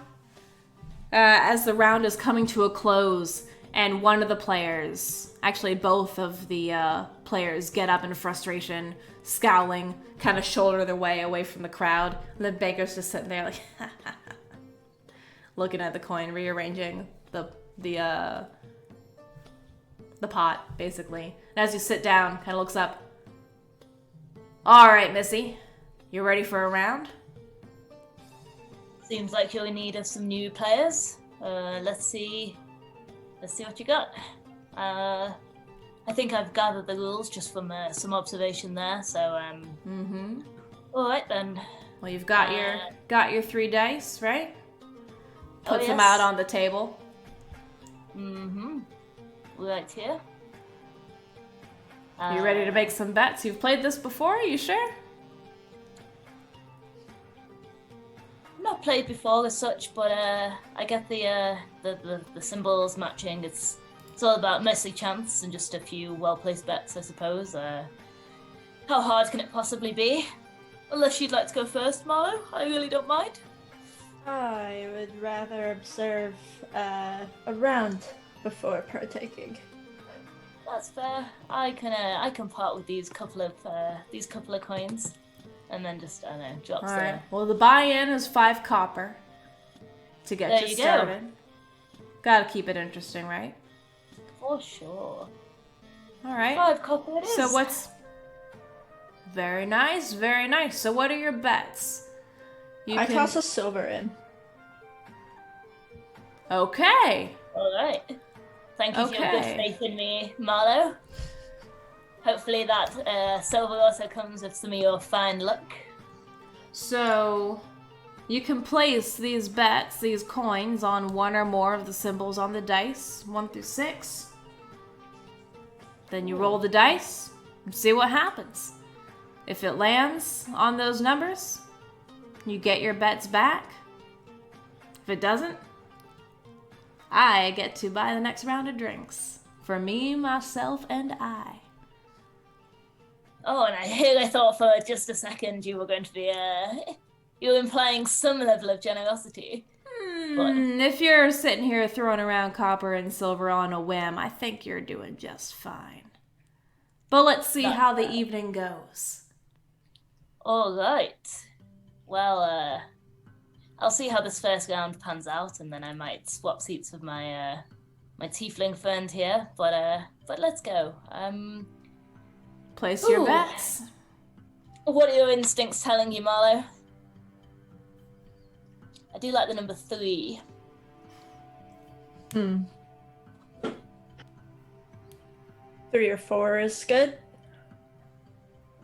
as the round is coming to a close, and one of the players, actually both of the players, get up in frustration, scowling, kind of shoulder their way away from the crowd, and the baker's just sitting there like, looking at the coin, rearranging the pot, basically. And as you sit down, kind of looks up. All right, Missy, you ready for a round? Seems like you're in need of some new players. Let's see what you got. I think I've gathered the rules just from some observation there, so all right then. Well, you've got your 3 dice, right? Puts them yes. out on the table. Right here. You ready to make some bets? You've played this before, are you sure? Not played before as such, but I get the symbols matching. It's all about mostly chance and just a few well-placed bets, I suppose. How hard can it possibly be? Unless you'd like to go first, Marlowe, I really don't mind. I would rather observe a round before partaking. That's fair. I can part with these couple of coins, and then just I don't know drops All right. there. Well, the buy-in is 5 copper to get There you you go. started. Gotta keep it interesting, right? For sure. All right. 5 copper it is. So what's... Very nice, very nice. So what are your bets? I toss a silver in. Okay. All right. Thank you for your good Okay. faith in me, Marlowe. Hopefully that silver also comes with some of your fine luck. So you can place these bets, these coins, on one or more of the symbols on the dice, 1 through 6. Then you roll the dice and see what happens. If it lands on those numbers, you get your bets back. If it doesn't, I get to buy the next round of drinks. For me, myself, and I. Oh, and I thought for just a second you were going to be you were implying some level of generosity. If you're sitting here throwing around copper and silver on a whim, I think you're doing just fine. But let's see how the evening goes. All right. Well, I'll see how this first round pans out, and then I might swap seats with my my tiefling friend here. But let's go. Place your Ooh. bets. What are your instincts telling you, Marlowe? I do like the number 3. 3 or 4 is good.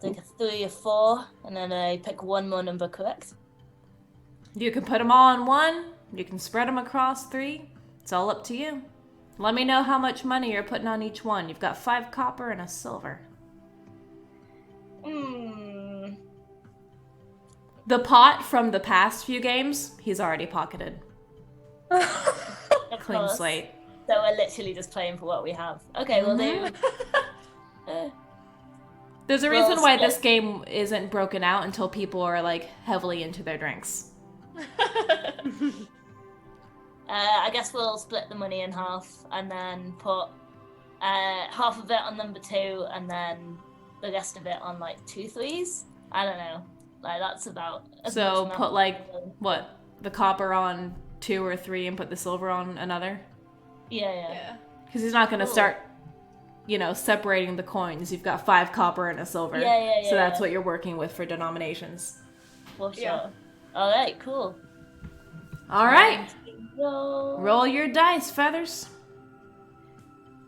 Take a 3 or 4, and then I pick one more number, correct? You can put them all on one. You can spread them across 3. It's all up to you. Let me know how much money you're putting on each one. You've got 5 copper and a silver. The pot from the past few games, he's already pocketed. Of Clean course. slate. So we're literally just playing for what we have. Okay, we'll do. There's a Well, reason why split. this game isn't broken out until people are like heavily into their drinks. I guess we'll split the money in half and then put half of it on number 2 and then the rest of it on like 2 3s. I don't know. Like that's about. as So much amount put as like, I can. what, the copper on 2 or 3 and put the silver on another? Yeah. Because he's not going to Cool. start, separating the coins. You've got 5 copper and a silver. Yeah, So that's yeah. what you're working with for denominations. For sure. Yeah. All right, cool. All right. Roll. Roll your dice, Feathers.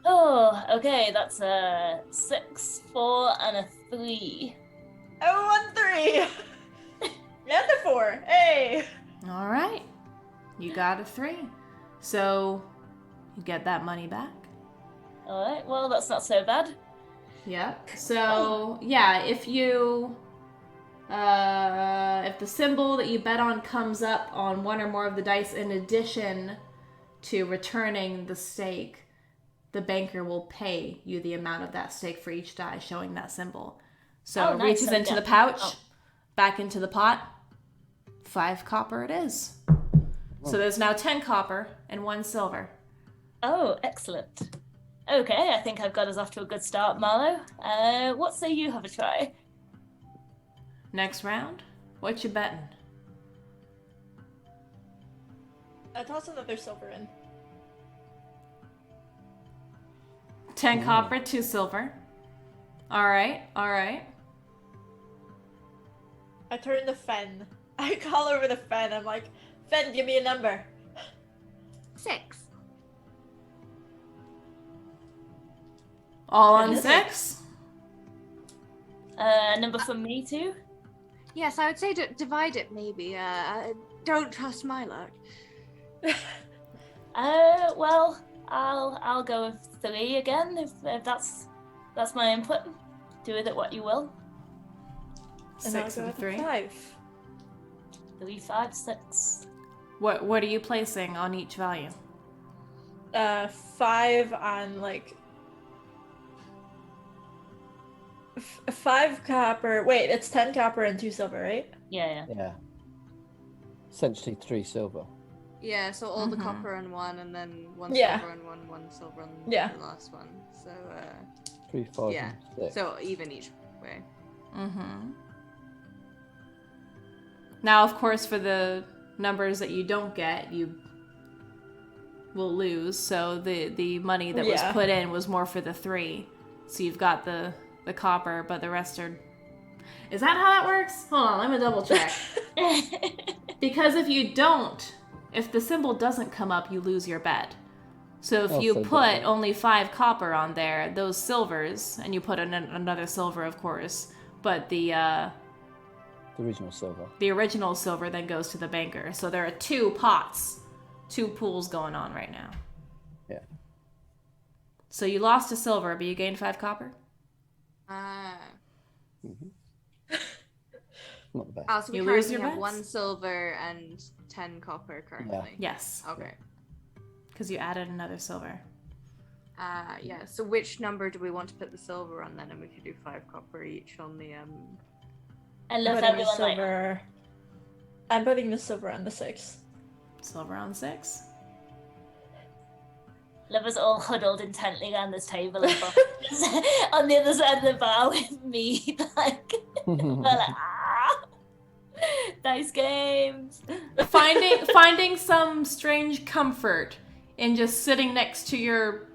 Oh, okay, that's a 6, 4, and a 3. Oh, 1, 3. And a 4. Hey. All right. You got a 3. So you get that money back. Alright, well, that's not so bad. Yep. So, yeah, if you... if the symbol that you bet on comes up on one or more of the dice in addition to returning the stake, the banker will pay you the amount of that stake for each die showing that symbol. So it nice. reaches into the pouch, back into the pot. 5 copper it is. So there's now 10 copper and 1 silver. Oh, excellent. Okay, I think I've got us off to a good start, Marlowe. What say you have a try? Next round, what you betting? I toss another silver in. 10 copper, 2 silver. All right. I turn to Fenn. I call over to Fenn. I'm like, Fenn, give me a number. 6. All on 6? Number for me too? Yes, I would say divide it maybe. Don't trust my luck. Well, I'll go with 3 again if that's my input. Do with it what you will. And 6 I'll go and with 3. 5. 3, 5, 6. What are you placing on each value? 5 on like 5 copper. Wait, it's 10 copper and 2 silver, right? Yeah. Yeah. Essentially 3 silver. Yeah, so all the Mhm. copper on one, and then 1 Yeah. silver on one silver on Yeah. the last one. So, 3, 5, yeah. and 6. So even each way. Mm-hmm. Now, of course, for the numbers that you don't get, you will lose. So the money that was Yeah. put in was more for the 3. So you've got the copper, but the rest are... Is that how that works? Hold on, let me double check. Because if the symbol doesn't come up, you lose your bet. So if Oh, you so put good. only 5 copper on there, those silvers, and you put in another silver, of course, but the original silver. the original silver then goes to the banker. So there are 2 pots, 2 pools going on right now. Yeah. So you lost a silver, but you gained 5 copper? Not the best. Oh, so we You lose currently your have bets? 1 silver and 10 copper currently. Yes, Okay. because you added another silver. Yeah. So which number do we want to put the silver on then? And we could do 5 copper each on the I love Putting the everyone like, silver. I'm putting the silver on the 6. Silver on 6. love us all huddled intently around this table and on the other side of the bar with me, like, we're like, nice games. Finding some strange comfort in just sitting next to your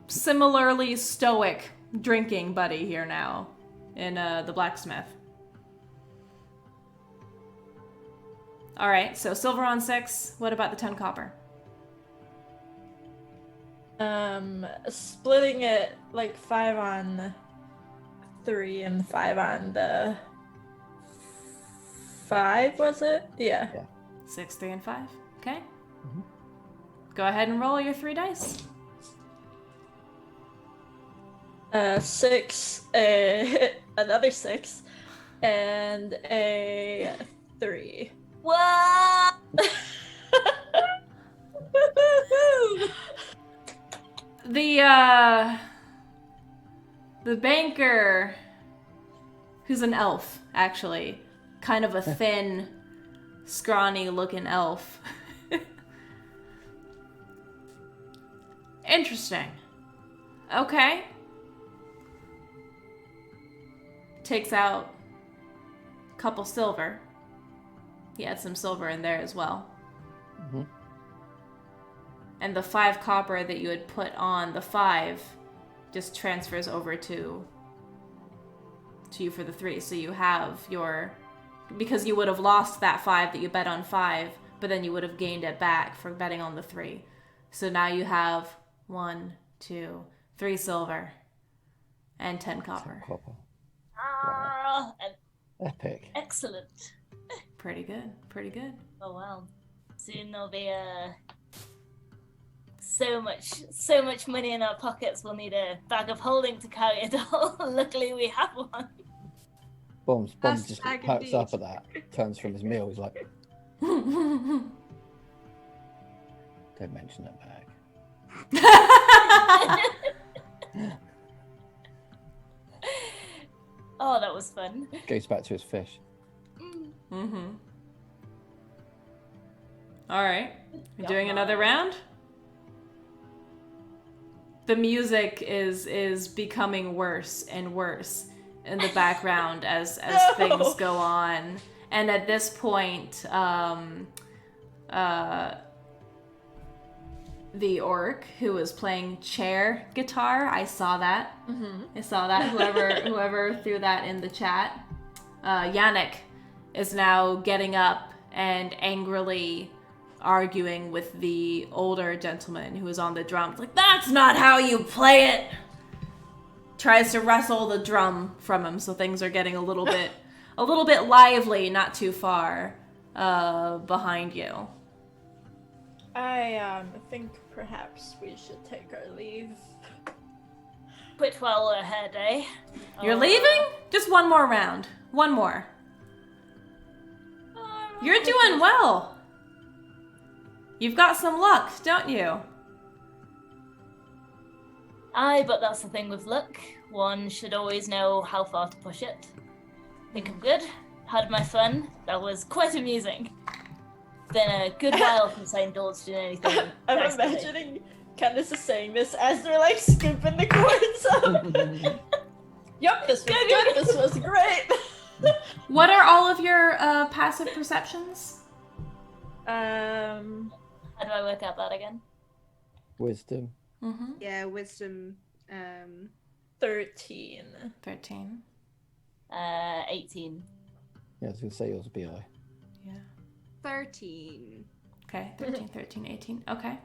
similarly stoic drinking buddy here now in the blacksmith. All right, so silver on 6. What about the 10 copper? Splitting it like 5 on 3 and 5 on the 5, was it? Yeah. 6, 3, and 5. Okay. Go ahead and roll your 3 dice. 6, another 6, and a 3. What? The banker, who's an elf, actually, kind of a thin, scrawny looking elf. Interesting. Okay. Takes out a couple silver. He had some silver in there as well. Mhm. And the 5 copper that you had put on the 5 just transfers over to you for the 3. So you have your... Because you would have lost that 5 that you bet on 5, but then you would have gained it back for betting on the 3. So now you have 1, 2, 3 silver, and 10 copper. Copper. Ah, Epic. excellent. Pretty good. Pretty good. Oh wow. Soon there'll be so much money in our pockets. We'll need a bag of holding to carry it all. Luckily, we have one. Bombs just Hashtag perks indeed. up at that. Turns from his meal. He's like, Oh, don't mention that bag. Oh, that was fun. Goes back to his fish. Mm-hmm. All right. We're doing another round? The music is becoming worse and worse in the background as things go on. And at this point, the orc who was playing chair guitar, I saw that. I saw that. Whoever threw that in the chat. Yannick is now getting up and angrily arguing with the older gentleman who is on the drums. Like, that's not how you play it! Tries to wrestle the drum from him, so things are getting a little bit lively, not too far behind you. I think perhaps we should take our leave. Quit while we're ahead, eh? You're leaving? Just one more round. One more. You're doing well. You've got some luck, don't you? Aye, but that's the thing with luck. One should always know how far to push it. Think I'm good. Had my fun. That was quite amusing. Been a good while since I indulged in anything. I'm nice today. imagining Kendis is saying this as they're like scooping the cords up. Yup, this was good. This was great. What are all of your passive perceptions? How do I work out that again? Wisdom. Mm-hmm. Yeah, wisdom. 13. 13. 18. Yeah, I was going to say yours would be I. Yeah. 13. Okay, 13, 18. Okay.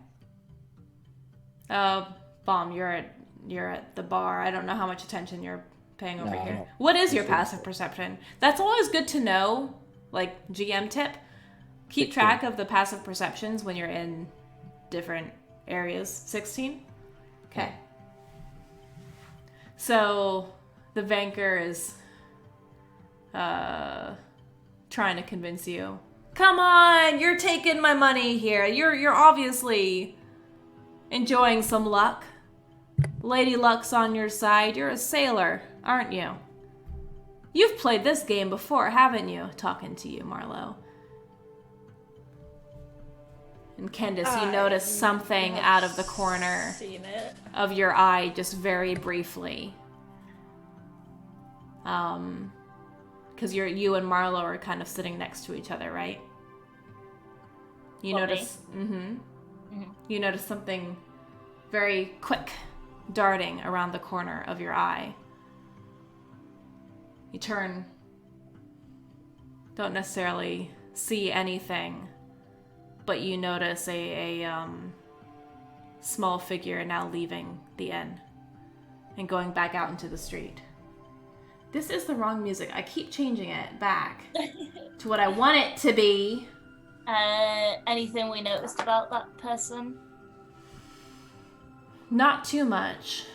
Bomb, you're at the bar. I don't know how much attention you're paying over No, here. not- What is your Just- passive perception? That's always good to know, like GM tip. Keep 16. track of the passive perceptions when you're in different areas. 16? Okay. So the banker is trying to convince you. Come on, you're taking my money here. You're obviously enjoying some luck. Lady Luck's on your side. You're a sailor, aren't you? You've played this game before, haven't you? Talking to you, Marlowe. And Kendis, you notice something out of the corner Seen it. of your eye just very briefly. Because you and Marlowe are kind of sitting next to each other, right? You What, notice, Mhm. You notice something very quick darting around the corner of your eye. You turn, don't necessarily see anything, but you notice a small figure now leaving the inn and going back out into the street. This is the wrong music. I keep changing it back to what I want it to be. Anything we noticed about that person? Not too much,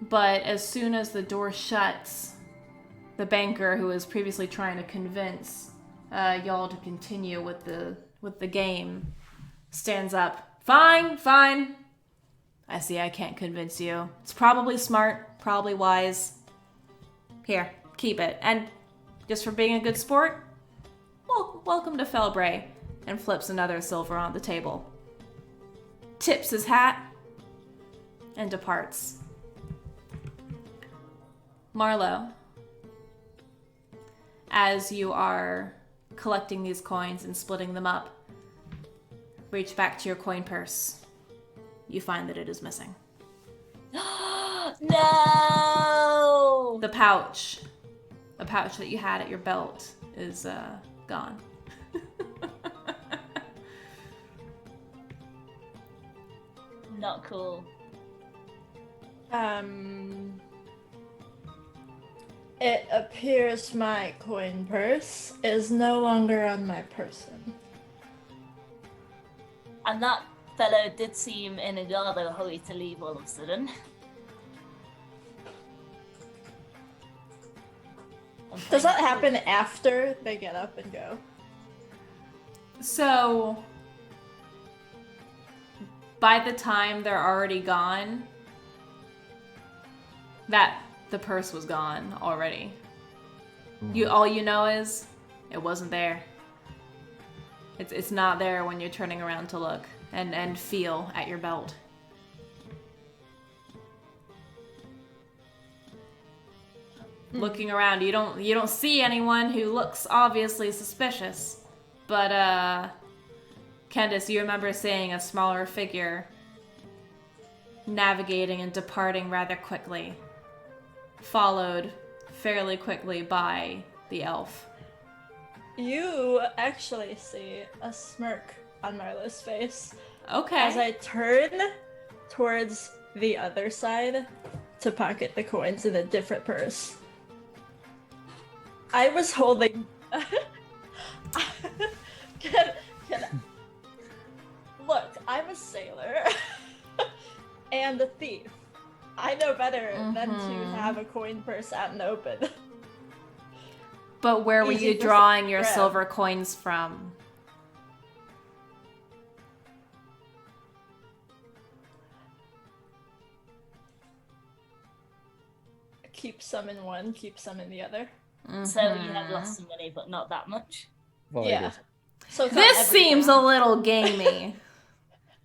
but as soon as the door shuts, the banker who was previously trying to convince y'all to continue with the game stands up. Fine. I see I can't convince you. It's probably smart, probably wise. Here, keep it. And just for being a good sport, well, welcome to Felbray. And flips another silver on the table. Tips his hat and departs. Marlowe, as you are collecting these coins and splitting them up, reach back to your coin purse. You find that it is missing. No! The pouch that you had at your belt is gone. Not cool. It appears my coin purse is no longer on my person. And that fellow did seem in a rather hurry to leave all of a sudden. Does that happen after they get up and go? So, by the time they're already gone, the purse was gone already. All you know is it wasn't there. It's not there when you're turning around to look and feel at your belt. Looking around, you don't see anyone who looks obviously suspicious. But Kendis, you remember seeing a smaller figure navigating and departing rather quickly, followed fairly quickly by the elf. You actually see a smirk on Marlowe's face. Okay. As I turn towards the other side to pocket the coins in a different purse. I was holding... Look, I'm a sailor and a thief. I know better than to have a coin purse out in the open. But where were you drawing your silver coins from? Keep some in one, keep some in the other. So you have lost some money, but not that much. Very Yeah. good. So it's not This everything. seems a little gamey.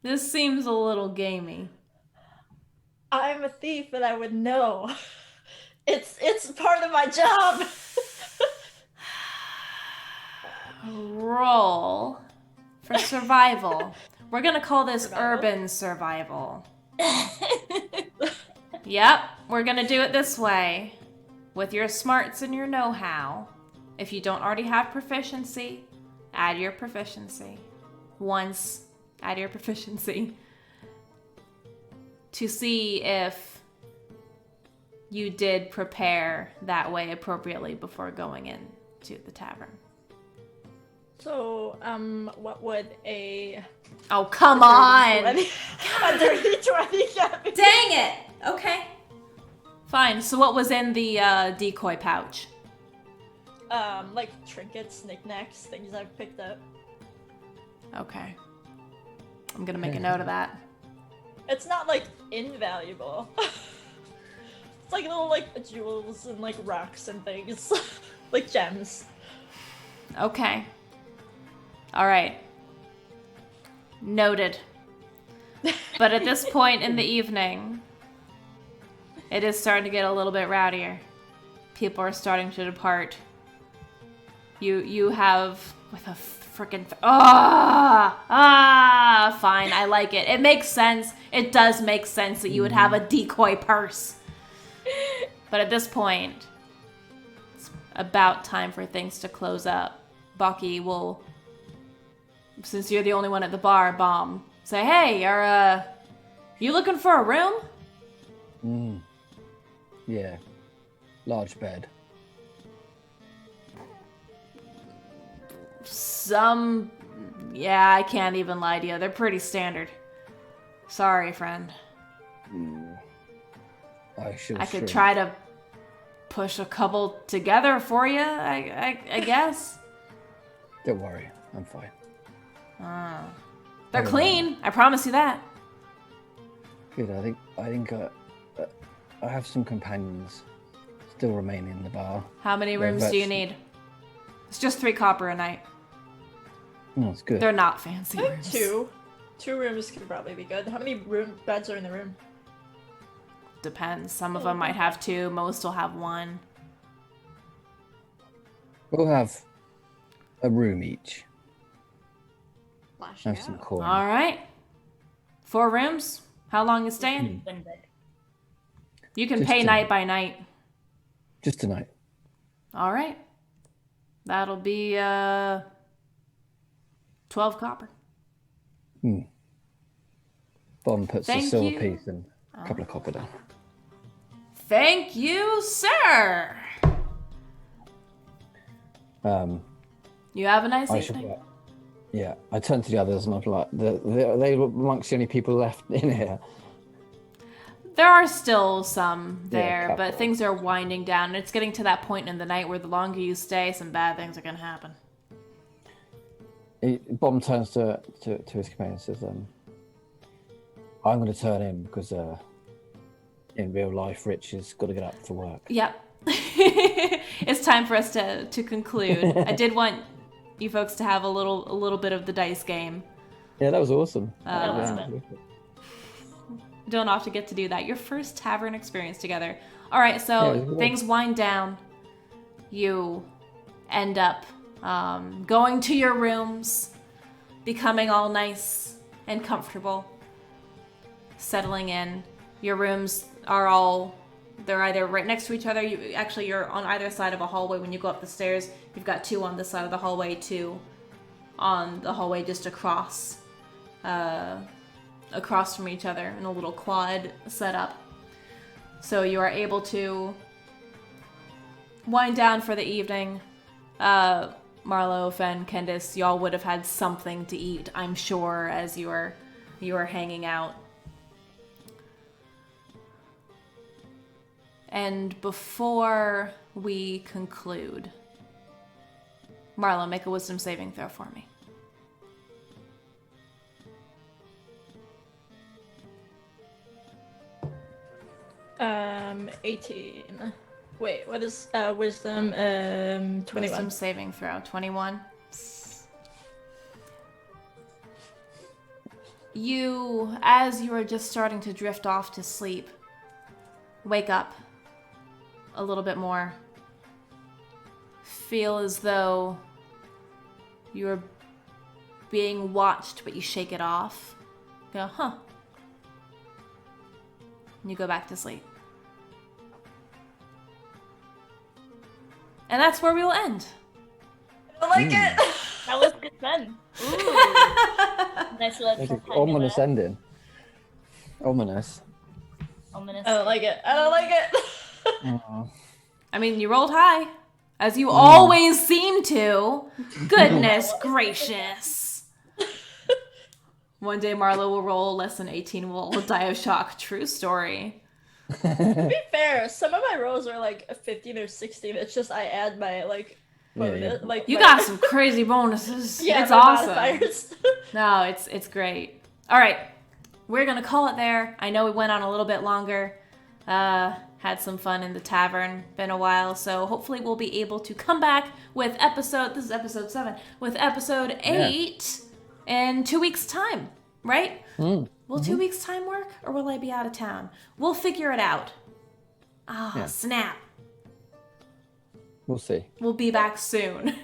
This seems a little gamey. I'm a thief and I would know. It's part of my job. Roll for survival. We're gonna call this Survival? urban survival. Yep, we're gonna do it this way. With your smarts and your know-how. If you don't already have proficiency, add your proficiency. Once, add your proficiency. To see if you did prepare that way appropriately before going into the tavern. So, what would a Oh, come on! a dirty 20 get me? Dang it! Okay. Fine, so what was in the decoy pouch? Like trinkets, knickknacks, things I've picked up. Okay. I'm gonna make a note of that. It's not like invaluable. It's like little like jewels and like rocks and things, like gems. Okay. Alright. Noted. But at this point in the evening, it is starting to get a little bit rowdier. People are starting to depart. You have with a freaking fine, I like it. It makes sense. It does make sense that you would have a decoy purse. But at this point, it's about time for things to close up. Bucky will, since you're the only one at the bar, say, "Hey, are you looking for a room?" Yeah. Large bed. Yeah, I can't even lie to you. They're pretty standard. Sorry, friend. I could try to push a couple together for you, I guess. Don't worry, I'm fine. They're clean. I promise you that. Good. I think I have some companions still remaining in the bar. How many rooms do you need? It's just 3 copper a night. No, it's good. They're not fancy I think rooms. 2. 2 rooms could probably be good. How many beds are in the room? Depends. Some of them might have 2. Most will have 1. We'll have a room each. Flashing Have some out. coin. All right. 4 rooms. How long you staying? One bed. You can Just pay a- night by night. Just tonight. All right. That'll be 12 copper. Bond puts a Thank silver you. piece and a couple of copper down. Thank you, sir. You have a nice evening. Yeah, I turned to the others and I was like, they were amongst the only people left in here. There are still some there, couple. but things are winding down. It's getting to that point in the night where the longer you stay, some bad things are going to happen. Bomb turns to his companion and says, I'm going to turn in because in real life, Rich has got to get up for work. Yep. It's time for us to conclude. I did want you folks to have a little bit of the dice game. Yeah, that was awesome. That was fun. Don't often get to do that. Your first tavern experience together. All right, so things wind down. You end up going to your rooms, becoming all nice and comfortable, settling in. Your rooms are they're either right next to each other. You're on either side of a hallway. When you go up the stairs, you've got 2 on this side of the hallway, 2 on the hallway just across from each other in a little quad setup. So you are able to wind down for the evening. Marlowe, Fenn, Kendis, y'all would have had something to eat, I'm sure, as you are hanging out. And before we conclude, Marlowe, make a wisdom saving throw for me. 18. Wait, what is wisdom? 21. Wisdom saving throw, 21. You, as you are just starting to drift off to sleep, wake up a little bit more. Feel as though you're being watched, but you shake it off. Go, huh. And you go back to sleep. And that's where we will end. I like it! That was good fun. Ooh. Nice little Ominous ending. Ominous. Ominous. I don't like it. I don't like it. I mean, you rolled high, as you always seem to. Goodness gracious. One day Marlowe will roll less than 18, will die of shock. True story. To be fair, some of my rolls are like a 15 or 16. It's just I add my bonus. Yeah. You got some crazy bonuses. Yeah, it's my awesome. modifiers. No, it's great. All right, we're gonna call it there. I know we went on a little bit longer. Had some fun in the tavern. Been a while, so hopefully we'll be able to come back with this is episode 7, with episode 8 in 2 weeks' time, right? Will 2 weeks' time work, or will I be out of town? We'll figure it out. Snap. We'll see. We'll be back soon.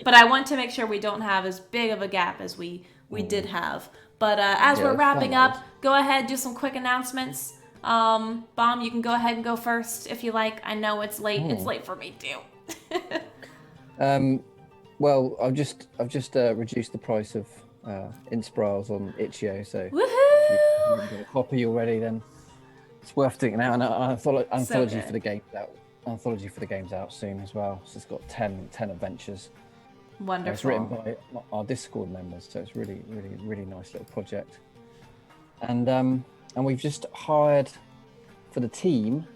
But I want to make sure we don't have as big of a gap as we did have. But as we're wrapping up, go ahead, do some quick announcements. Bomb, you can go ahead and go first if you like. I know it's late. It's late for me too. Well, I've just reduced the price of Inspirals on Itch.io, so if you haven't got a copy already, then it's worth doing it now. And anthology for the game's out. Anthology for the game's out soon as well. So it's got 10 adventures. Wonderful. It's written by our Discord members, so it's really nice little project. And we've just hired for the team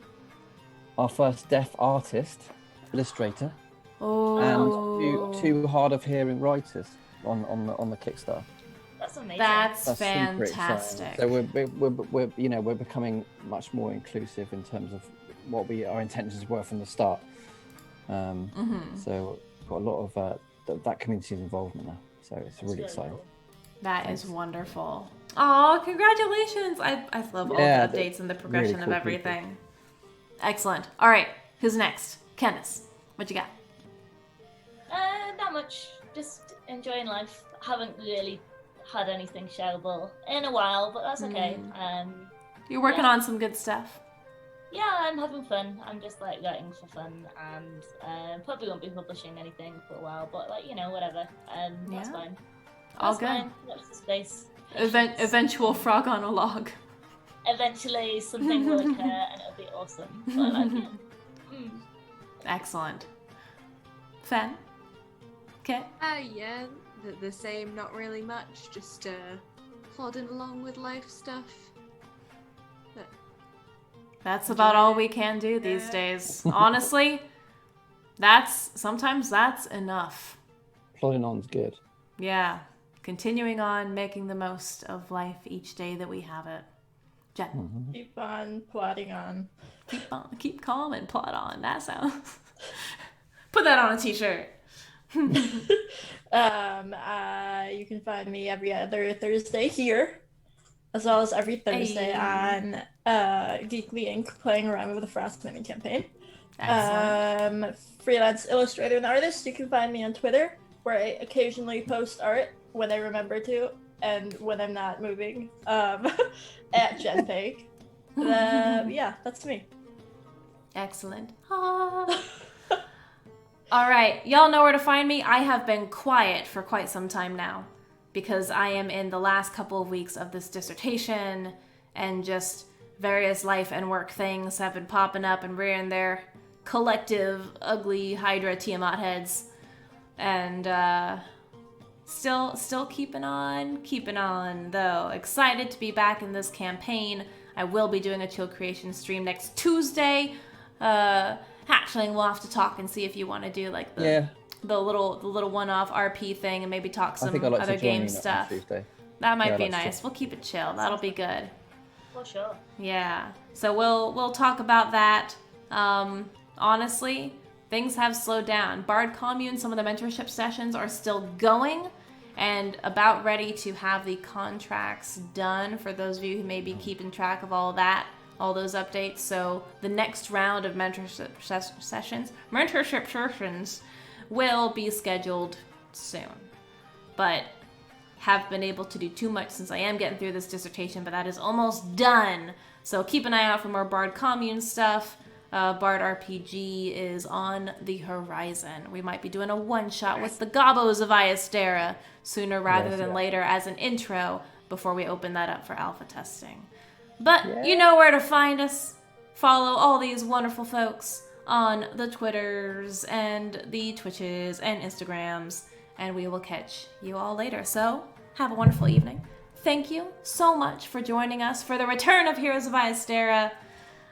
our first deaf artist, illustrator, and two hard of hearing writers on the Kickstarter. That's amazing. That's super fantastic. exciting. So we're becoming much more inclusive in terms of what our intentions were from the start. So got a lot of that community's involvement now. So it's really exciting. Cool. That is wonderful. Oh, congratulations! I love all the updates and the progression really of cool everything. people. Excellent. All right, who's next? Kendis, what you got? Not much. Just enjoying life. Haven't really had anything shareable in a while, but that's okay. You're working on some good stuff. Yeah, I'm having fun. I'm just writing for fun, and probably won't be publishing anything for a while, but whatever. That's fine. All That's good. fine. Watch the space. Eventual frog on a log. Eventually, something will occur, and it'll be awesome. So I like it. Excellent. Fenn? Okay. Yeah, the same, not really much, just plodding along with life stuff. But That's about all we can do these days. Honestly, sometimes that's enough. Plodding on's good. Yeah. Continuing on, making the most of life each day that we have it. Jen. Keep on plodding on. Keep calm and plod on. That sounds... Put that on a t-shirt. You can find me every other Thursday here, as well as every Thursday on Geekly Inc. playing around with the Frost Mini campaign. Excellent. Freelance illustrator and artist. You can find me on Twitter, where I occasionally post art when I remember to, and when I'm not moving. At Jenn Peig. Yeah, that's me. Excellent. All right, y'all know where to find me. I have been quiet for quite some time now because I am in the last couple of weeks of this dissertation, and just various life and work things have been popping up and rearing their collective ugly Hydra Tiamat heads. And still keeping on though. Excited to be back in this campaign. I will be doing a Chill Creation stream next Tuesday. Hatchling, we'll have to talk and see if you want to do like the little one-off RP thing and maybe talk some other game stuff. That might be nice. We'll keep it chill. That'll be good. For sure. Yeah. So we'll talk about that. Honestly, things have slowed down. Bard Commune, some of the mentorship sessions are still going and about ready to have the contracts done for those of you who may be keeping track of all that. All those updates. So the next round of mentorship sessions will be scheduled soon. But have been able to do too much since I am getting through this dissertation, but that is almost done. So keep an eye out for more Bard Commune stuff. Bard RPG is on the horizon. We might be doing a one-shot with the Gobos of Iyastera sooner rather than later as an intro before we open that up for alpha testing. But you know where to find us. Follow all these wonderful folks on the Twitters and the Twitches and Instagrams, and we will catch you all later. So, have a wonderful evening. Thank you so much for joining us for the return of Heroes of Iyastera.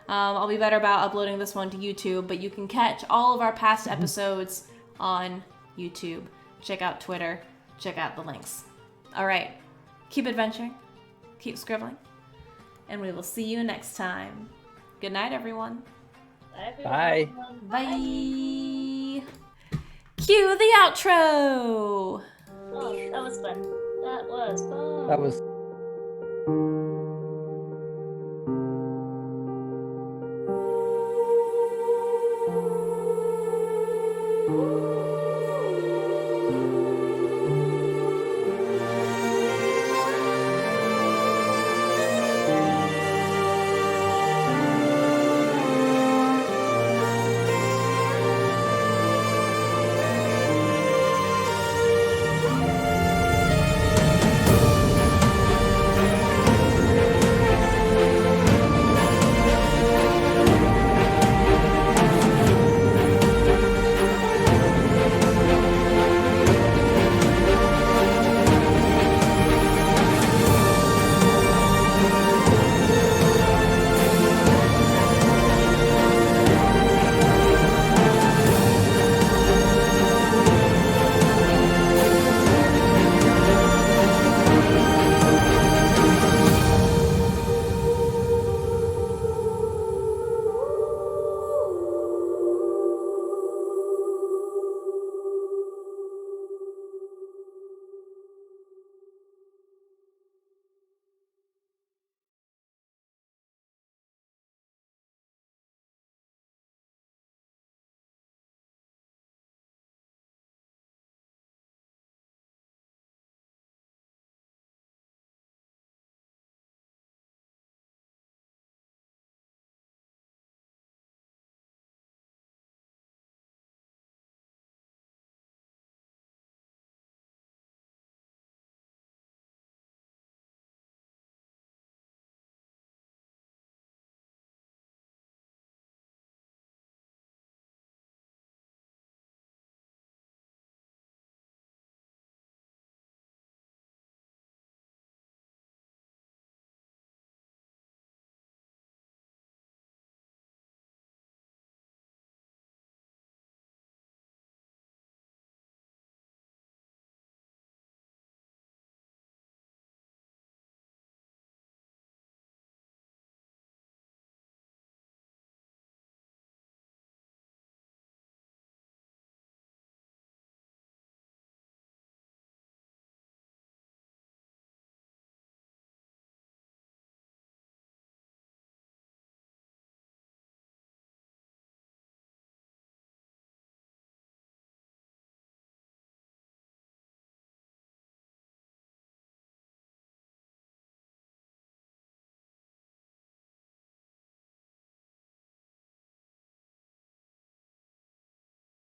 I'll be better about uploading this one to YouTube, but you can catch all of our past episodes on YouTube. Check out Twitter. Check out the links. All right. Keep adventuring. Keep scribbling. And we will see you next time. Good night, everyone. Bye. Bye. Cue the outro. Oh, that was fun. That was fun. That was.